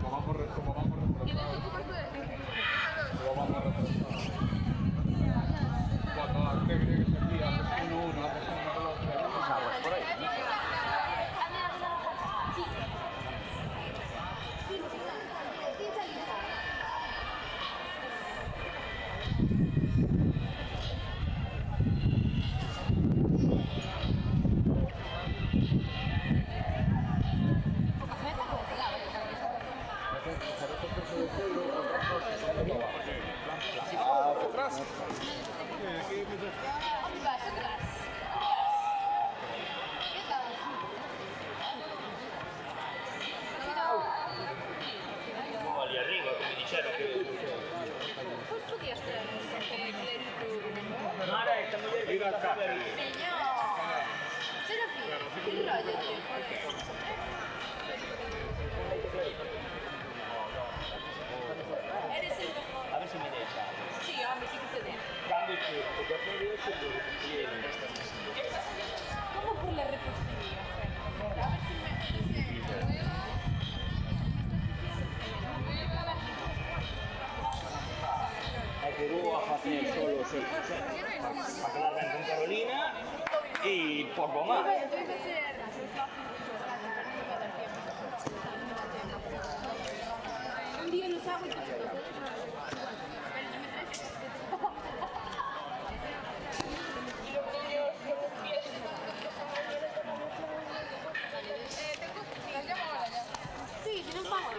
Como vamos retrasados. Cuando la técnica que se envía, haces 1-1, haces un reloj, haces aguas por ahí. Atrás. Lì arriva, come dicevano che... Posso dire come clerico? Ma dai, stiamo vedendo la categoria. Serafino, il rollo. A ver si mi deja. Sì, ho messo tutto dentro. Cambio tutto, dopo riesco a dire. Come per la repositoria. A ver si me... Ecco, lui ha fatto solo 6%. Ha quedado con Carolina y poco más. Un día lo saco y te Sí, si no pasa.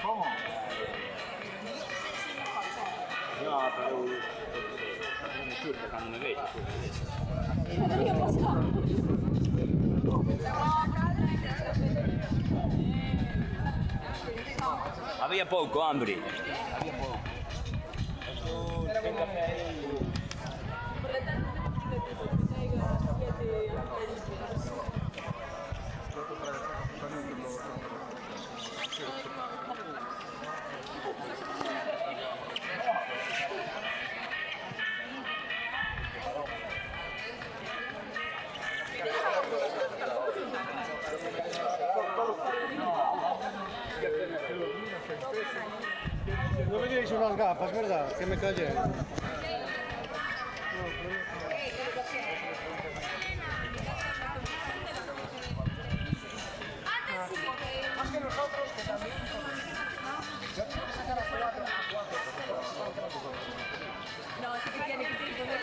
¿Cómo? No, però mi turca quando mi vedi. Había poco hambre. Había poco. No me llevéis unas gafas, ¿verdad? Que me callé. Más que nosotros, que también. Yo tengo que sacar a 4. No, sí que tiene que ser.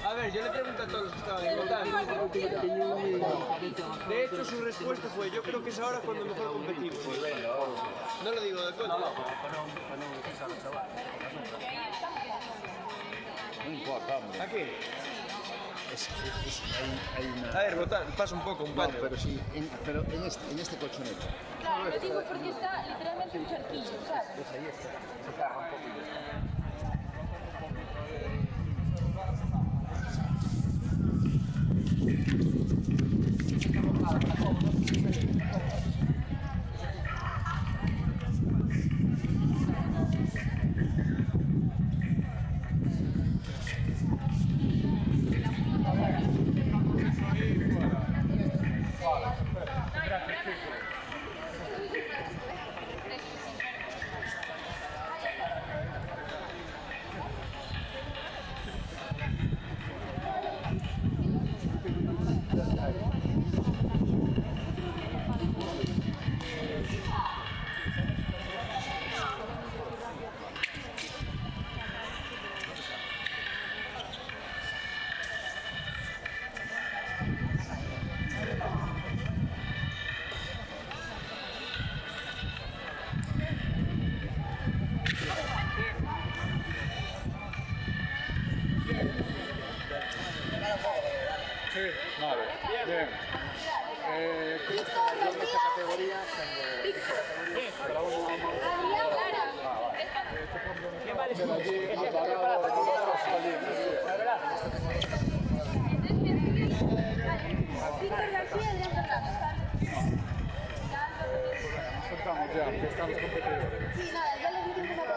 A ver, yo le pregunto a todos los que estaban en votando. De hecho, su respuesta fue: yo creo que es ahora cuando mejor competimos. No lo digo de coña. No importa, hombre. Aquí. Hay una... A ver, votar, pasa un poco, un No, pato. pero sí, pero en este colchonete. Claro, lo digo porque está literalmente un charquillo, ¿sabes? Pues ahí está, se carga un poco y ya está. Sí, vale, bien. Cristo, yo en esta categoría tengo... ¿Qué vale? Pero allí ha parado todos salimos. Víctor García y Adrián Fernández. Estamos ya, que estamos competidores. Sí, nada, ya les digo cómo va.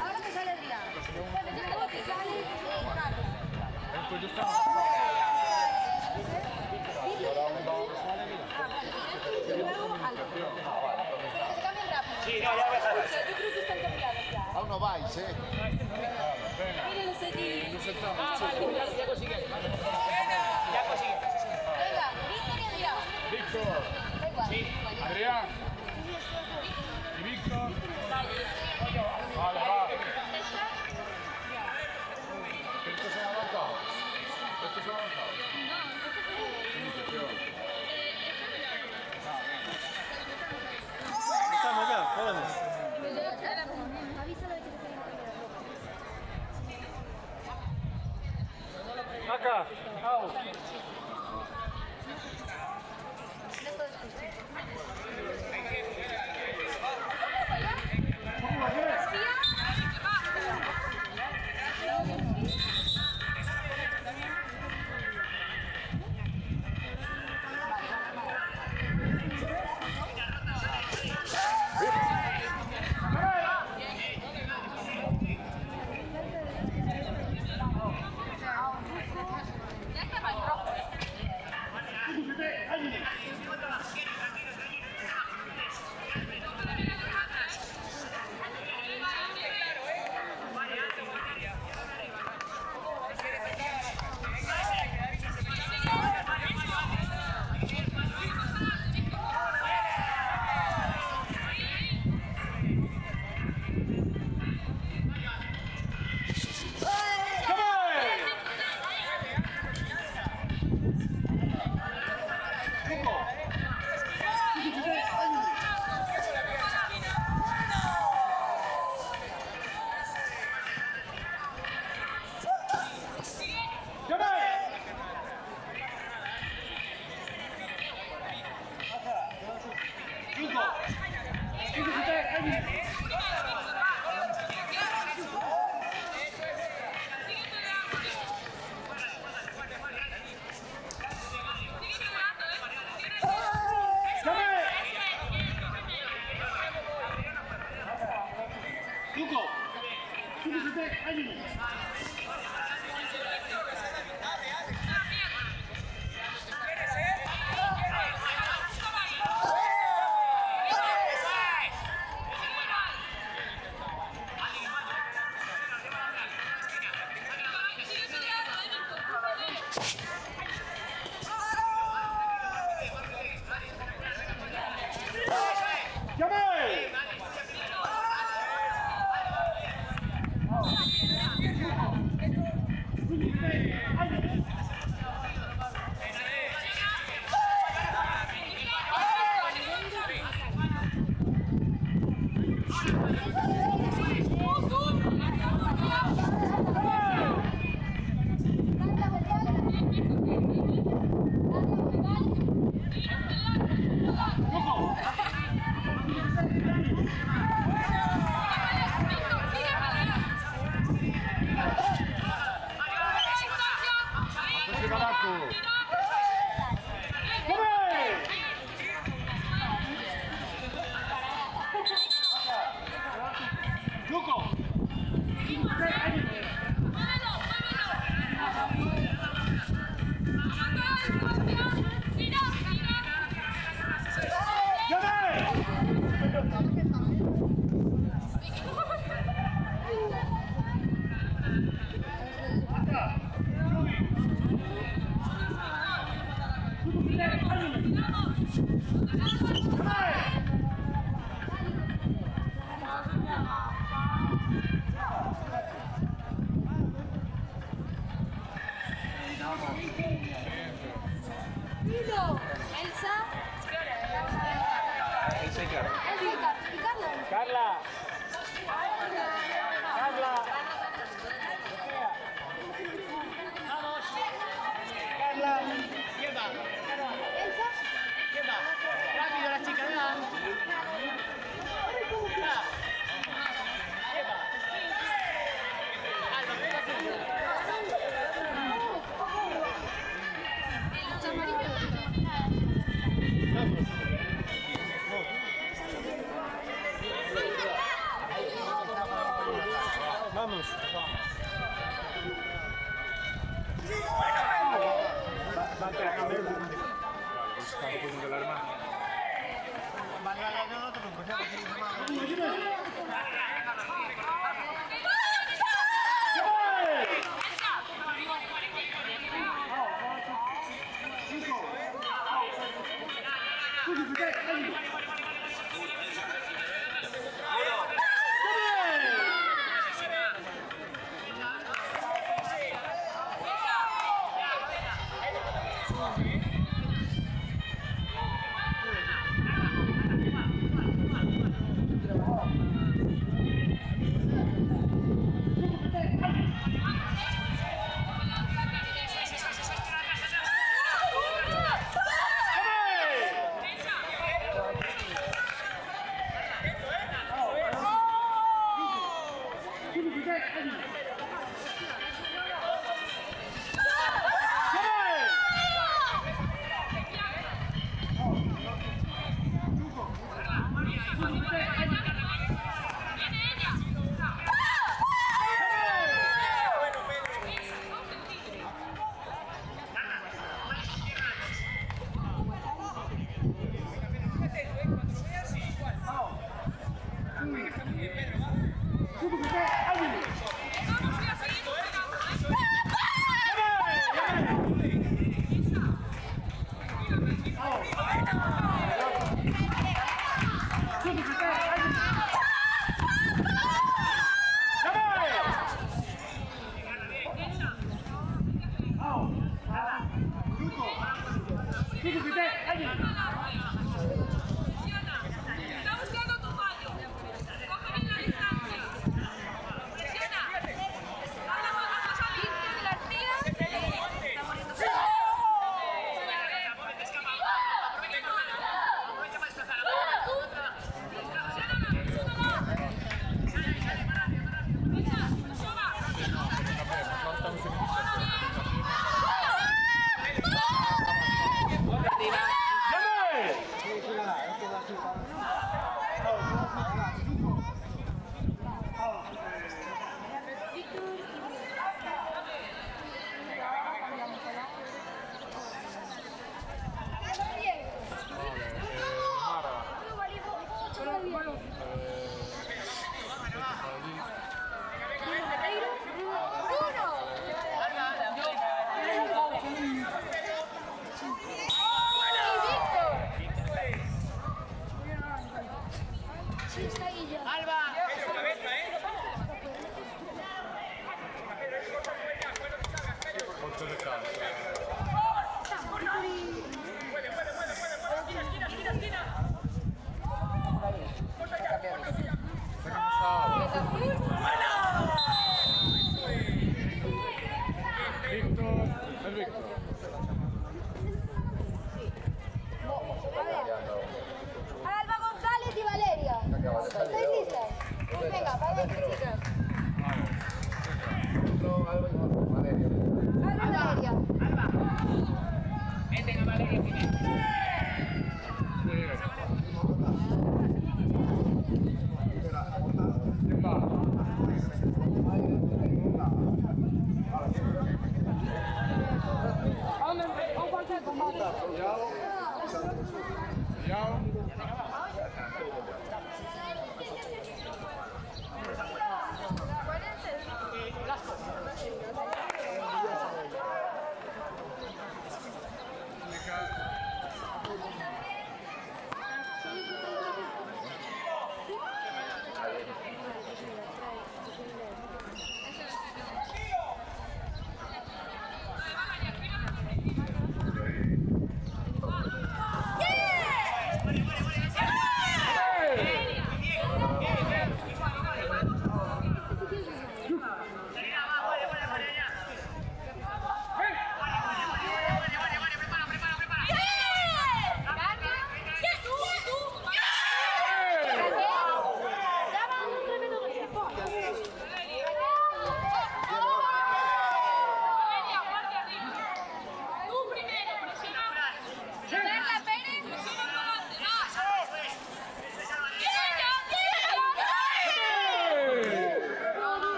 Ahora me sale Adrián. Bueno, yo tengo que sale Carlos. Pues yo estaba... Sí, no, ya voy a dejar. Yo creo que están cambiados ya. Aún no vais, ¿eh? Mírenlos allí. Nos sentamos. Ah, vale, ya consigue. Ya consigue. Venga, Víctor y Adrián. Víctor. Sí. Adrián. Y Víctor. Vale, va. ¿Estos son avanzados? ¿Estos son avanzados? Estamos ya, jóvenes. Avísalo de que te tengo que Acá, out. ¡Llame!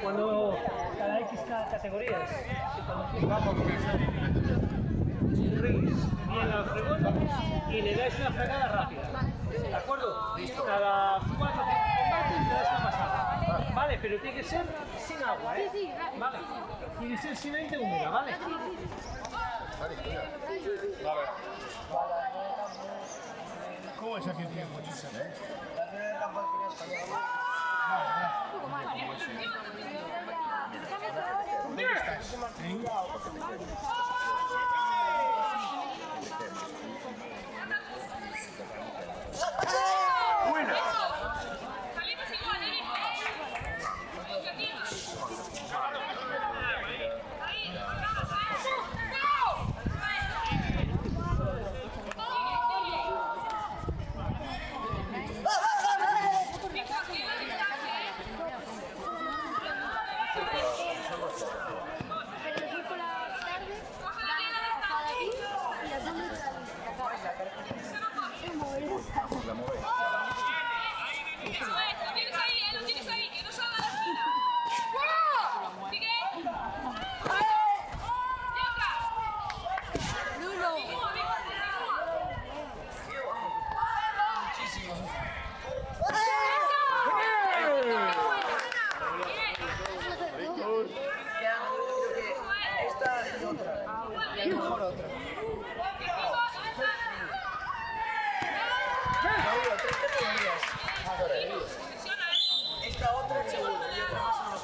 Cuando cada X categorías, sonrís bien al fregón y le dais una fregada rápida. ¿De acuerdo? Cada 4 o 5 combates le dais una pasada. Vale, pero tiene que ser sin agua, ¿eh? Vale. Tiene que ser sin aire húmeda, ¿vale? Vale. ¿Cómo es aquí el tiempo, chicos? ¿Dónde estás? Buena. Salimos igual, ¿eh? Lo tienes ahí, que no salga de la esquina. Sigue. Bruno. Esta y otra. Y a lo mejor otra. Esta otra es seguro y otra más o menos.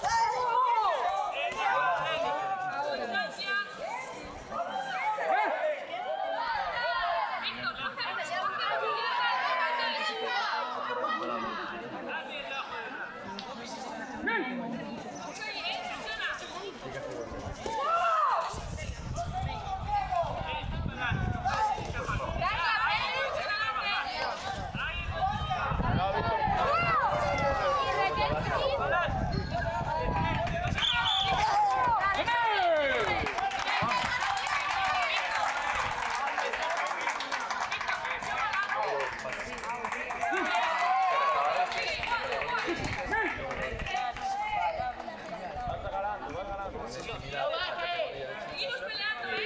Seguimos peleando, ¿eh?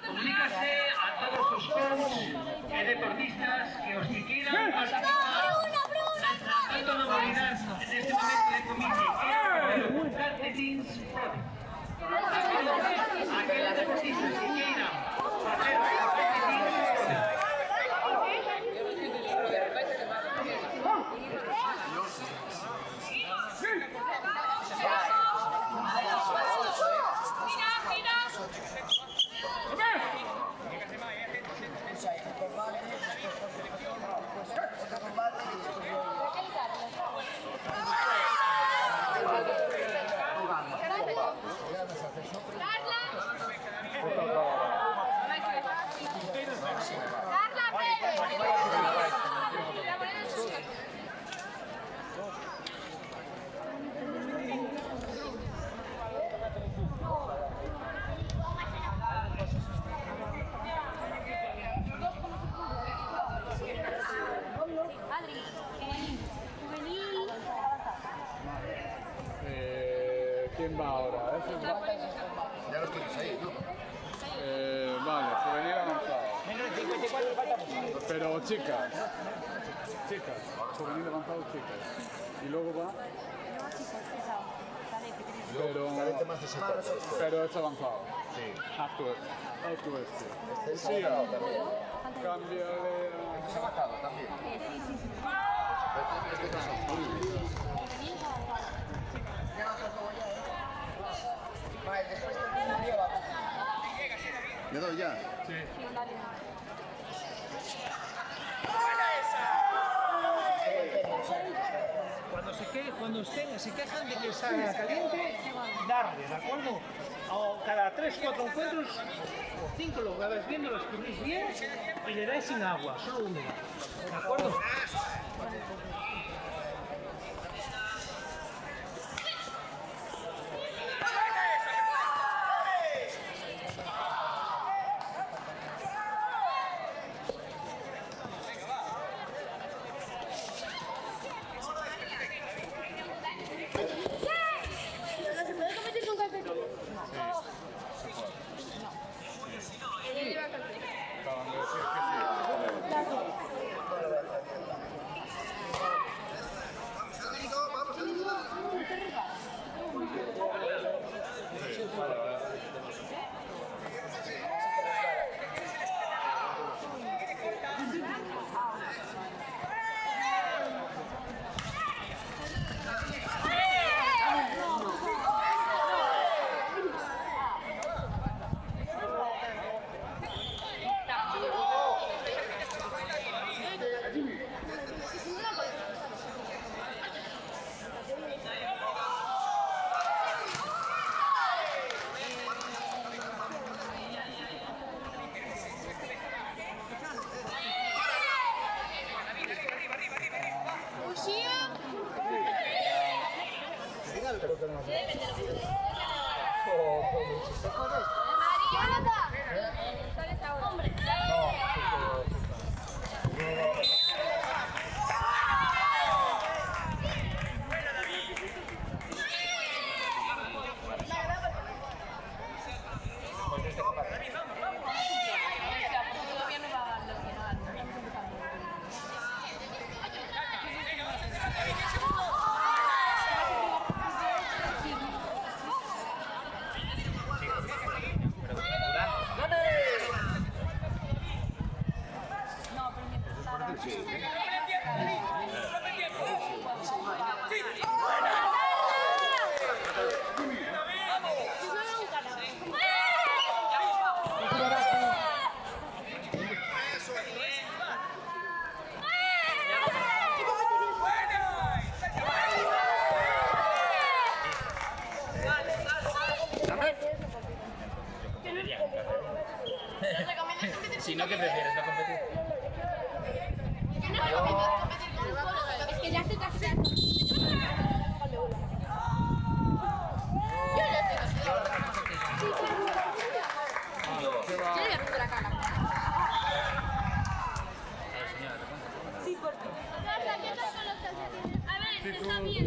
Comunícase a todos los fans y deportistas que os quieran participar. Lanzamiento de movilidad en este momento de comienzo. Un calcetins aquellos deportistas que quieran hacer calcetins. ¿Quién va ahora? Ya los tienes ahí, ¿no? Vale, juvenil avanzado. Pero chicas. Juvenil avanzado, chicas. Y luego va. Pero es avanzado. Sí. Alto este. Este es avanzado también. Cámbiale. Es avanzado también. Este caso es horrible. ¿Le doy ya? Sí. Cuando se quejan de que está caliente, darle, ¿de acuerdo? O cada 3-4 encuentros, o 5 lo vas viendo, lo escurrís bien y le dais sin agua, solo húmeda. ¿De acuerdo? ¿Se puede competir con café? Ella lleva café. Acaban de decir que sí. Si no, ¿qué prefieres? ¿No competir? Yo no recomiendo competir con un colega. Es que ya estoy casi. Yo le voy a romper la cara. Sí, por ti. A ver, está bien.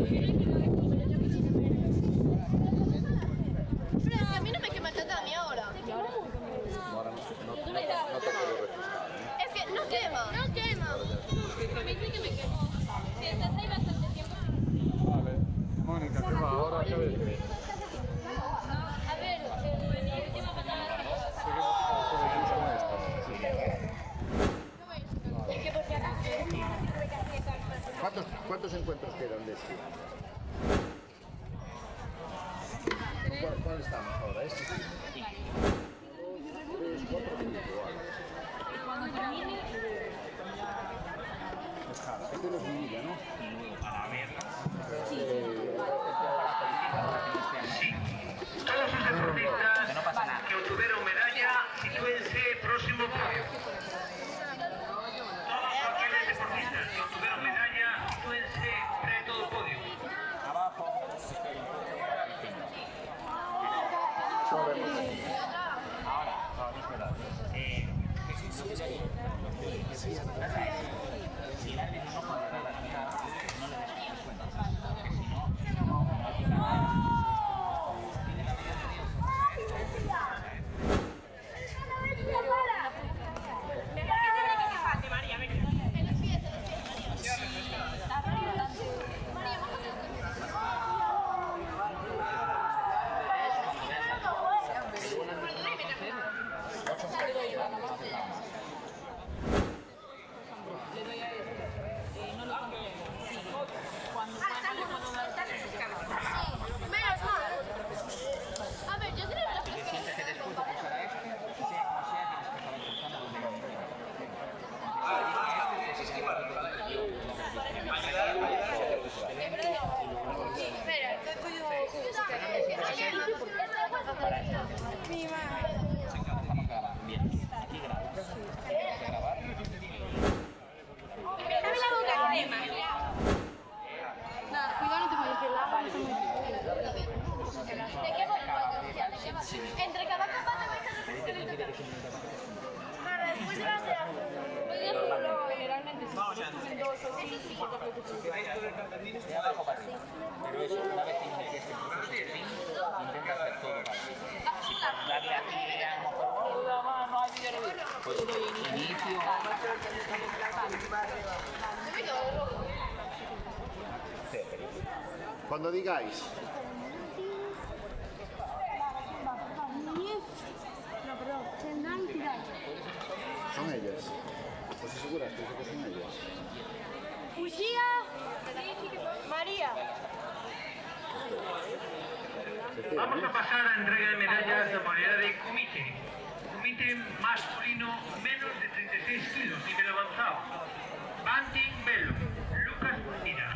Pero es que a mí no me quema tanto a mí ahora. Ahora no te puedo refrescar. Es que no quema. No quema. A mí sí que me quema. Si estás ahí bastante tiempo. Vale. Mónica, ¿qué va? Ahora qué ves? A ver, el último patada. Seguimos con estas. Es que por si acaso. ¿Cuántos encuentros quedan de esquí? ¿Cuál estamos ahora? ¿Este? 3, 4, 5. Este no es Villa, ¿no? Todos los deportistas que obtuvieron medalla, sitúense próximo podio. Todos aquellos deportistas que obtuvieron medalla, sitúense frente al podio. Si el árbitro no puede dar la final, no le para eso. Estamos grabando. Bien. Aquí grabamos. Grabar. Dame la boca, crema. Nada, cuidado, no te mueves, que el agua no está muy bien. ¿De qué voy? Entre cada capa te vais a refrescar el toque. Para después de la terapia. Voy a hacerlo generalmente. Si suben 2 o 6 y te De abajo para arriba. Pero eso, una vez que llegues a este fin, intenta hacer todo para arriba. Darle aquí a lo mejor. Pues inicio. Cuando digáis. No, perdón, tendrán que tirar. Son ellas. ¿Os aseguras que son ellas? Lucía, María. Vamos a pasar a entrega de medallas de modalidad de kumite. Kumite masculino menos de 36 kilos, nivel avanzado. Banting Belo, Lucas Mira,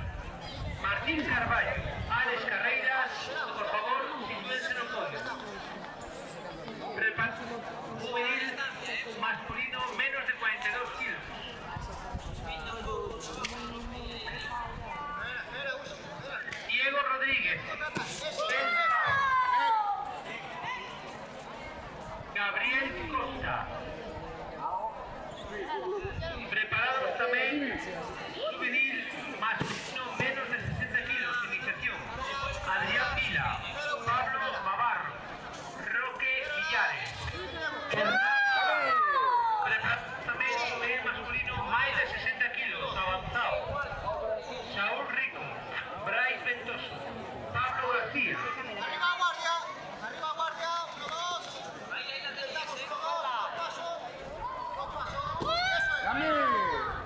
Martín Carballo, Alex Carreiras, por favor, sitúense en el podio. Juvenil masculino menos de 42 kilos. Diego Rodríguez, Gabriel Costa. Preparados también, juvenil masculino menos de 60 kilos, iniciación. Adrián Vila, Pablo Navarro, Roque Villares. Preparados también, juvenil masculino más de 60 kilos, avanzado. Saúl Rico, Bryce Ventoso, Pablo García. ¡Arriba guardia! ¡Arriba guardia! ¡1, 2! ¡Ahí la tentamos!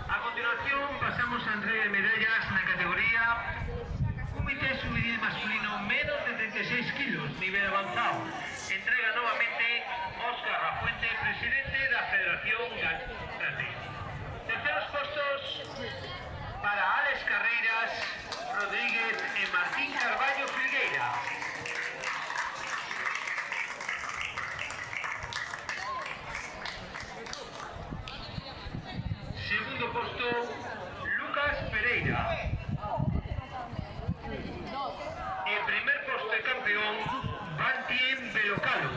A continuación pasamos a entrega de medallas en la categoría Kumite Juvenil masculino menos de 36 kilos, nivel avanzado. Entrega nuevamente Óscar Rafuente, presidente de la Federación Karate. Terceros puestos para Alex Carreiras Rodríguez y Martín Carballo Filgueira. Segundo puesto, Lucas Pereira. El primer puesto de campeón, Bantien Belocalo.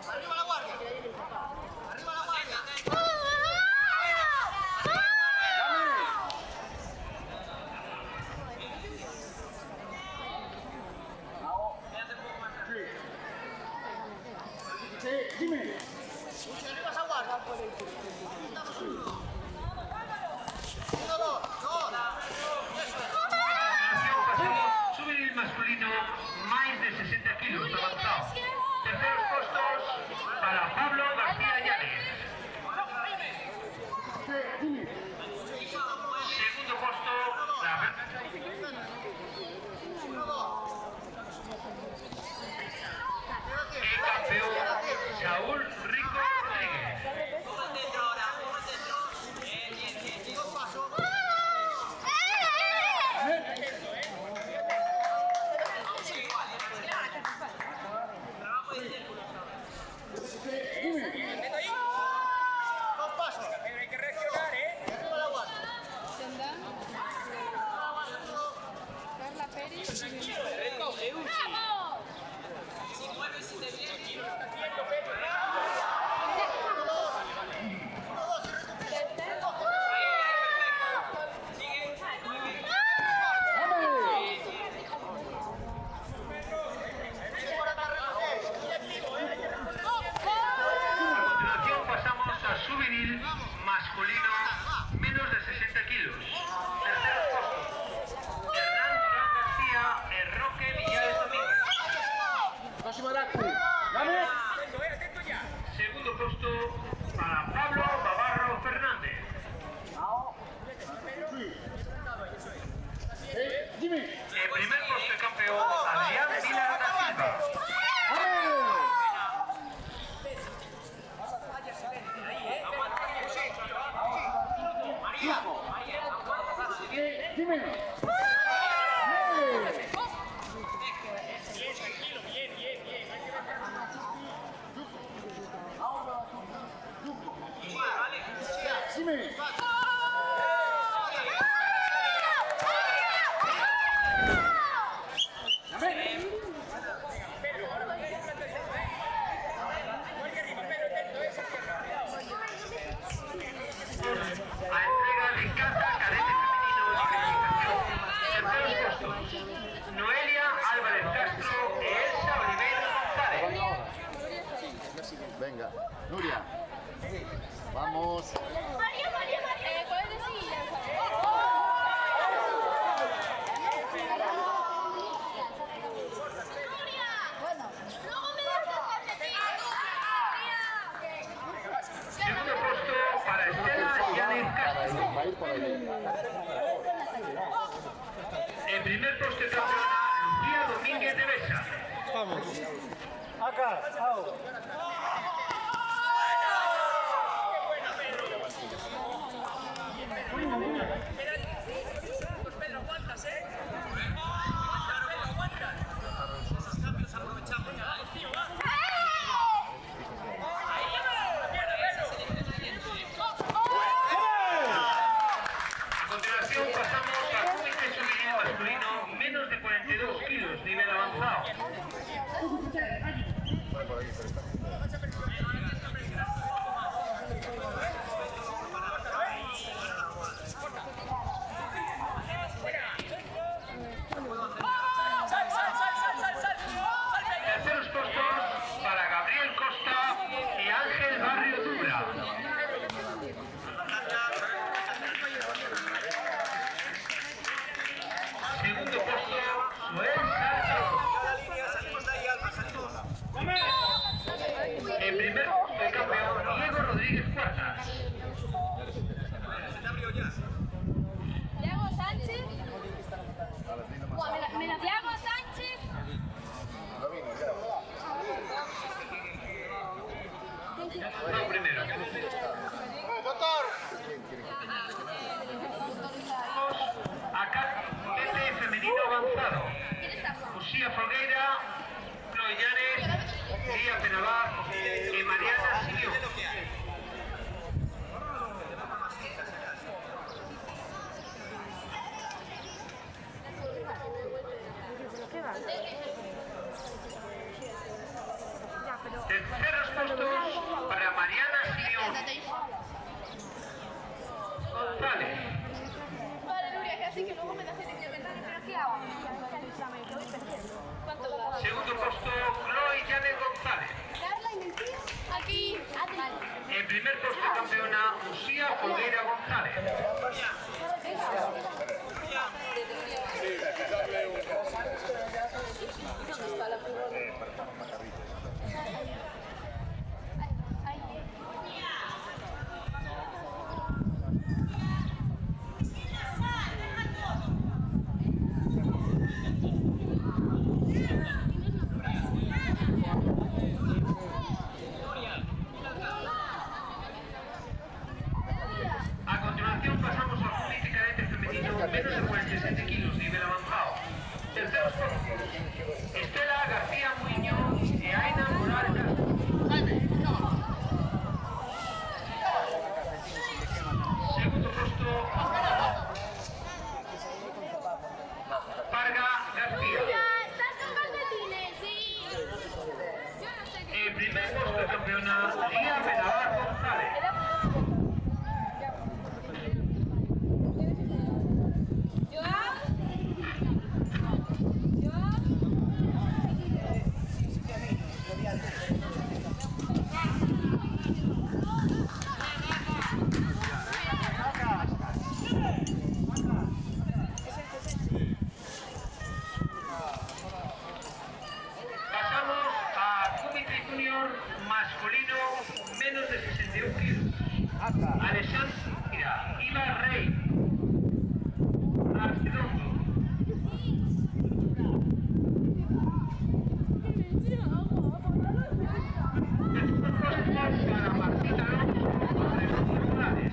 ¡Arriba la guardia! ¡Arriba la guardia! ¡Arriba esa guardia! Juvenil masculino, más de 60 kilos, avanzado. Terceros puestos para Pablo García Llanes. Segundo puesto, el campeón Saúl Rico Rodríguez. ¡Dos pasos! Hay que reaccionar, ¿eh? ¡Arriba la guardia! Carla Pérez. Juvenil masculino menos de 60 kilos. Terceros puestos, Hernán Durán García, el Roque Villares Domínguez. Segundo puesto para Pablo Navarro Fernández. El primer puesto de campeón, Adrián Vila da Silva. A entrega de casa cadete femenino de organización. Noelia Álvarez Castro e Elsa Oliveira González. Venga, Nuria. Vamos. María, María, María. ¿Cuál es el siguiente? Bueno, luego me das las calcetines. Segundo puesto para Estela Yanes Castro. Va a ir por ahí. En primer puesto campeona Lucía Domínguez de Besa. Acá, au. A continuación pasamos al comité femenino masculino menos de 42 kilos, nivel avanzado. Terceros puestos para Gabriel Costa y Ángel Barrio Dura. Segundo puesto, Joel Santos. En primer puesto, el campeón Diego Rodríguez Cuartas. Diego Sánchez. Diego Sánchez. No, primero. Acá, cadete femenino avanzado. Lucía Folgueira, Chloe Llanes, Lía Penavar y Mariana Sillón. Terceros puestos para Mariana Sillón González. Vale, Nuria, que así que luego me das el interventorio, pero ¿qué hago? ¿Cuánto va? Segundo puesto, Chloe Llanes González. Carla y Mentira. Aquí. Vale. En primer puesto campeona, Lucía Folgueira González. A continuación pasamos al comité cadete femenino menos de 47 kilos, nivel avanzado. Terceros puestos, Estela García Muñoz y Aina Morales Castro. Segundo puesto, Varga García. ¿Estás con calcetines? Sí. Yo no sé qué. En primer puesto de campeona, Lía Penavar González. Pasamos a comité junior masculino menos de 61 kilos. Alessandra Iba Rey. Arredondo. Para Martita Alonso, Alejandro Morales.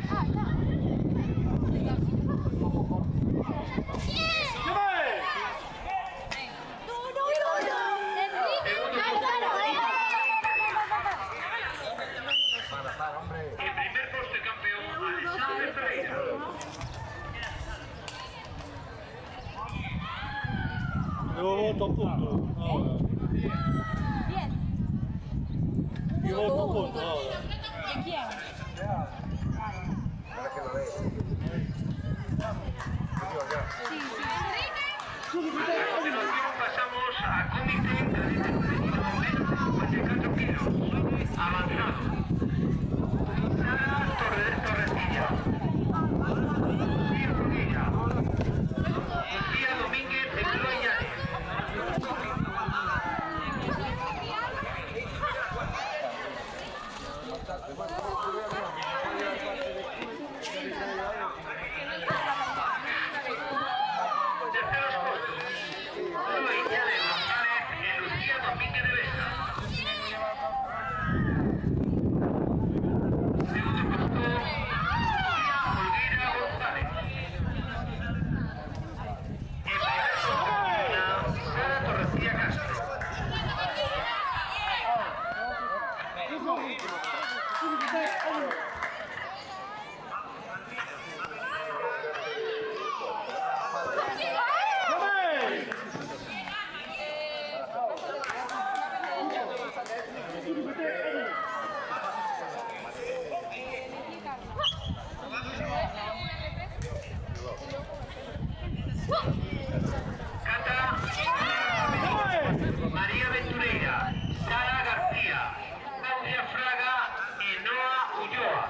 En primer puesto campeón, Alexander Ferreira. Yo voto punto ahora. Yo voto punto ahora. ¿De quién? Para que lo veas. A continuación pasamos a comité cadete femenino menos de 54 kilos. Avanzado. Sara Torrecilla. Lucía Rodilla. Lucía Domínguez de Cloyanes. Terceros puestos. Chloe Llanes González y Lucía Domínguez de Besa. Segundo puesto, Lucía Olguera González. En primer puesto, Sara Torrecilla Castro. Cata María Ventureira, Sara García, Claudia Fraga y Noa Ulloa.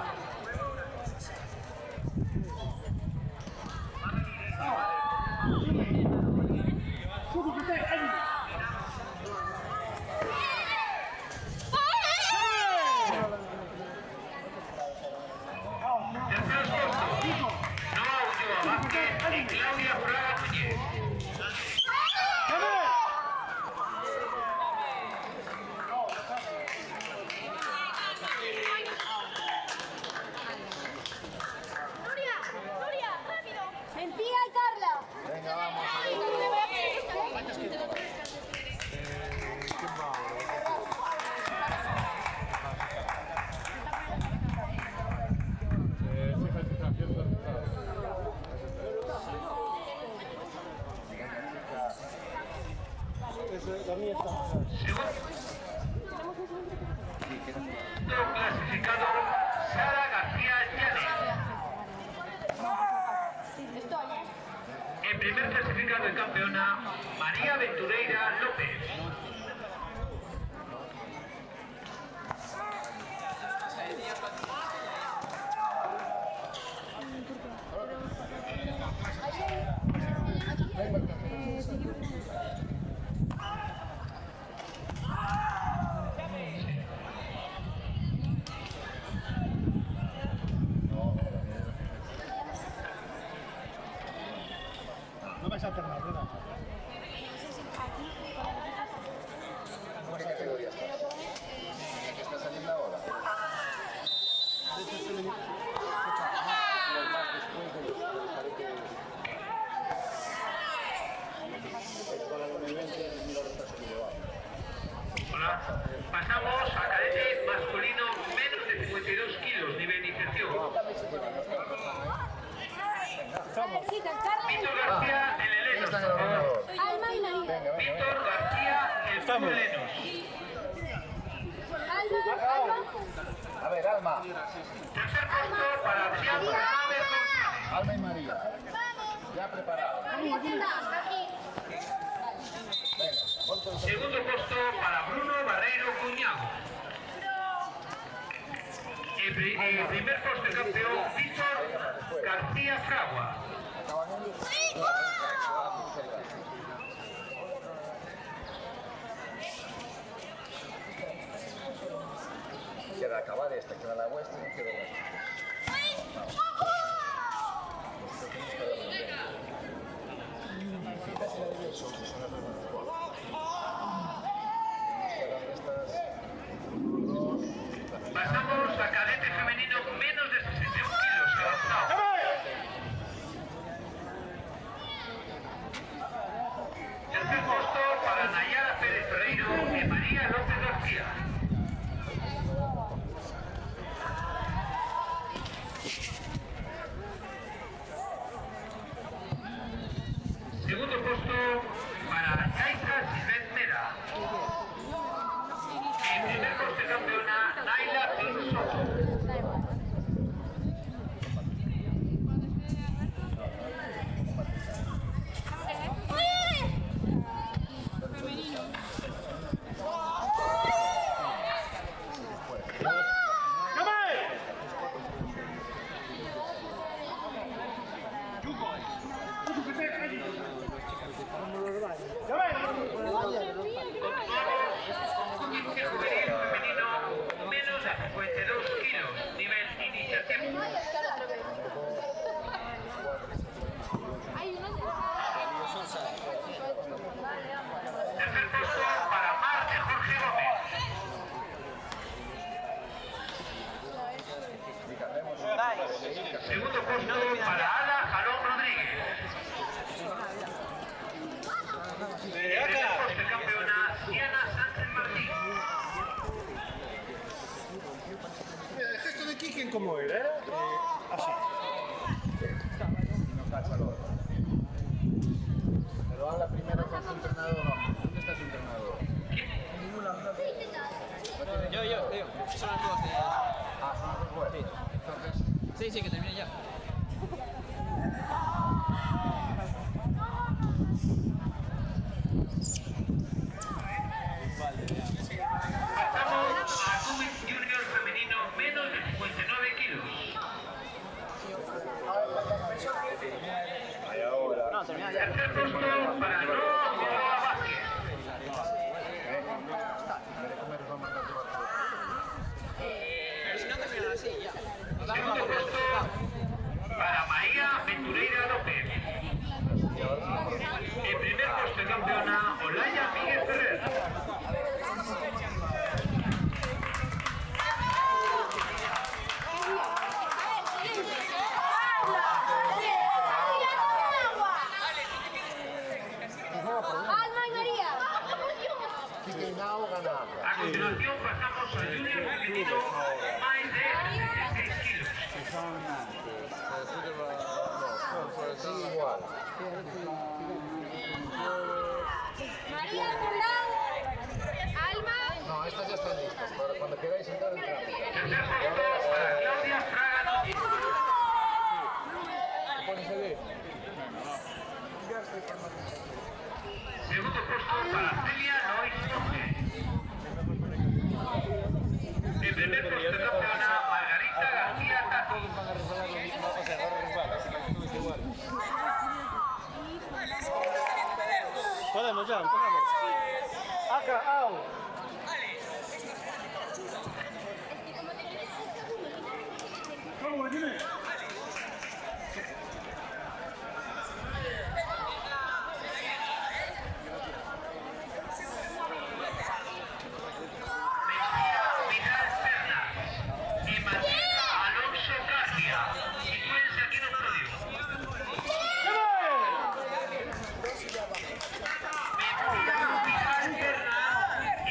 Terceros puestos, Noa Ulloa Vázquez y Claudia Fraga Núñez. Nuria, rápido. Enfía y Carla. Venga, vamos. La mía está. Segundo clasificado, Sara García Llanes. En primer clasificado y campeona, María Ventureira López. No vais a alternar, ¿verdad? ¿Qué categoría estás? ¿Qué está saliendo ahora? Los más después de los Hola. Pasamos a cadete masculino menos de 52 kilos, nivel iniciación. Víctor García, el Helenos. Alma y Naida. Víctor García, el Club Helenos. Alma. A ver, Alma. Tercer puesto para Adrián Fernández González. Alma y María. Ya preparado. María, ¿qué tal? Aquí. Segundo puesto para Bruno Barreiro Cuñado. El primer puesto de campeón, Víctor García Fragua. Queda acabar esta, queda la vuestra y queda la Pasamos a cadete femenino menos de 61 kilos avanzado. Tercer puesto para Nayara Pérez Ferreiro y María López García. Comité juvenil femenino menos 52 kilos, nivel iniciativa. Tercer puesto para Mar de Jorge Gómez. Segundo puesto para Ala Jalón Rodríguez. Primer puesto de campeona Diana Sánchez Martín. Mira, el gesto de Kiki, ¿cómo era? Así. No cacha lo otro. Pero a la primera con su entrenador. ¿Dónde está su entrenador? Yo. Son las dudas de... Ah, son los dos buenos. Entonces... Sí, que termine ya. Pasamos a Cummins Junior femenino menos de 59 kilos. No, termina ya. Tercer puesto para Noa Vázquez. Pero si no terminan así, ya. Segundo puesto para María Ventureira López. El primer puesto de campeona Olaya Miguel Ferrer. Alma y María. A continuación pasamos al junior femenino más de 16 kilos. María, Alma. No, estas ya están listas. Para cuando queráis entrar en Tercer puesto para Claudia Fraga. Segundo puesto para Celia Lois Monge. El primer puesto de campeona Margarita García Tati. Podemos ya, empezamos. Acá, au. ¿Cómo, dime? Vidal Pernas y Matilda Alonso García. Sitúense aquí en el podio. Vidal Pernas y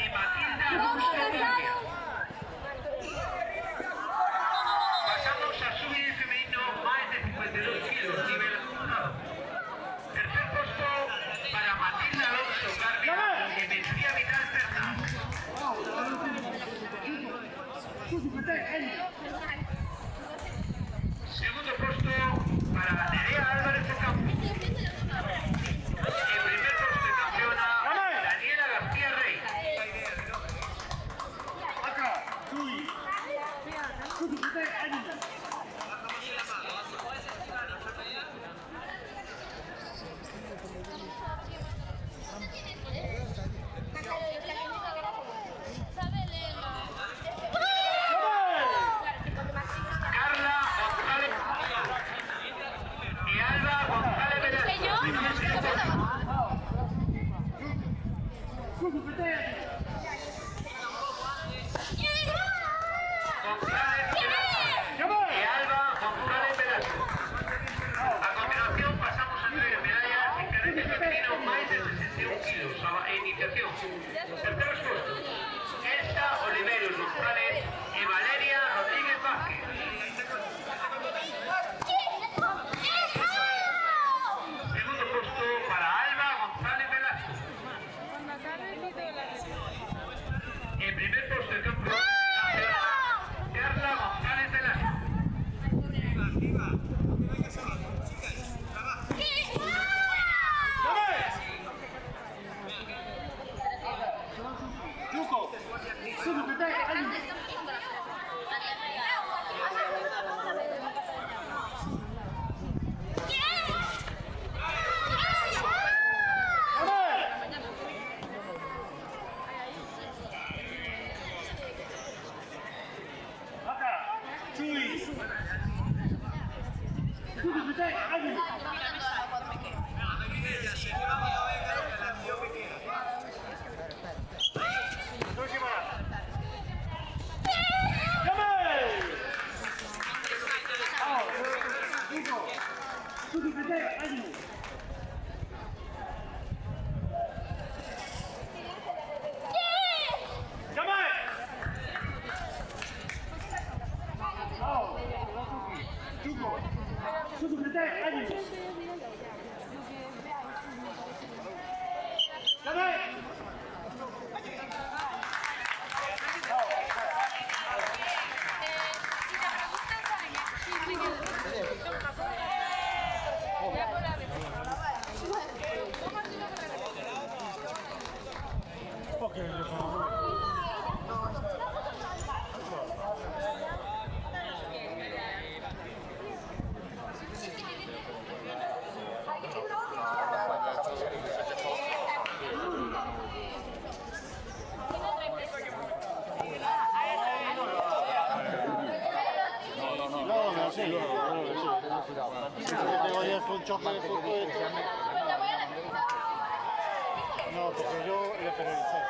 No, porque yo le penalizé.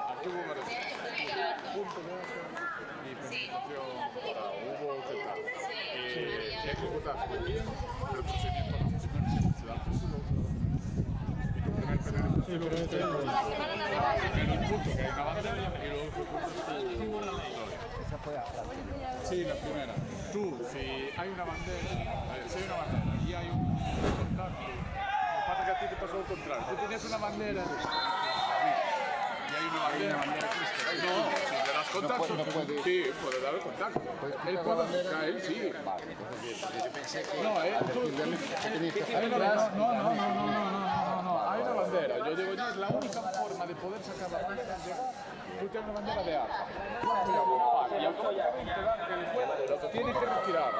Aquí hubo una punto y penalización para hubo total. Si hay que votar bien, el procedimiento no se da por su Sí, la primera. Tú, si hay una bandera, y hay un contacto, lo que pasa es que a ti te pasó lo contrario. Tú tenías una bandera y hay una bandera. No, si le das contacto, sí, puede dar el contacto. Él puede caer, sí. Yo pensé que... No, hay una bandera. Yo digo, es la única forma de poder sacar la bandera. Tú tienes una bandera de arma. Y automáticamente el juez tiene que retirar.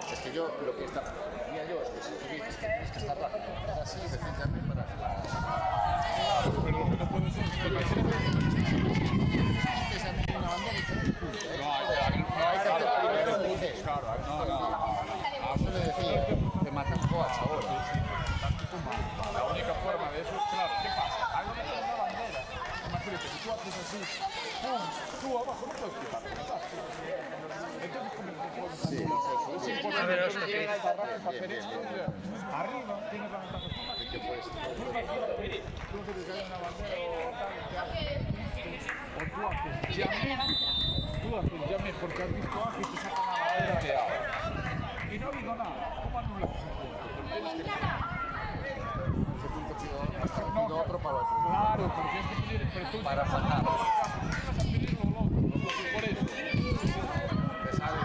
Es que yo lo que está... yo es que si tú dices que tienes que estar rápido, es así, defenderme para... Pero lo que no puede ser es que una bandera diferente. Yo le decía, te matan coach ahora. La única forma de eso es claro. ¿Qué pasa? Hay una bandera. Imagínate, si tú haces así, ¡pum! Tú abajo no puedes fijar. Entonces, ¿cómo puedes hacer eso? Es importante que estar rápido para hacer esto. Arriba tienes la ventaja. ¿Qué puedes hacer? Tú que te cae una bandera o tú haces llame porque has visto aquí y te sacan la bandera de agua. Y no digo nada. ¿Cómo anulas ese punto? Hasta un pido otro para otro. Claro, porque es que tienes pero tú para sacar. Por eso. Te sale.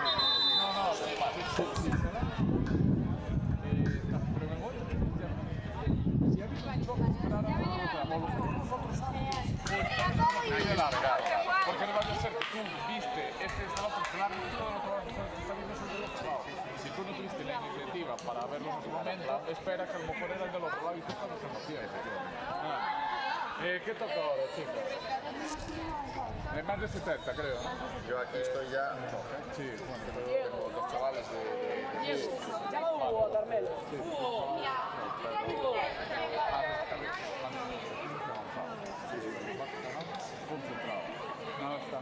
No, sí, pero me voy si hay un bloque esperar a nosotros porque no vaya a ser que tú viste este estaba claro todo lo que va a pasar está viendo eso del otro lado. Si tú no tuviste la iniciativa para verlo en ese momento, espera que a lo mejor era el del otro lado y tú estabas en los pies. ¿Qué toca ahora, chicos? Más de 70, creo, ¿no? Yo aquí estoy ya. Sí, tengo dos chavales de... Llámalo a Carmelo. Concentrado. No está...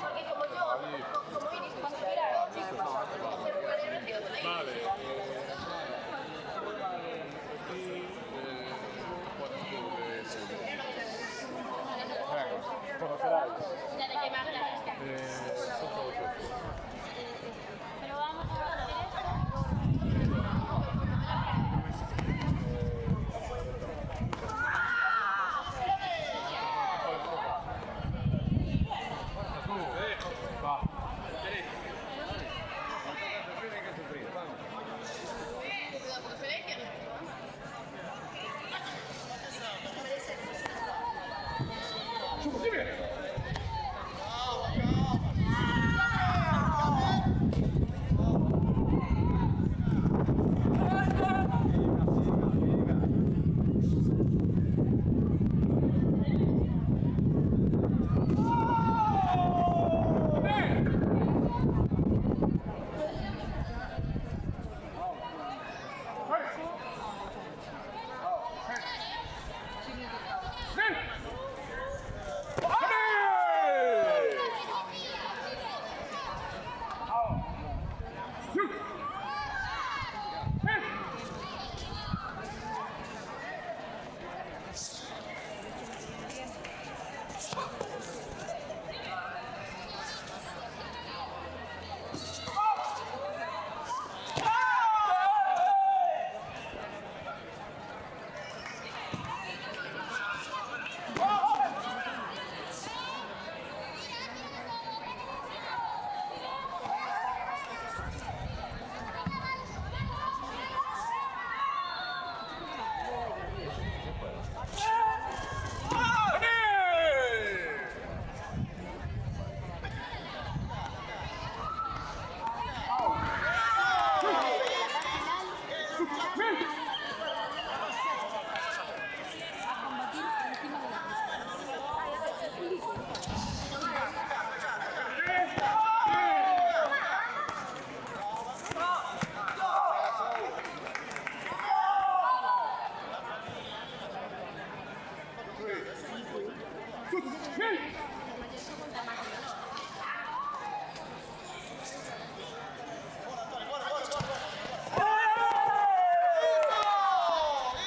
Porque como yo, como Iris, cuando mira, Vale. Conocerás. Pero vamos a ver Va.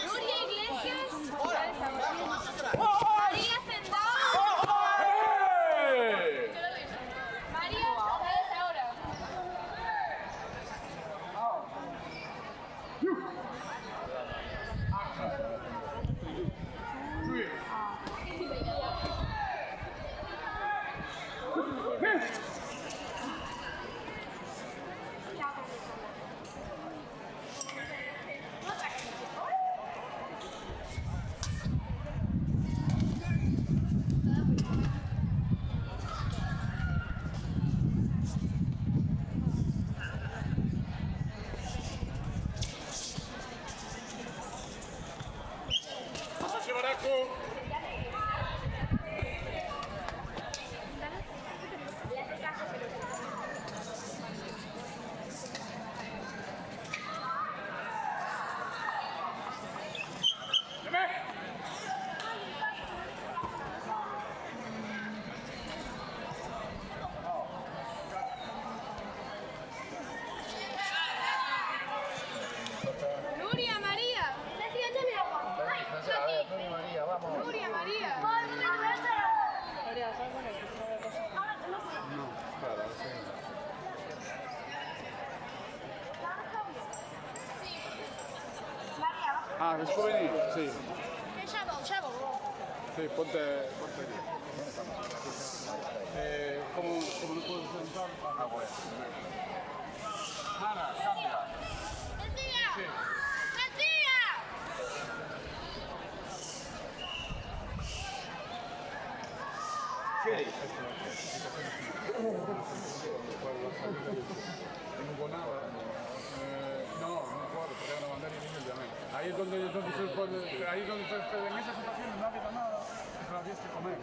Nuria Iglesias. María Zendao. María Zendao ahora. Nuria María. María, vamos. Nuria María. No, claro, sí. Ah, es juvenil, sí. Sí, ponte aquí. ¿Cómo lo puedo sentar? Ah, bueno. Ana, cambia. Sí. No puedo, porque van a mandar email de mí. Ahí es donde entonces se puede, ahí es donde en esas situaciones no había nada, pero había que comer.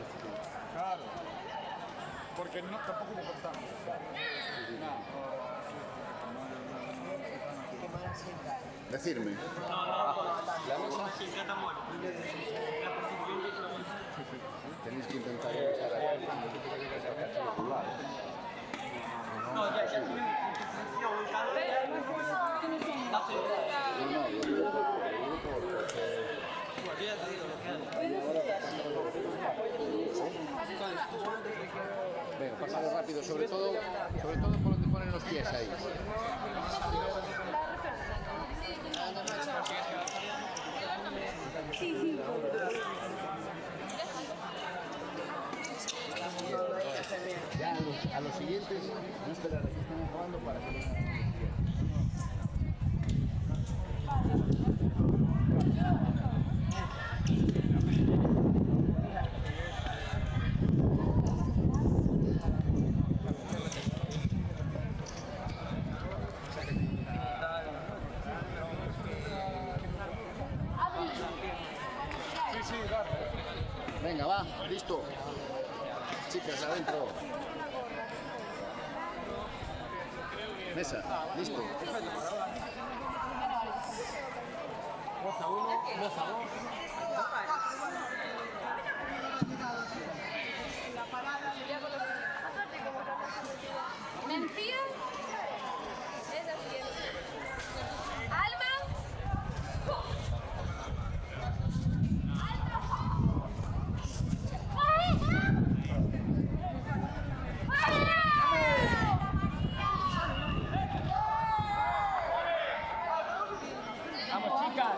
Claro. Porque no, tampoco lo contamos. Decirme. Tenéis que intentar estar ahí. No, ya tiene Venga, pásalo rápido, sobre todo por donde ponen los pies ahí. Ya a los siguientes, no esperar a que estén jugando para que los Venga, va, listo. Chicas, adentro. Mesa, listo. Moza 1, moza 2. Mencía. Es la siguiente. Alma. Vamos, chicas.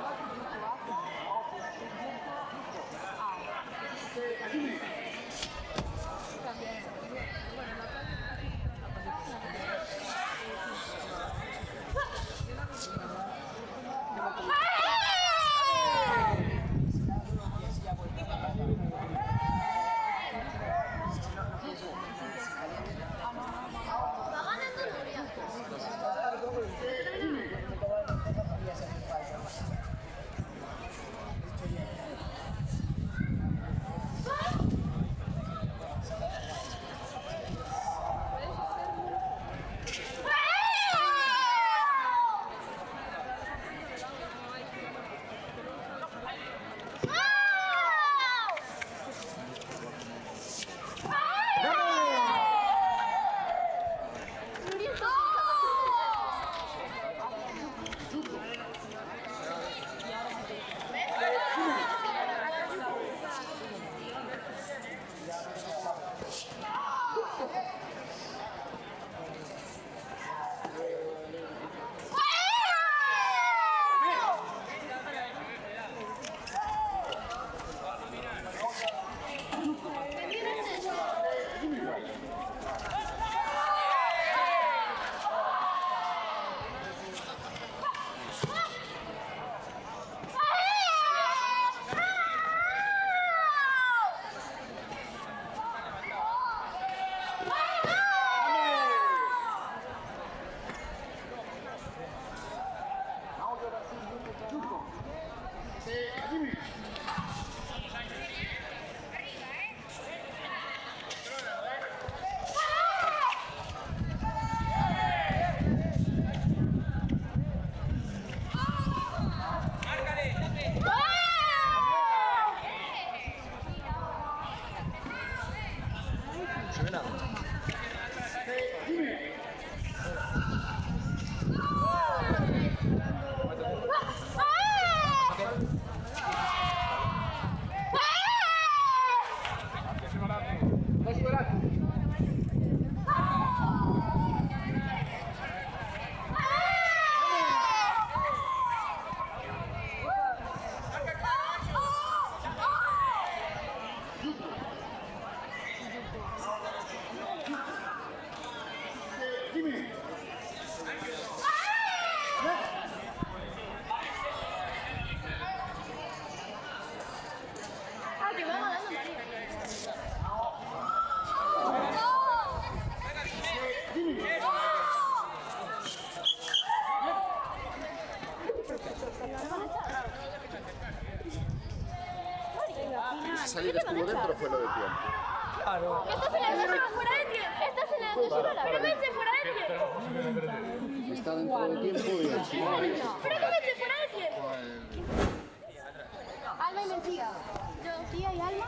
salir estuvo dentro fue lo de tiempo. Claro. Esta celebración fuera de tiempo. Esta celebración que me eche fuera de tiempo. Está dentro del tiempo y el Pero que me eche fuera de tiempo. Alma y mentira. Yo, tía y Alma.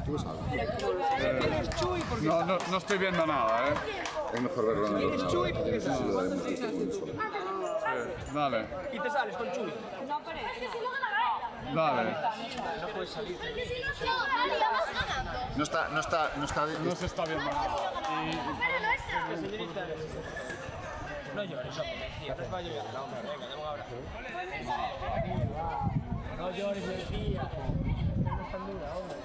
¿Tú sabes? No estoy viendo nada, ¿eh? Es mejor verlo en el ordenador. Eso sí lo hemos visto mucho. Dale, Y te sales con Chuy. No, pero es que si no gana Gael. dale. No puedes salir. Porque si no Gael ya vas ganando. No No se está viendo nada. Pero no está. Señorita. No llores, hombre. Decía, pues va a llover. Venga, dame un abrazo. No llores, decía. No está en duda, hombre.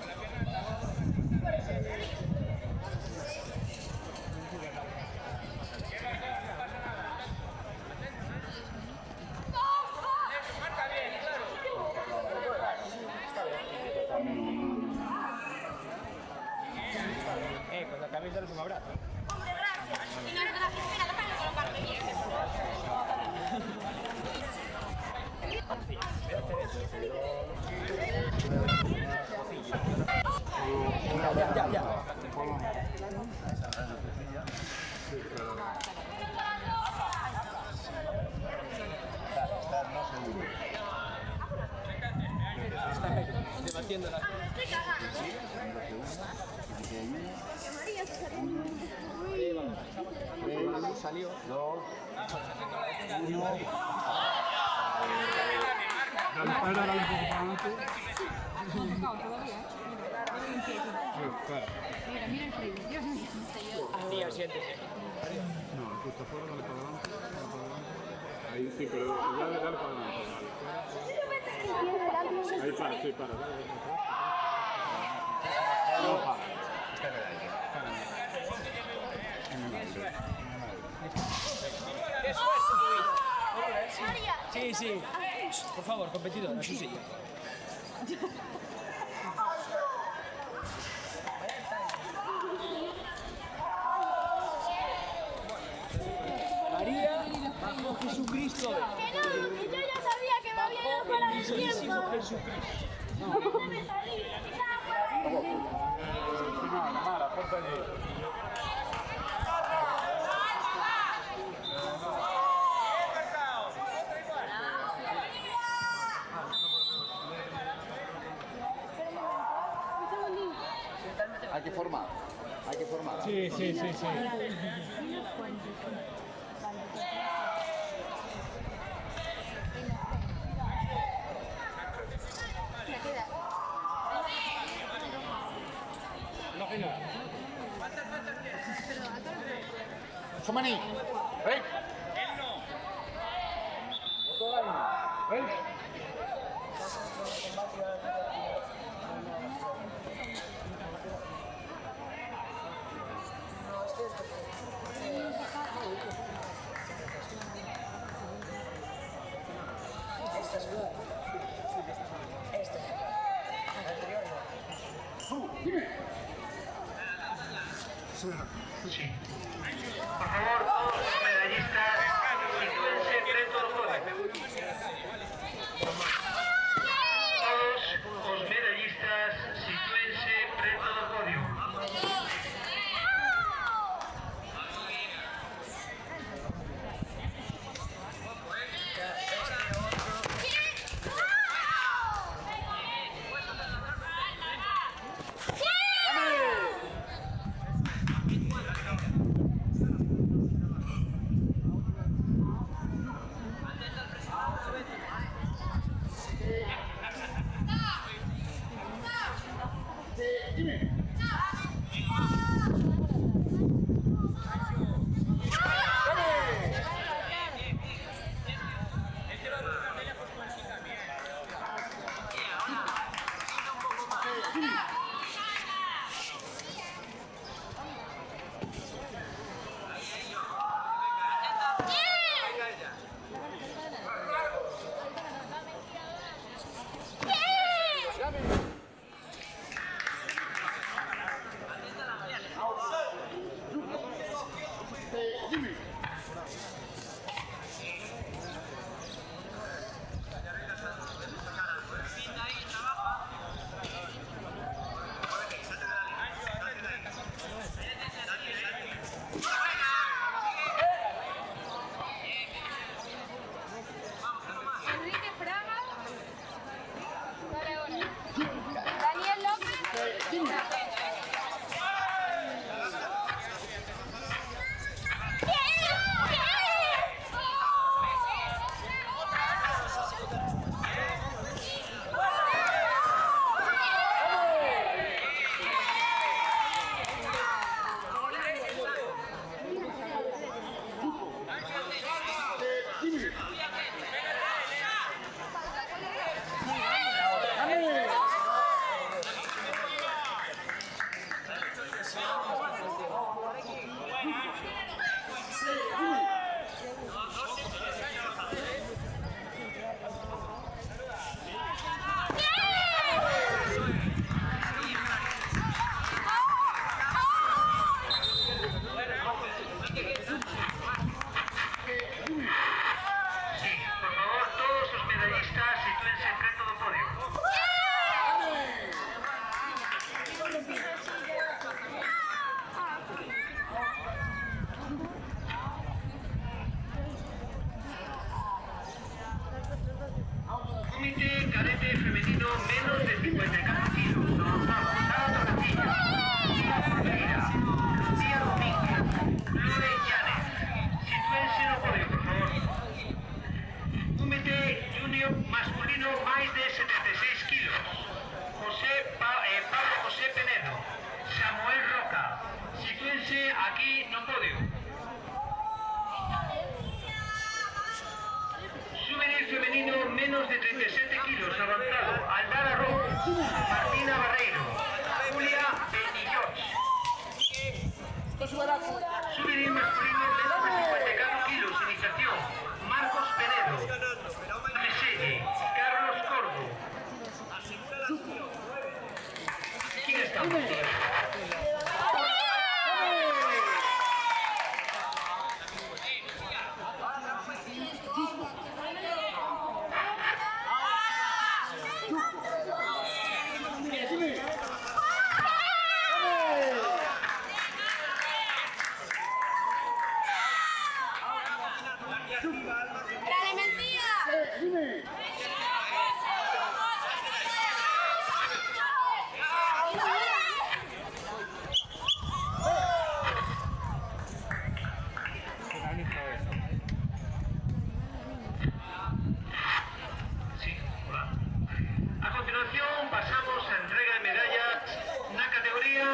Con la camisa es un abrazo. Hombre, gracias. Y no es gracias. Mira, déjame colocarte bien. Ya. Debatiendo la... Salió. No. Mira el frío. Tía, siéntese. No, justo fuera, dale para adelante. Ahí sí, pero dale para adelante. Ahí para, sí, para. No, para. ¡Qué suerte tuviste! Sí. Por favor, competidor, a su silla. María bajo Jesucristo. Que no, que yo ya sabía que me había ido fuera del tiempo. Jesucristo. No me salí, estaba fuera del tiempo. Mara, ponte allí. Hay que formar. Sí. No final. Somani. Ven. Ven. Sí. Por favor, todos los medallistas, sitúense frente al podio. Todos los medallistas, sitúense frente al podio. Jimmy. menos de 37 kilos avanzado, Aldara Rojo, Martina Barreiro, Julia Benilloch. Juvenil masculino menos de 54 kilos, iniciación, Marcos Penedo, Meselle, Carlos Cordo. ¿Quién estamos? A continuación pasamos a entrega de medallas na categoría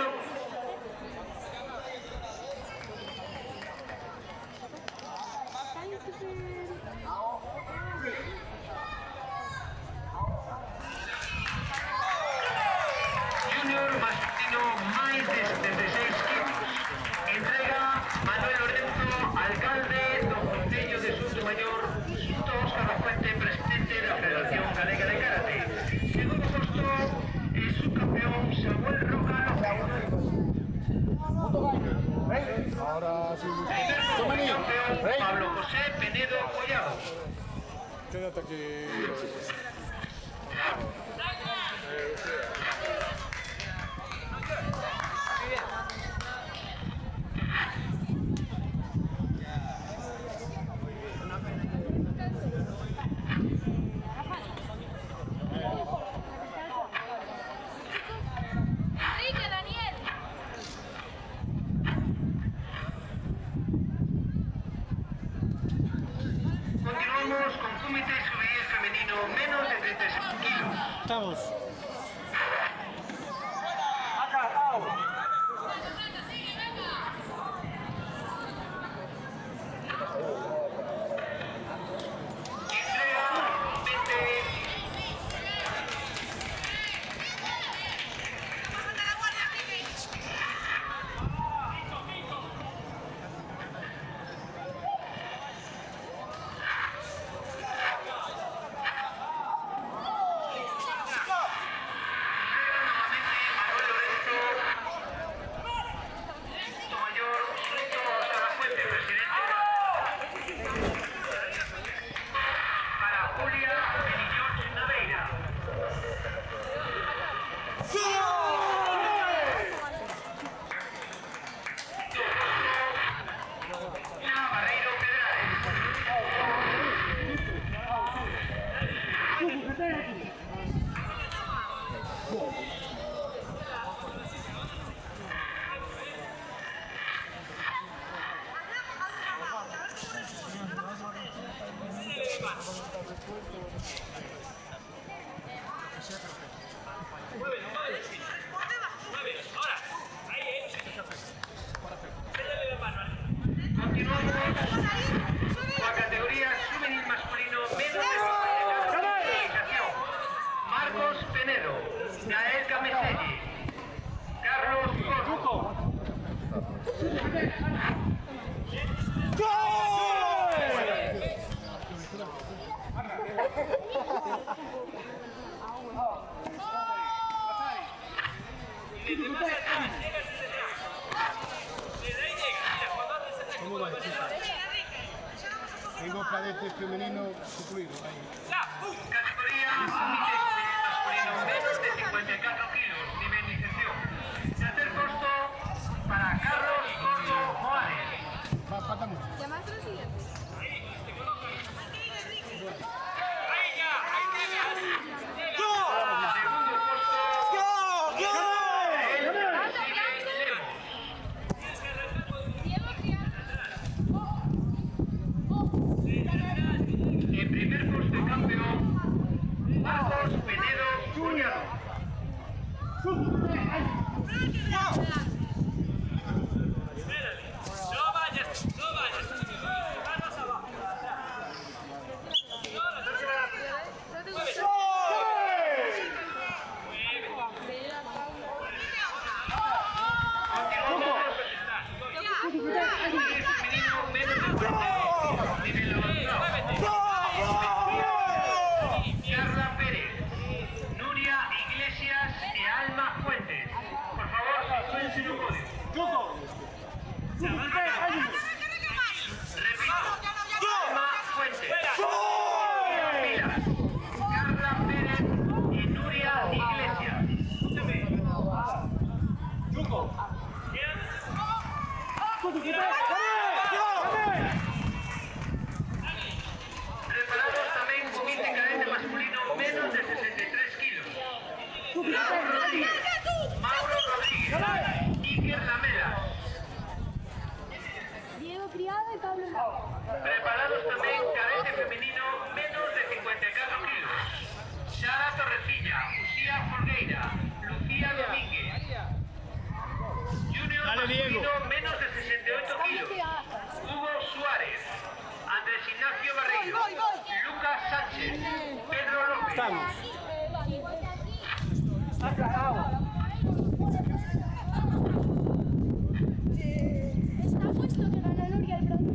Junior masculino máis de 76 kilos. Entrega Manuel Lorenzo, alcalde do Concello de Soutomaior, xunto a Óscar Lafuente, presidente da Federación Galega de Karate. Segundo posto é subcampeón Samuel Roca López. Ahora sí. Primer campeón Pablo José Penedo Collado. Quédate aquí. Enrique, Daniel. Continuamos con Comité Juvenil Femenino menos de 35 kilos. Estamos. Continuamos con la categoría juvenil masculino menos de 54 kilos. Marcos Penedo, Gael Cameselle, Carlos Corto. Tengo cadete femenino incluido ahí. Categoría comité juvenil masculino menos de 54 kilos, nivel iniciación. Tercer puesto para Carlos Cordo Juárez. Llamaste lo siguiente. Segundo en primer puesto de campeón, Marcos Penedo Cuñado. No vayas, no vayas. Manos abajo. Preparados también cadete femenino menos de 54 kilos. Sara Torrecilla, Lucía Folgueira, Lucía Domínguez. Junior masculino menos de 68 kilos. Hugo Suárez, Andrés Ignacio Barreiro, Lucas Sánchez, Pedro López. Está puesto que gana Nuria el bronce.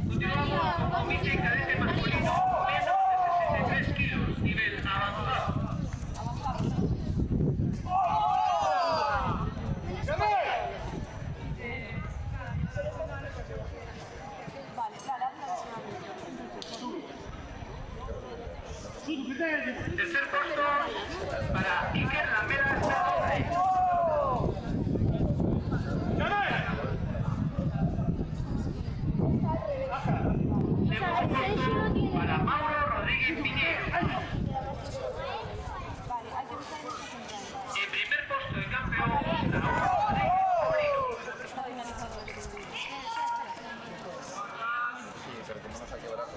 Continuamos con Miche cadete masculino menos de 63 kilos, nivel avanzado. Tercer puesto para Iker Lamela Sartre. Segundo puesto para Mauro Rodríguez Piñero. En primer puesto de campeón, Raúl Rodríguez Moreno. Pero como no se ha quebrado,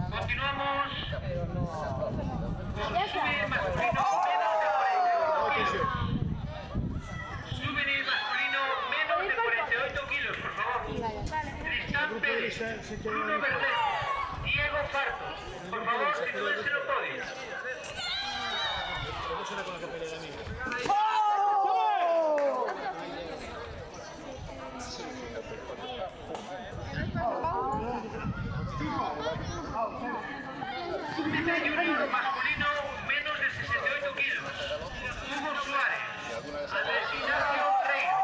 Continuamos con Souvenir masculino menos de 48 kilos. Souvenir masculino menos de 48 kilos, por favor. Tristán Pérez, Bruno Verdejo, Diego Farto. Por favor, sitúense en los podios. Junior masculino menos de 68 kilos. Hugo Suárez, Andrés Ignacio Reino,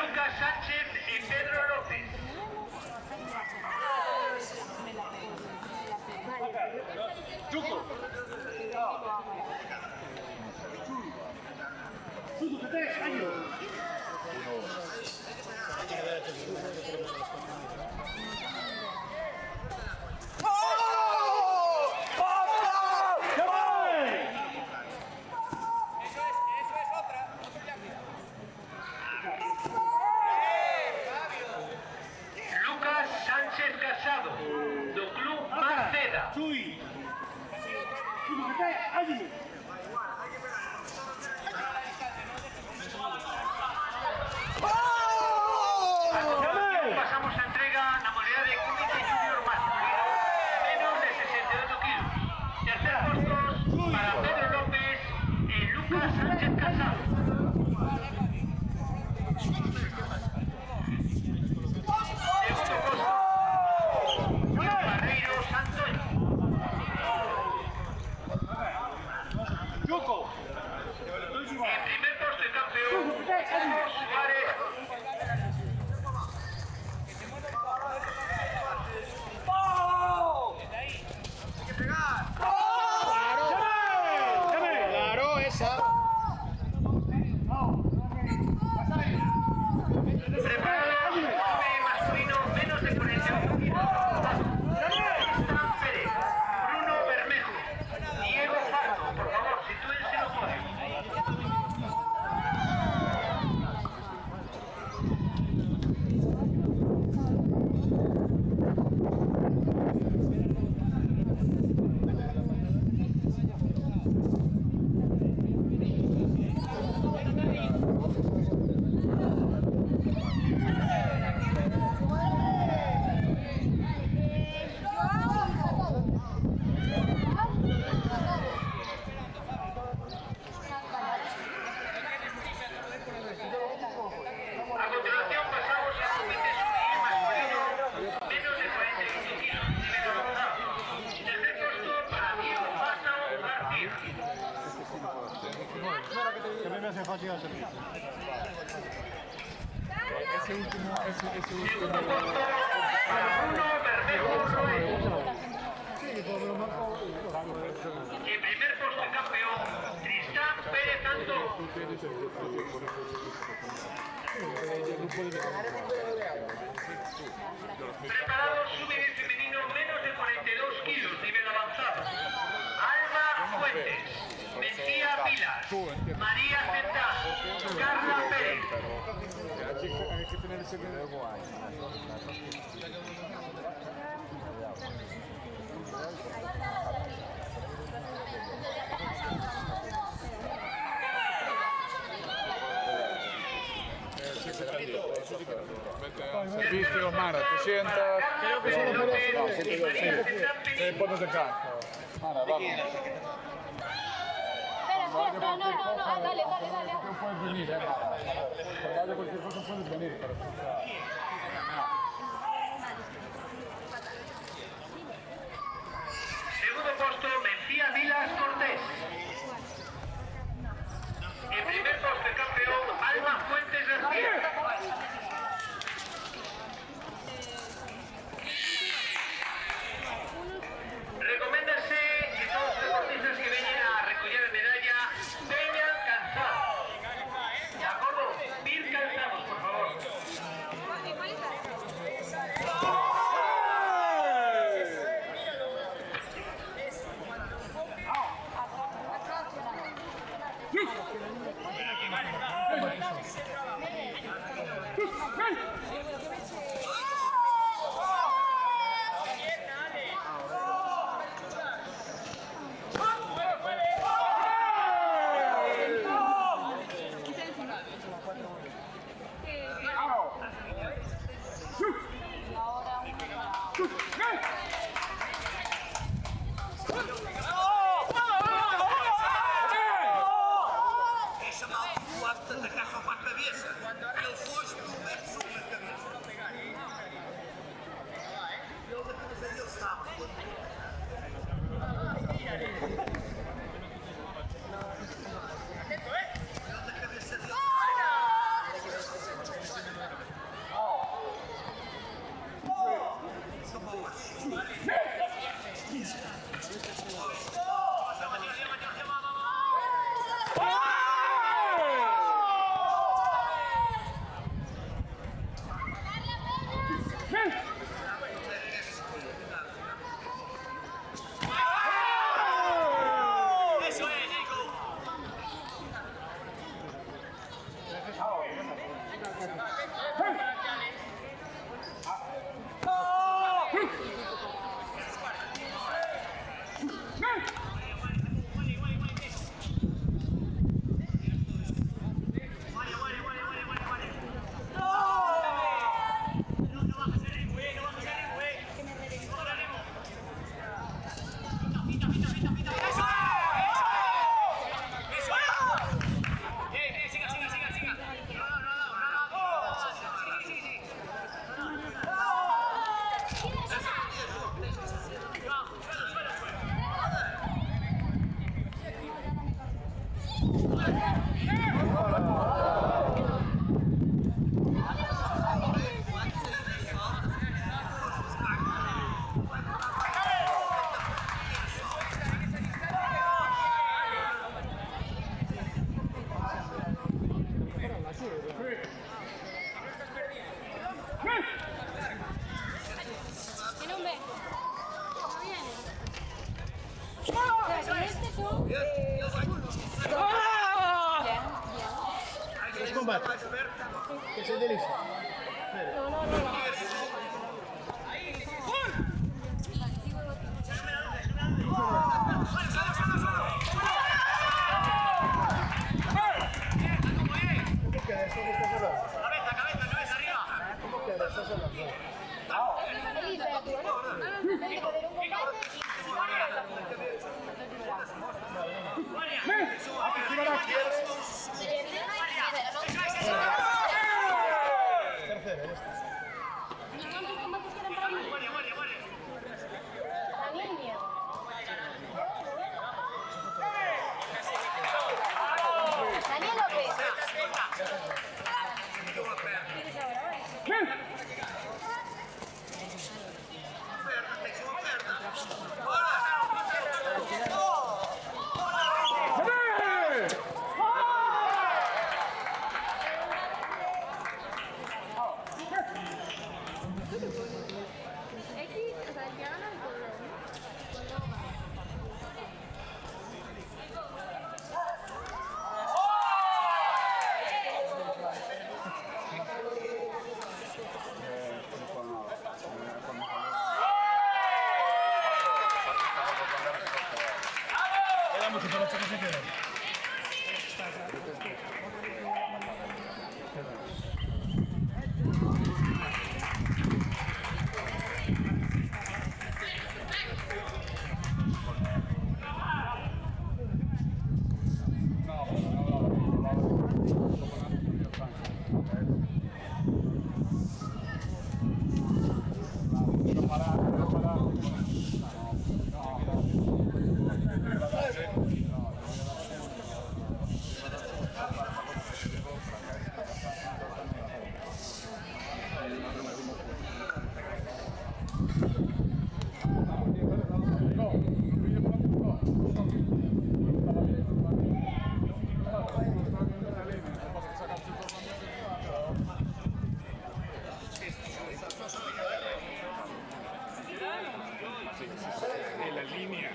Lucas Sánchez y Pedro López. Lucas Sánchez Casado, do Club Maceda. Pasamos a entrega na modalidad de Comité Junior masculino menos de 68 kilos. Tercer puesto para Pedro López y Lucas Sánchez Casado. Segundo puesto, Barreiro Santoño. En primer puesto de campeón, Hugo Suárez. Claro, esa. Preparado, masculino menos de 48 kilos. Tristán Pérez, Bruno Bermejo, Diego Farto. Por favor, sitúense en los podios. A continuación pasamos a Comité Juvenil masculino menos de 45 kilos, nivel avanzado. Tercer puesto para Diego Pásao García. Que a mí me hace fácil hacer. Segundo puesto para Bruno Bermejo Roel. En primer puesto campeón, Tristán Pérez Antón. Preparados, sube el femenino menos de 42 kilos, nivel avanzado. Alma Fuentes, Mencía Pilar, María Central, Carla Pérez. Hay que tener ese servicio, Mara, te sientas. Creo que solo Ponte acá. Mara, vamos. Espera, no, dale. No puedes venir, Mara. Por darle cualquier cosa puedes venir, pero Segundo puesto, Mencía Vilas Cortés. En primer puesto el campeón, Alma Fuentes García. Recoméndase que todos los deportistas que vengan a recoger medalla vengan cansados. ¿De acuerdo? Bien cansados, por favor. Essa mal voado de atacar só para a cabeça. Ele foge pelo menos uma na cabeça. Ele da cabeça dele sabe. Que se delicia. Cabeza arriba. ¿Cómo queda? Estás hablando. Tercera, que te lo echo que se quede. En la línea.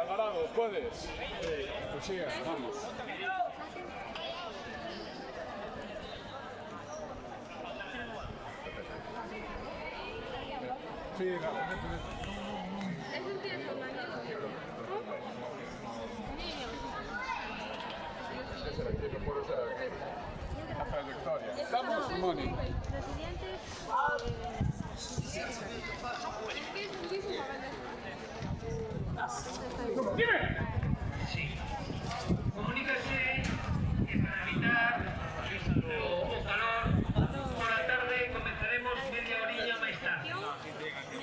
Alvarado, ¿puedes? Pues sí, vamos. Sí, la trayectoria. Estamos, Moni. Dime. Sí. Comunícase que para evitar o calor, por la tarde comenzaremos media horilla más tarde.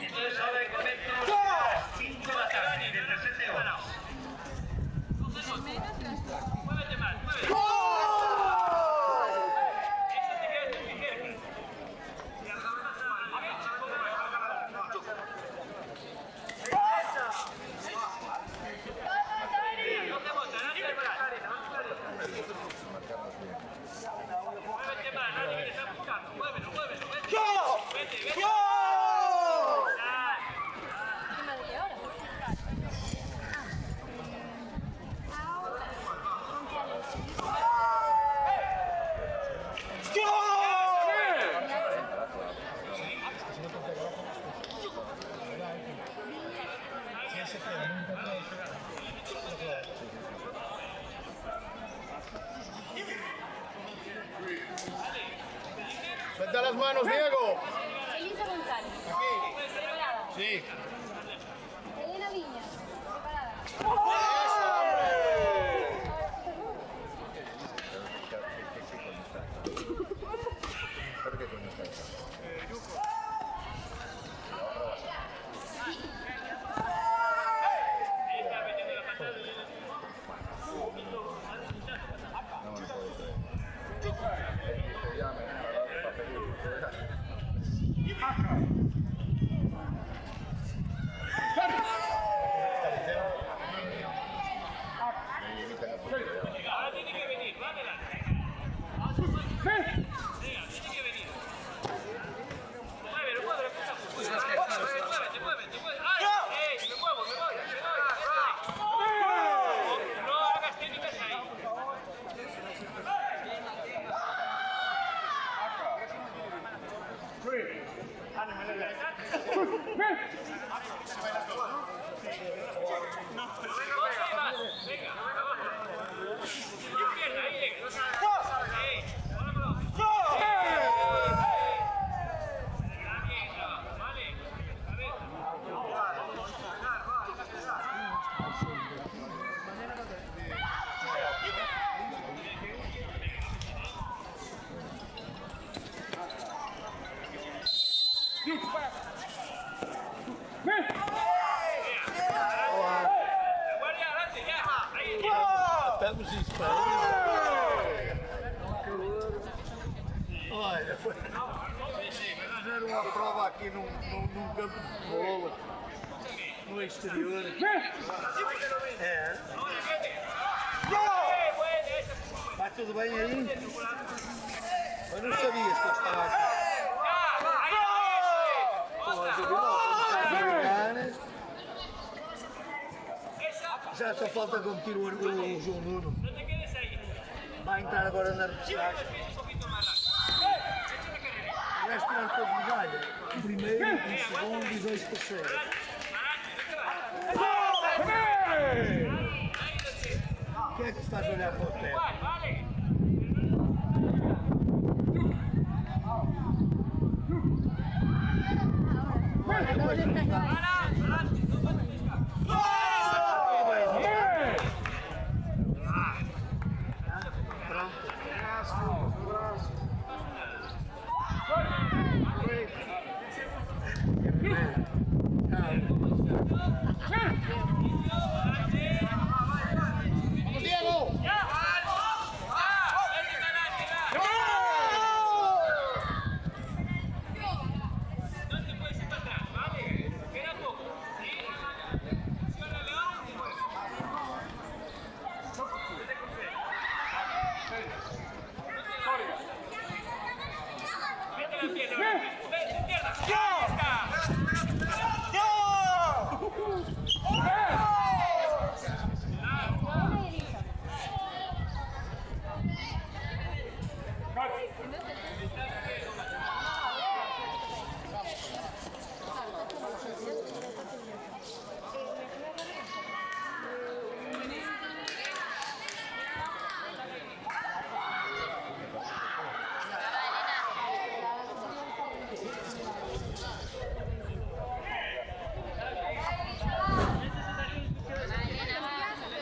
Entonces ahora hay comienzos a las 5 de la tarde, de 17 horas. Muévete más, muévete. Suelta las manos, Diego. Elisa González. ¿Preparada? Sí. Elena Viña. ¿Preparada? Ahora tiene que venir, va adelante. Venga, tiene que venir. Muévelo, muévelo, muévete, muévete. ¡Ay! Me muevo, me voy. No hagas técnicas ahí. Venga, empieza ahí, vale. Estamos em Espanha. Olha, fizeram uma prova aqui num campo de futebol, no exterior. É. Está tudo bem aí? Mas não sabias que eu estava aqui. Já só falta competir o João Nuno. Vai entrar agora na arbitragem. vais tirar a tua medalha. O primeiro, o segundo e 2 terceiros. O que é que tu estás a olhar para o teto?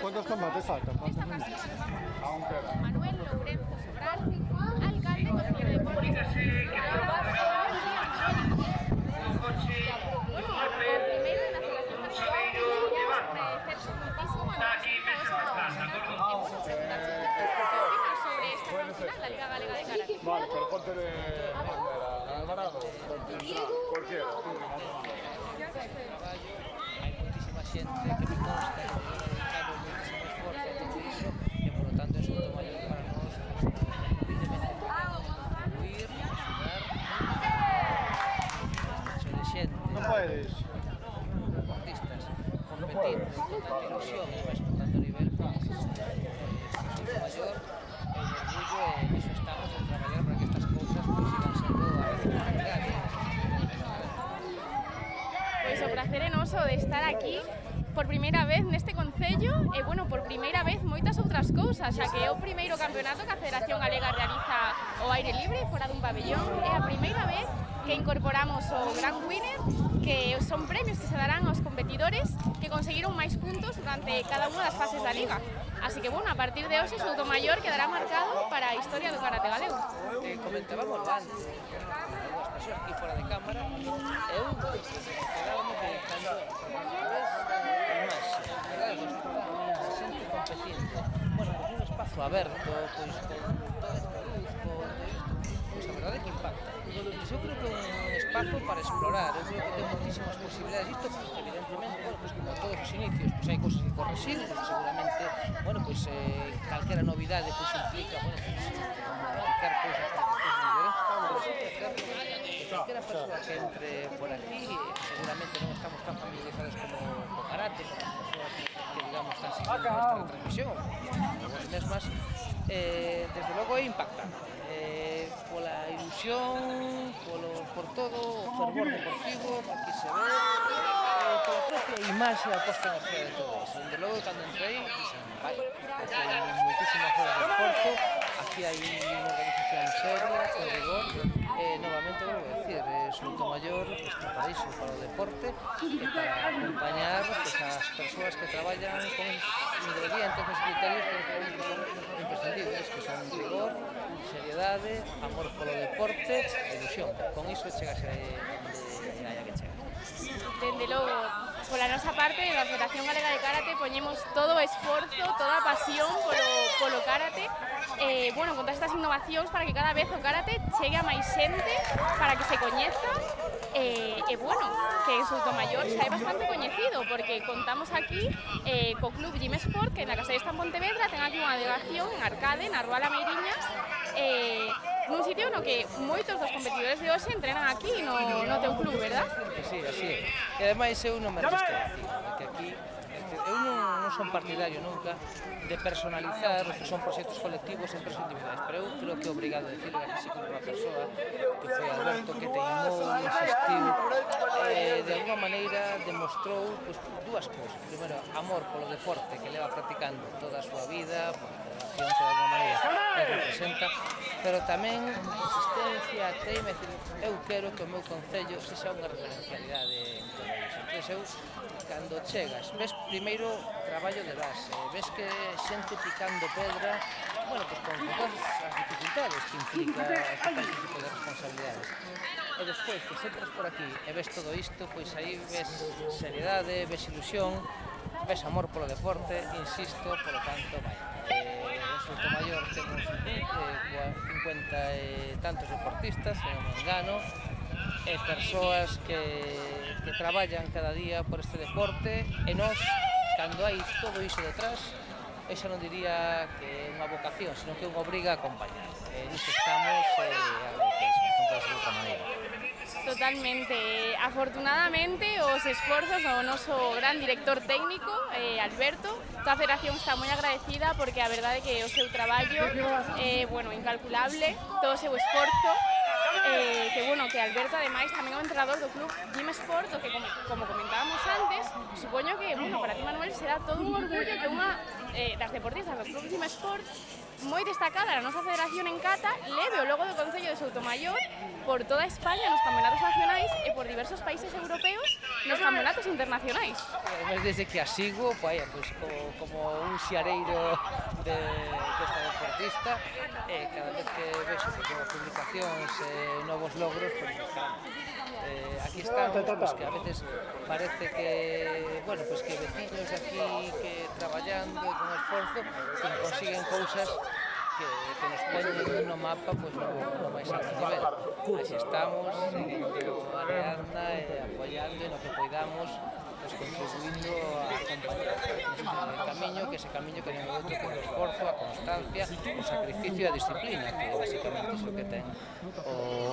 ¿Cuántos combates faltan? Manuel Lorenzo Sobral, alcalde, consejero de deportes. Vale, pero ponte de Alvarado, cualquiera. Hai moitísima xente que me consta que dedicado moitísimo esforzo a todo iso e, por lo tanto, é un maior para nós contribuir, axudar mucho de xente. Non podes. Deportistas competindo con tanta ilusión e máis con tanto nivel, pues, maior e orgullo e niso estamos en traballar para que estas cousas pues, sigan sendo a veces unha realidade. Pois o prazer enoso de estar aquí por primeira vez neste concello e, bueno, por primeira vez moitas outras cousas, xa que é o primeiro campeonato que a Federación Galega realiza ao aire libre, fora dun pabellón, é a primeira vez que incorporamos o Grand Winner, que son premios que se darán aos competidores que conseguiron máis puntos durante cada unha das fases da liga. Así que, bueno, a partir de hoxe, Soutomaior quedará marcado para a historia do karate galego. Comentábamos antes, as persoas aquí fora de cámara, eu quedábame que cando ves máis, se xente competindo, bueno, pues un espazo aberto, pois con toda esta luz, con todo isto, pois a verdade que impacta. Eu creo que é un espazo para explorar, eu creo que ten moitísimas posibilidades. Isto, evidentemente, bueno, pues como todos os inicios, pues hai cousas que corregir, seguramente, bueno, pues calquera novidade pues implica, bueno, pues modificar cousas para que cousas mellores, pero calquera persoa que entre por aquí, seguramente non estamos tan familiarizados como o karate, como as persoas que, digamos, están seguindo nuestra transmisión, ou as mesmas, desde logo é impactante. Pola ilusión, por todo o fervor deportivo que aquí se ve, pola propia imaxe a posta en escena de todo iso. Desde logo, cando entrei, dixen, vai, porque hai moitísimas horas de esforzo, aquí hai unha organización seria, con rigor, novamente vou decir, Soutomaior está para iso, para o deporte, e para acompañar pues, as persoas que traballan con ingredientes, con criterios que son imprescindibles, que son rigor, seriedade, amor polo deporte e ilusión. Con iso chegase onde haya que chegar. Dende logo, pola nosa parte, da Federación Galega de Karate, poñemos todo o esforzo, toda a pasión polo karate, bueno, con todas estas innovacións para que cada vez o karate chegue a máis xente, para que se coñeza, e bueno, que en Soutomaior xa é bastante coñecido, porque contamos aquí co Club Gym Sport, que na Casa de Esta en Pontevedra ten aquí unha delegación en Arcade, na Rúa Lameiriñas, nun sitio no que moitos dos competidores de hoxe entrenan aquí no teu club, verdad? Sí, así é. E ademais eu non me resisto a decir, que aquí eu non non son partidario nunca de personalizar os que son proxectos colectivos e proxectos individuais, pero eu creo que é obrigado a decirle que así como unha persoa que foi Alberto, que teimou, insistiu, de alguma maneira demostrou dúas cousas. Primeiro, amor polo deporte que leva practicando toda a súa vida, por a federación que de alguma maneira representa, pero tamén insistencia, teima, eu quero que o meu concello sexa unha referencialidade en todo iso. Entón, eu, cando chegas, ves primeiro traballo de base, ves que xente picando pedra, bueno, pues con todas as dificultades que implica este tipo de responsabilidades. E despois, que entras por aquí e ves todo isto, pois aí ves seriedade, ves ilusión, ves amor polo deporte, insisto, polo tanto, vai. En Soutomaior temos 50 e tantos deportistas, se non me engano, e persoas que traballan cada día por este deporte, e nós, cando hai todo iso detrás, esa non diría que é unha vocación, senón que é unha obriga a acompañar. Nisto estamos agradecidos, con toda esa maneira. Totalmente. Afortunadamente, os esforzos do noso gran director técnico, Alberto, toda a federación está moi agradecida porque a verdade é que o seu traballo é, bueno, incalculable, todo o seu esforzo, que Alberto ademais tamén é o entrenador do club Gym Sport, o que como comentábamos antes, supoño que, bueno, para ti Manuel será todo un orgullo que unha das deportistas do club Gym Sport moi destacada na nosa federación en Cata leve o logo do Concello de Soutomaior por toda España nos campeonatos nacionais e por diversos países europeos nos campeonatos internacionais. Además, desde que a sigo, pues, como un xiareiro desta deportista, cada vez que vexo publicacións e novos logros, pues, aquí estamos, pues, que a veces parece que, bueno, pues, que veciños de aquí que traballando con esforzo que consiguen cousas que nos poñen no mapa, pues, no máis alto nivel. Así estamos, areando e apoiando no que poidamos, pues, contribuindo a acompañar ese camiño que non é outro que o esforzo, a constancia, o sacrificio e a disciplina, que basicamente é o que ten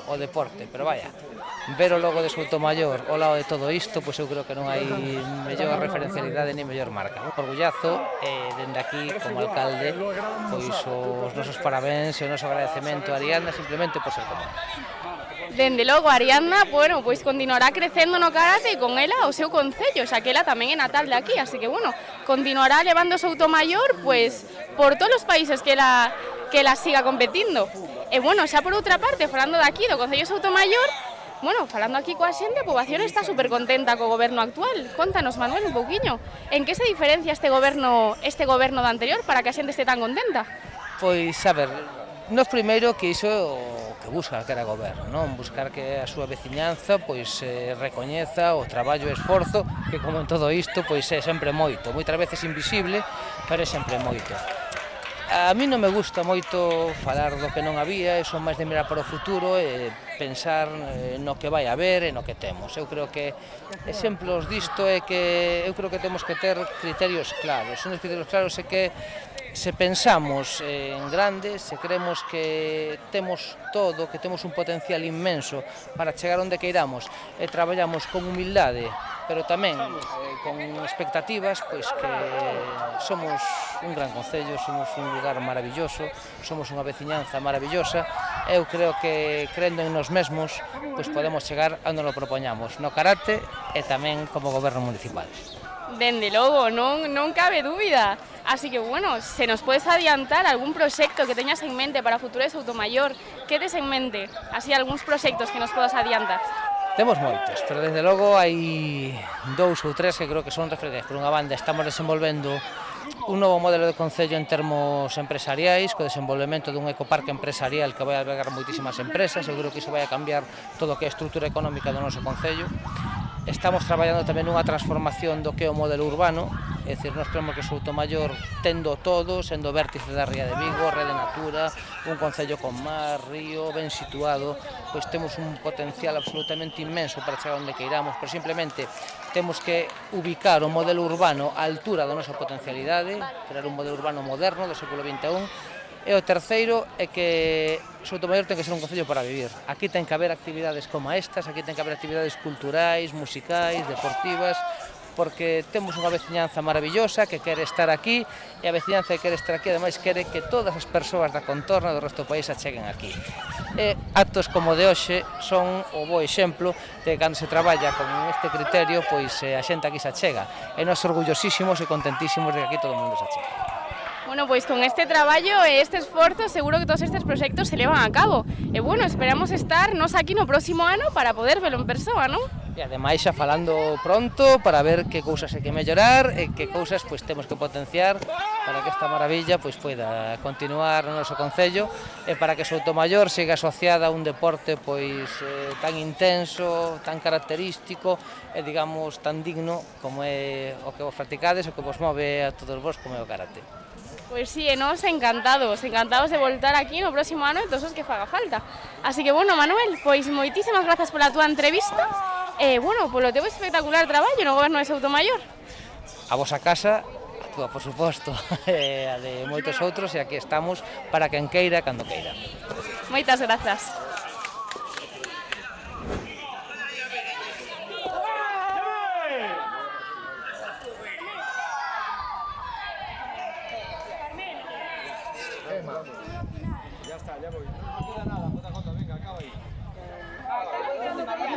o deporte. Pero vaya, ver o logo de Soutomaior ao lado de todo isto, pois eu creo que non hai mellor referencialidade ni mellor marca. Un orgullazo, dende aquí, como alcalde, pois os nosos parabéns e o noso agradecemento a Ariadna simplemente por ser como. Dende logo, Ariadna, bueno, pois continuará crecendo no karate e con ela o seu concello, xa que ela tamén é natal de aquí, así que, bueno, continuará levando Soutomaior, pois, por todos os países que ela siga competindo. E, bueno, xa por outra parte, falando de aquí, do Concello de Soutomaior, bueno, falando aquí coa xente, a poboación está super contenta co goberno actual. Contanos, Manuel, un pouquiño, en que se diferencia este goberno do anterior para que a xente este tan contenta? Pois, a ver, nos primeiro que iso o que busca calquera goberno, non? Buscar que a súa veciñanza pois recoñeza o traballo e esforzo que, como en todo isto, pois é sempre moito, moitas veces invisible, pero é sempre moito. A mí non me gusta moito falar do que non había, e son máis de mirar para o futuro e pensar no que vai haber e no que temos. Eu creo que exemplos disto é que eu creo que temos que ter criterios claros. Os criterios claros é que se pensamos en grande, se creemos que temos todo, que temos un potencial inmenso para chegar onde queiramos e traballamos con humildade, pero tamén con expectativas, pois que somos un gran concello, somos un lugar maravilloso, somos unha veciñanza maravillosa. Eu creo que crendo en nos mesmos, pois podemos chegar a onde lo propoñamos, no karate e tamén como goberno municipal. Dende logo, non cabe dúbida. Así que, bueno, se nos podes adiantar algún proxecto que teñas en mente para o futuro de Soutomaior, que tes en mente? Así, algúns proxectos que nos podas adiantar. Temos moitos, pero desde logo hai 2 ou 3 que creo que son referentes. Por unha banda, estamos desenvolvendo un novo modelo de concello en termos empresariais, co desenvolvemento dun ecoparque empresarial que vai albergar moitísimas empresas. Eu creo que iso vai a cambiar todo o que é a estrutura económica do noso concello. Estamos traballando tamén nunha transformación do que é o modelo urbano, é dicir, nós creemos que Soutomaior, tendo todo, sendo vértice da Ría de Vigo, Rede Natura, un concello con mar, río, ben situado, pois temos un potencial absolutamente inmenso para chegar onde queiramos, pero simplemente temos que ubicar o modelo urbano á altura da nosa potencialidade, crear un modelo urbano moderno do século XXI. E o terceiro é que Soutomaior ten que ser un concello para vivir. Aquí ten que haber actividades como estas, aquí ten que haber actividades culturais, musicais, deportivas, porque temos unha veciñanza maravillosa que quere estar aquí, e a veciñanza que quere estar aquí ademais quere que todas as persoas da contorna do resto do país acheguen aquí. E actos como de hoxe son o bo exemplo de que cando se traballa con este criterio, pois a xente aquí se achega, e nós orgullosísimos e contentísimos de que aquí todo o mundo se achega. Bueno, pois con este traballo e este esforzo seguro que todos estes proxectos se levan a cabo. E bueno, esperamos estar nos aquí no próximo ano para poder velo en persoa, non? E ademais xa falando pronto para ver que cousas hai que mellorar e que cousas pois temos que potenciar para que esta maravilla pois poida continuar no noso concello e para que Soutomaior siga asociada a un deporte pois tan intenso, tan característico e digamos tan digno como é o que vos practicades, o que vos move a todos vos como é o karate. Pois sí, e nós encantados de voltar aquí no próximo ano e todos os que faga falta. Así que, bueno, Manuel, pois moitísimas grazas pola túa entrevista e, bueno, polo teu espectacular traballo no goberno de Soutomaior. A vosa casa, a túa, por suposto, e a de moitos outros, e aquí estamos para quen queira, cando queira. Moitas grazas. Ya está, ya voy. No queda nada, JJ, venga, acaba ahí.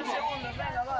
Segundos, venga, va.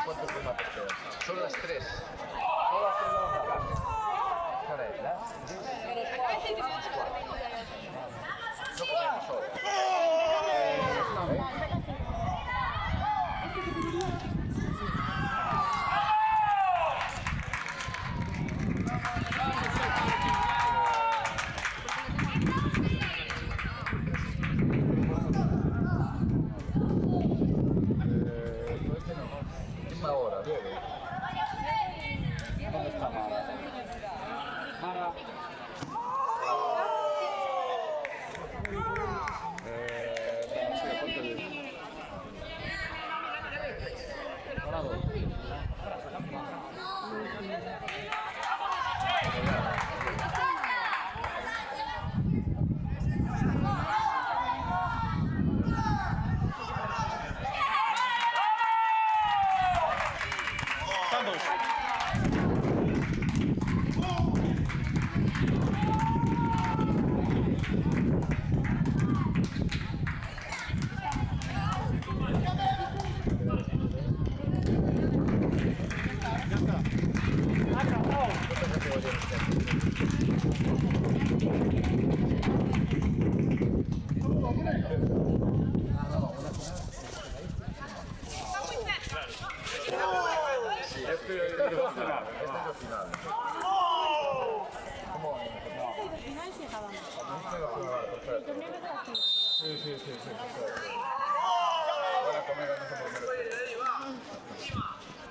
¿Cuántos combates quedan? Son las 3. No comemos ahora. Ahora, Diego. ¿Dónde está Mara? Mara.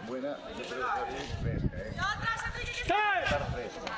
Buena, yo creo que es fresca, ¿eh? Estar fresca.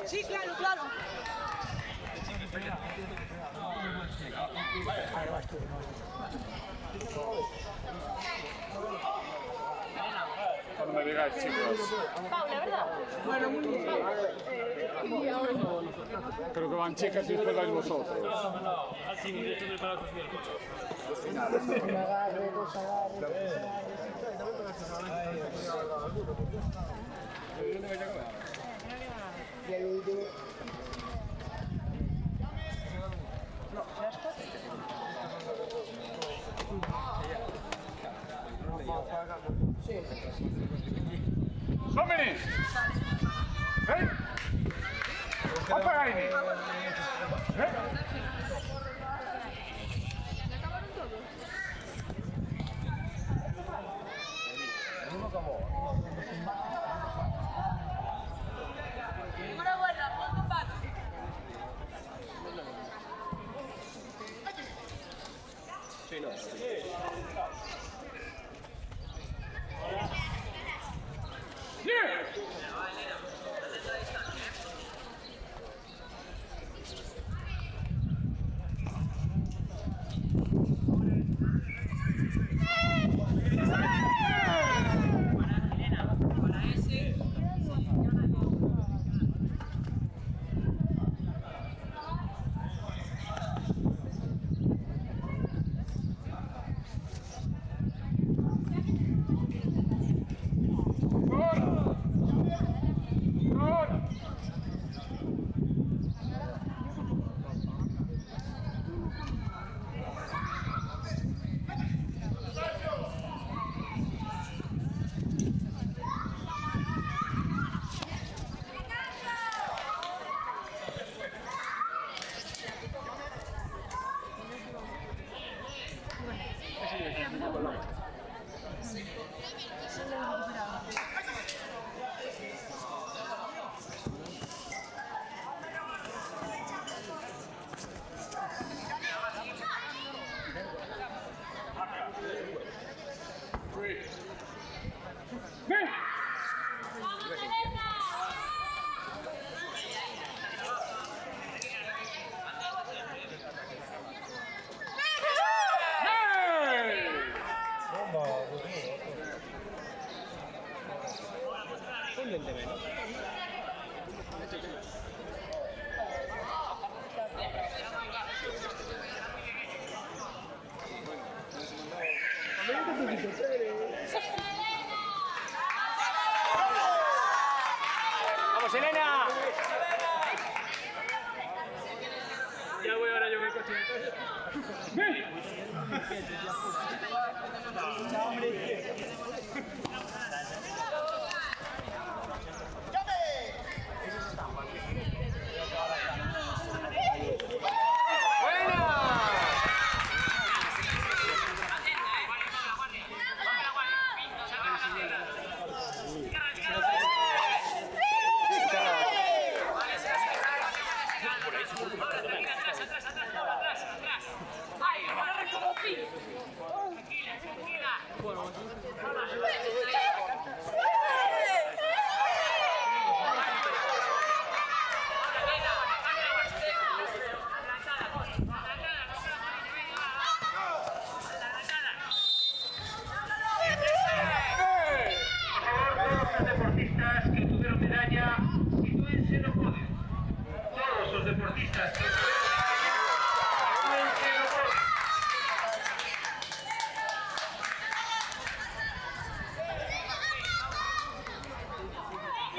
Sí, claro, claro. Cuando me digáis, chicos. Paula, ¿verdad? Bueno, muy bien. Creo que van chicas y después vais vosotros. Domini! Hey! Apagaini! Enhorabuena, buen combate. Sí, no. ¡Vamos, Elena! Ya voy ahora yo con el coche.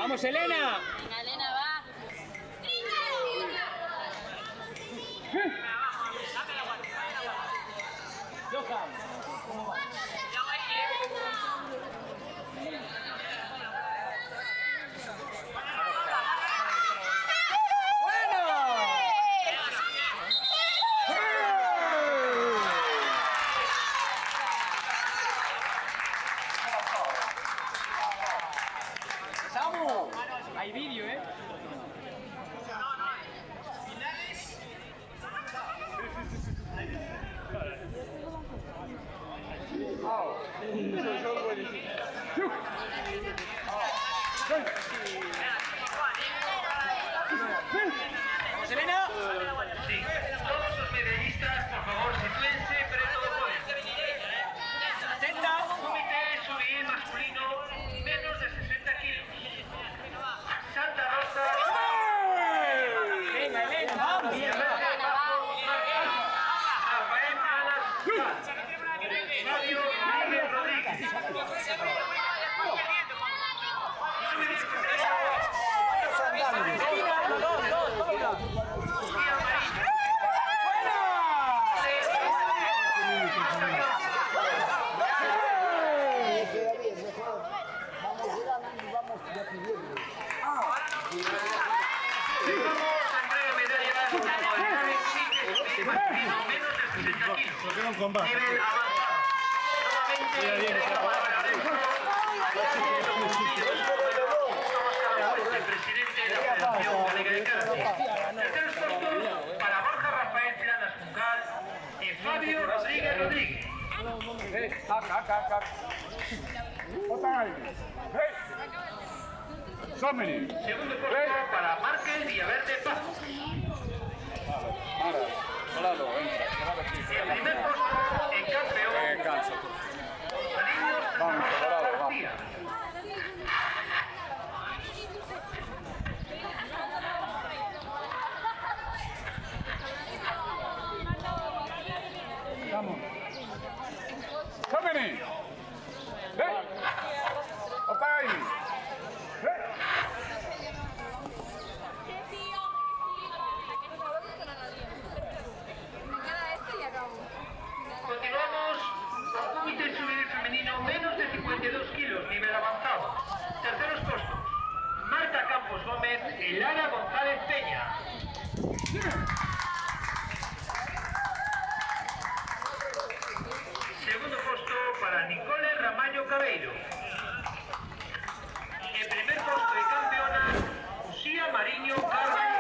¡Vamos, Elena! Venga, Elena, va. ¡Samu! Hay vídeo, ¿eh? ¿Vamos, Elena? Sí. Todos los medallistas, por favor, sitúense, pero todo pueden. Comité juvenil masculino, menos de 60 kilos. Santa Rosa. Venga, Elena, vamos. Rafael Alas. Fabio Miguel Rodríguez. Un combate. Nivel avanzado. Nuevamente, presidente de la Federación Galega de Karate. Terceros puestos para Borja Rafael Planas Fungal y Fabio Rodríguez Rodríguez. Segundo puesto para Márquez Villaverde Paz. El primer puesto en campeón. Vamos, Colorado, García. Vamos. Domini. Otai. Continuamos con comité juvenil femenino menos de 52 kilos, nivel avanzado. Terceros puestos. Marta Campos Gómez y Lara González Peña. Segundo puesto para Nicole Ramallo Cabello. El primer puesto de campeona, Lucía Mariño Carmen.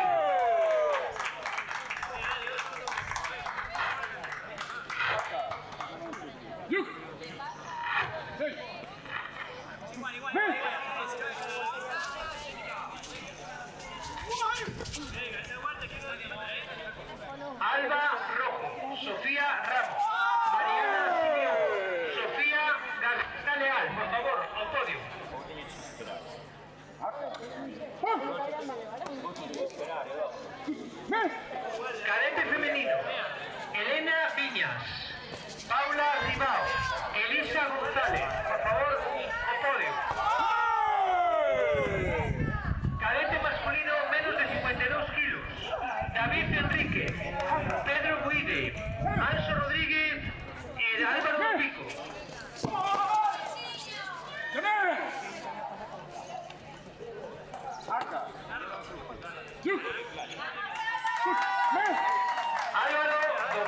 Alba Rojo, Sofía Ramos, Mariana Simeón, Sofía García Leal, por favor, al podio. Cadete femenino, Elena Viñas, Paula Ribao, Elisa González, por favor, al podio. Cadete masculino, menos de 52 kilos, David Enrique, Pedro Guide, Anso Rodríguez y Álvaro Pico. Álvaro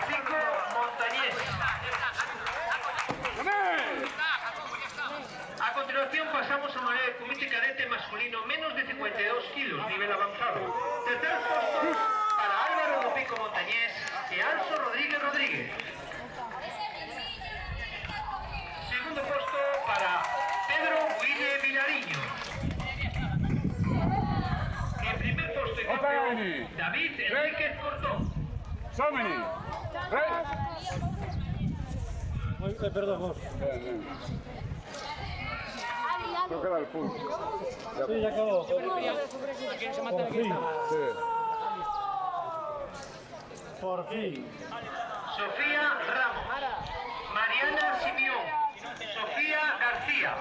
Pico Montañés. A continuación pasamos a manejar el comité cadete masculino menos de 52 kilos, nivel avanzado. Tercer puesto para Álvaro Pico Montañés y Anso Rodríguez Rodríguez. Segundo puesto para Pedro Guille Vilariño. En primer puesto y campeón, David Enríquez Cortón. Someni. Perdón, vos. Creo que era el punto. Sí, ya acabó. Por fin. Sí. Por fin. Sofía Ramos, Mariana Simeón, Sofía García.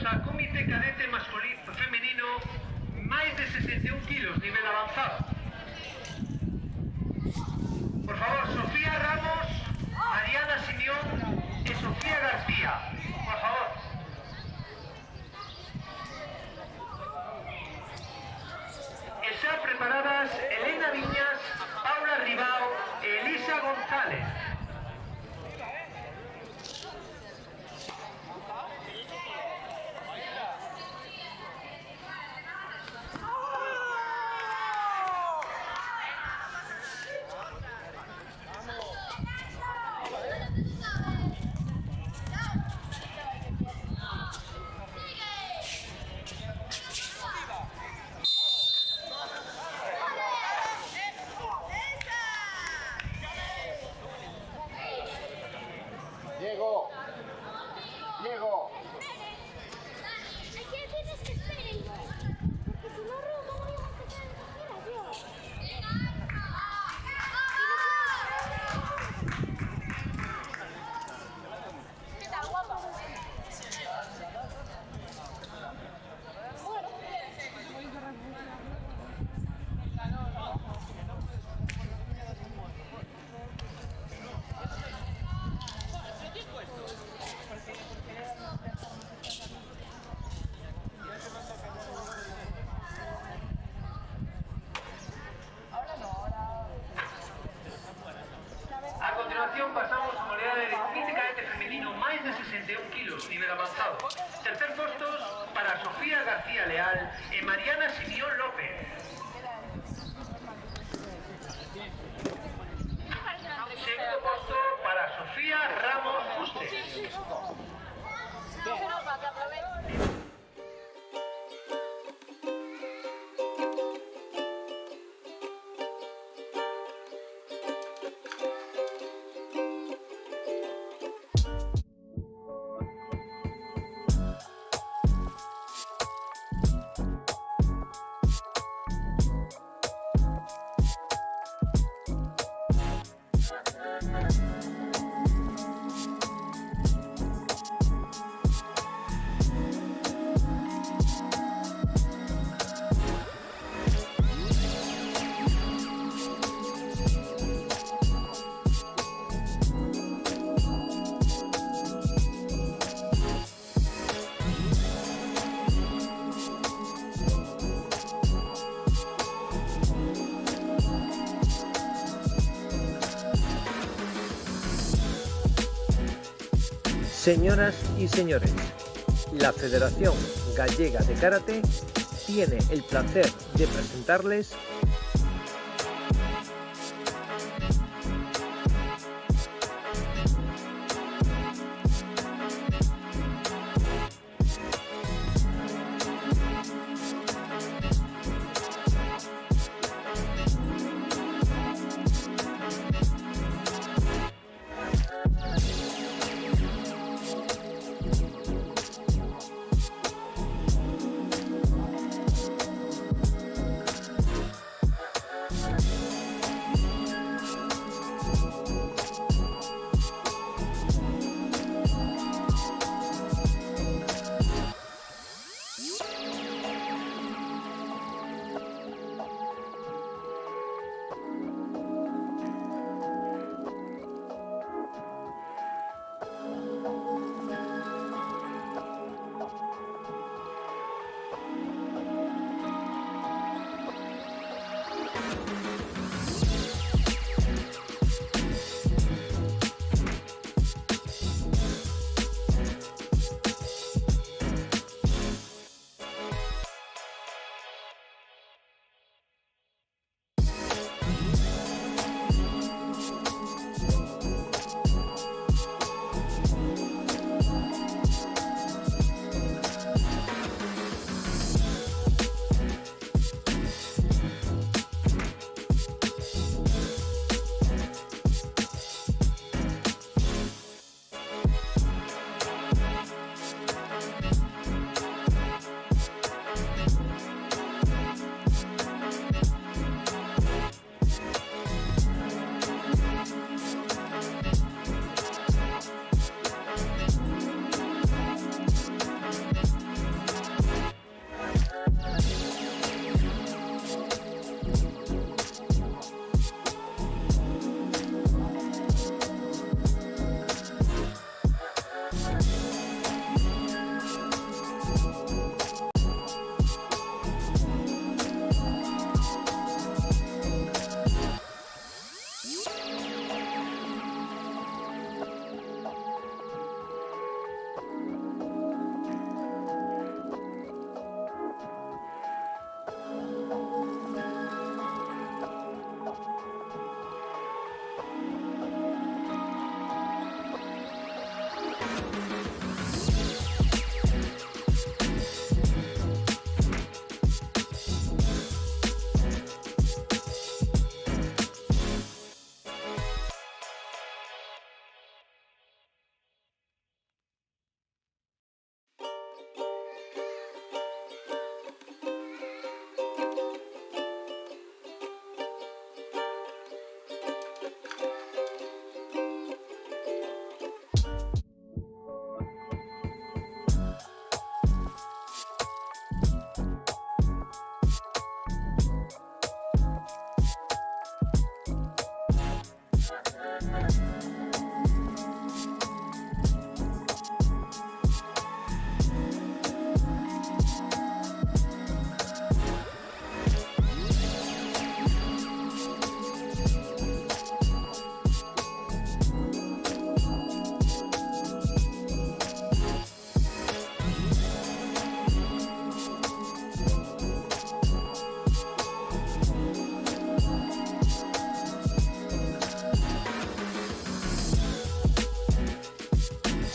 a Comité Cadete Masculino Femenino, máis de 61 kilos, nivel avanzado. Por favor, Sofía Ramos, Mariana Simeón e Sofía García. Por favor. E xa preparadas Elena Viñas, Paula Ribao e Elisa González. Diego. Diego. ¿A quién tienes que esperar? Porque si no, ¿cómo voy a empezar a yo? ¿Qué tal, guapa? A continuación pasamos a modalidade de Comité Cadete Femenino máis de 61 kilos, nivel avanzado. Tercer postos para Sofía García Leal e Mariana Simeón López. Segundo posto para Sofía Ramos Juste. Señoras y señores, la Federación Gallega de Karate tiene el placer de presentarles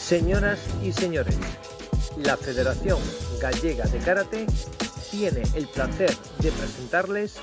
Señoras y señores, la Federación Gallega de Karate tiene el placer de presentarles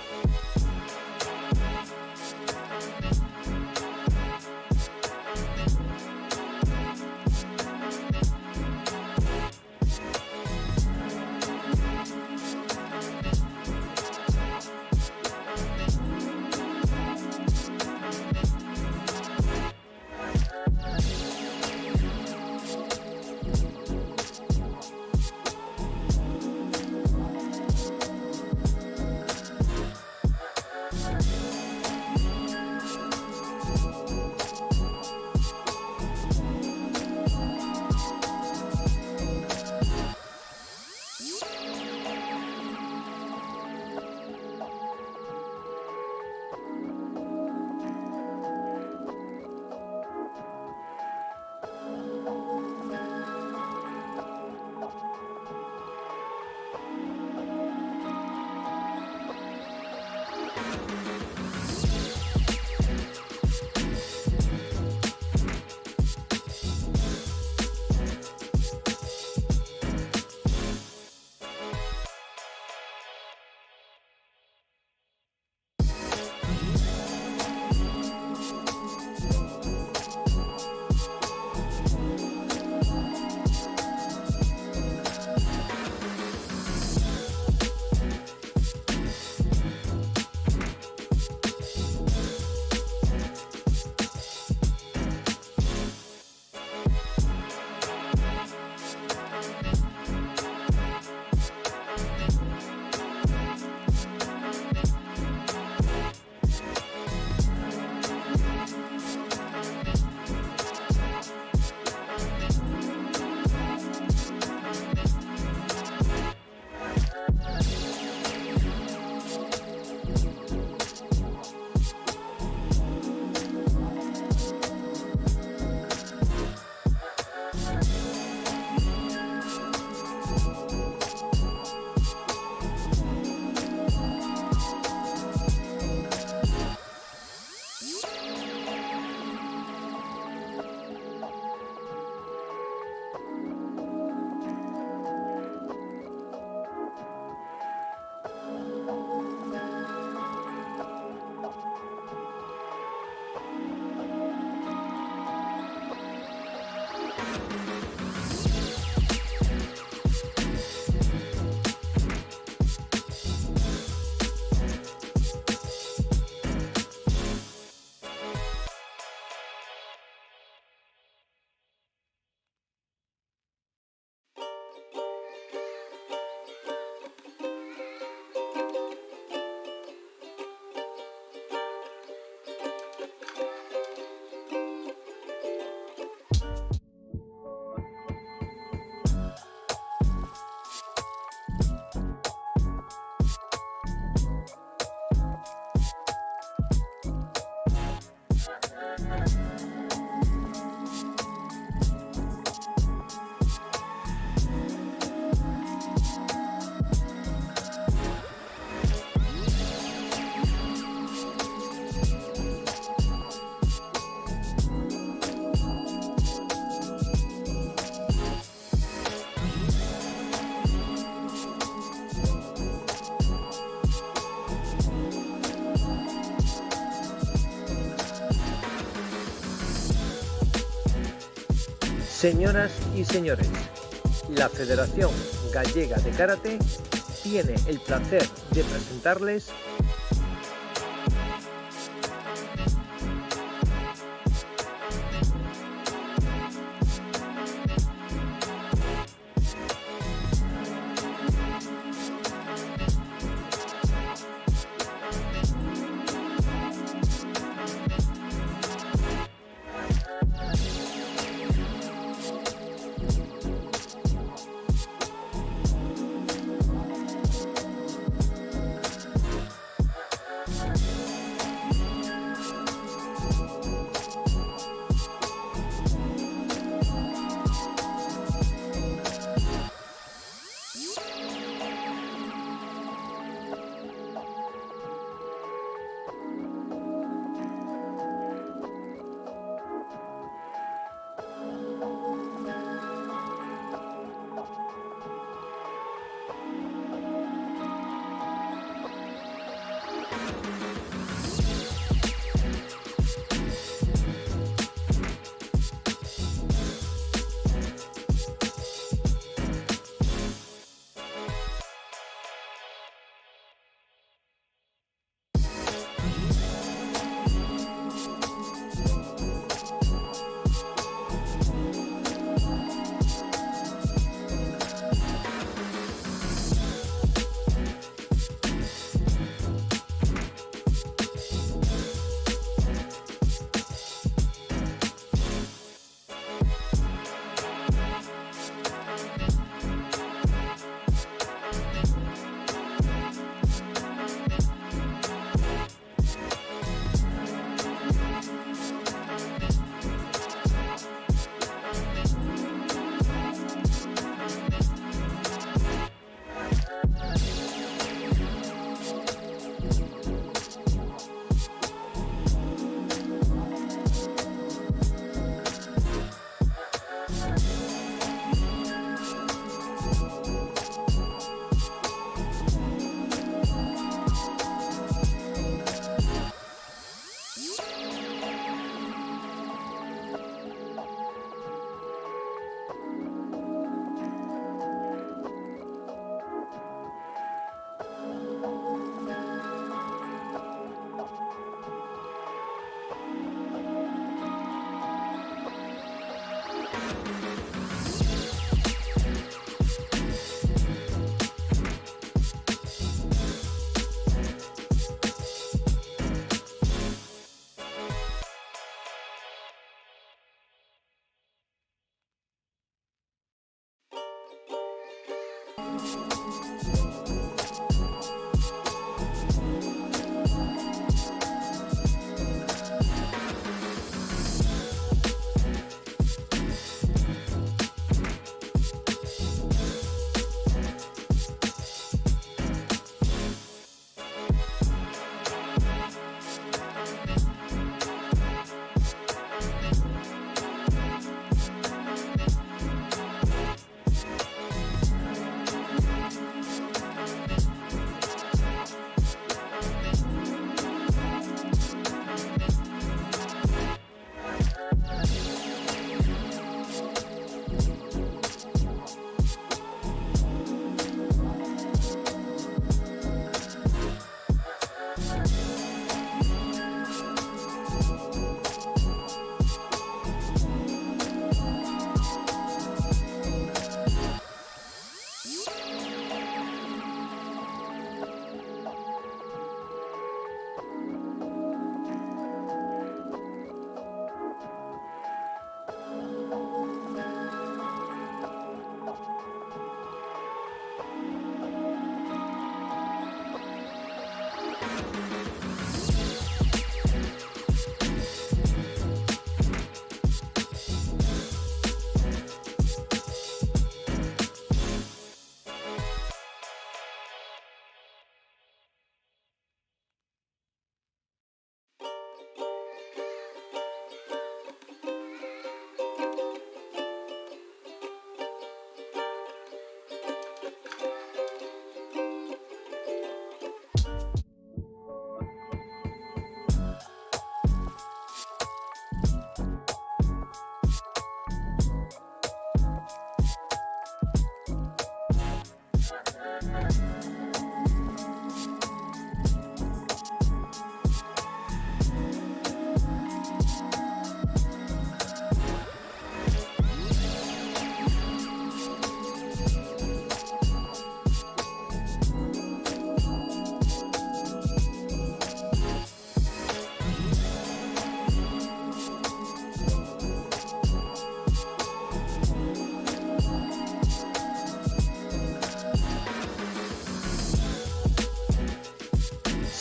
Señoras y señores, la Federación Gallega de Karate tiene el placer de presentarles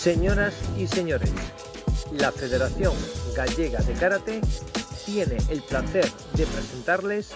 Señoras y señores, la Federación Gallega de Karate tiene el placer de presentarles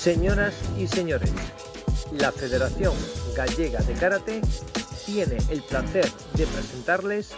Señoras y señores, la Federación Gallega de Karate tiene el placer de presentarles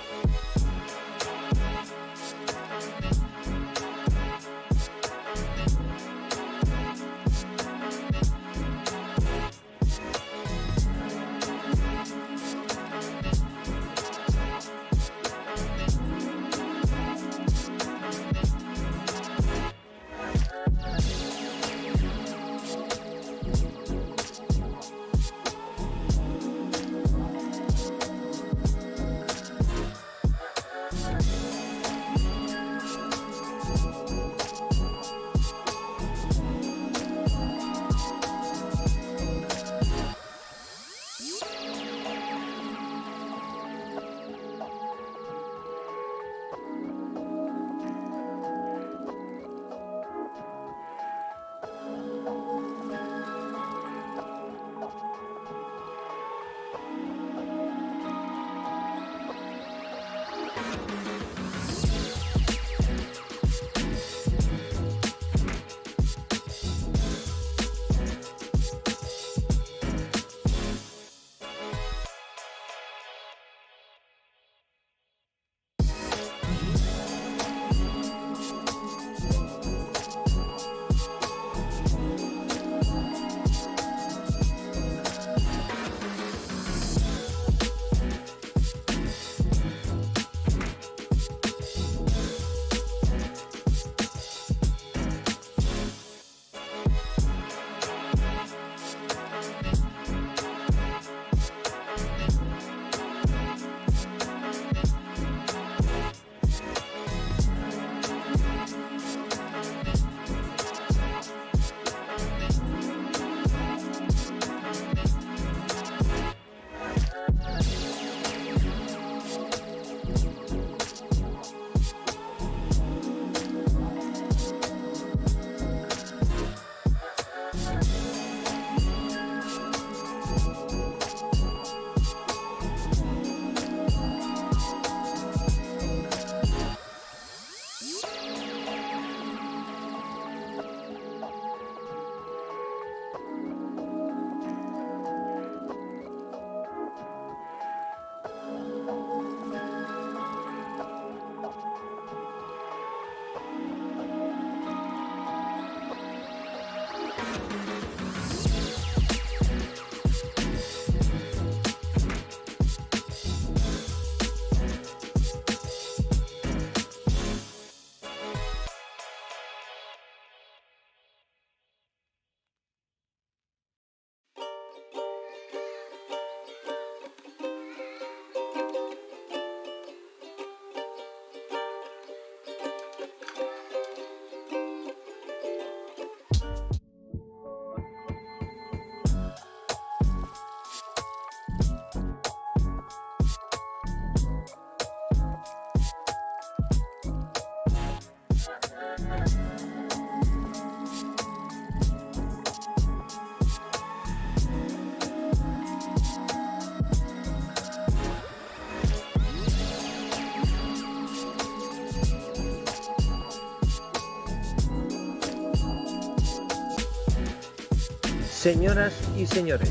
Señoras y señores,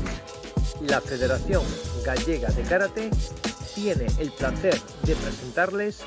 la Federación Gallega de Karate tiene el placer de presentarles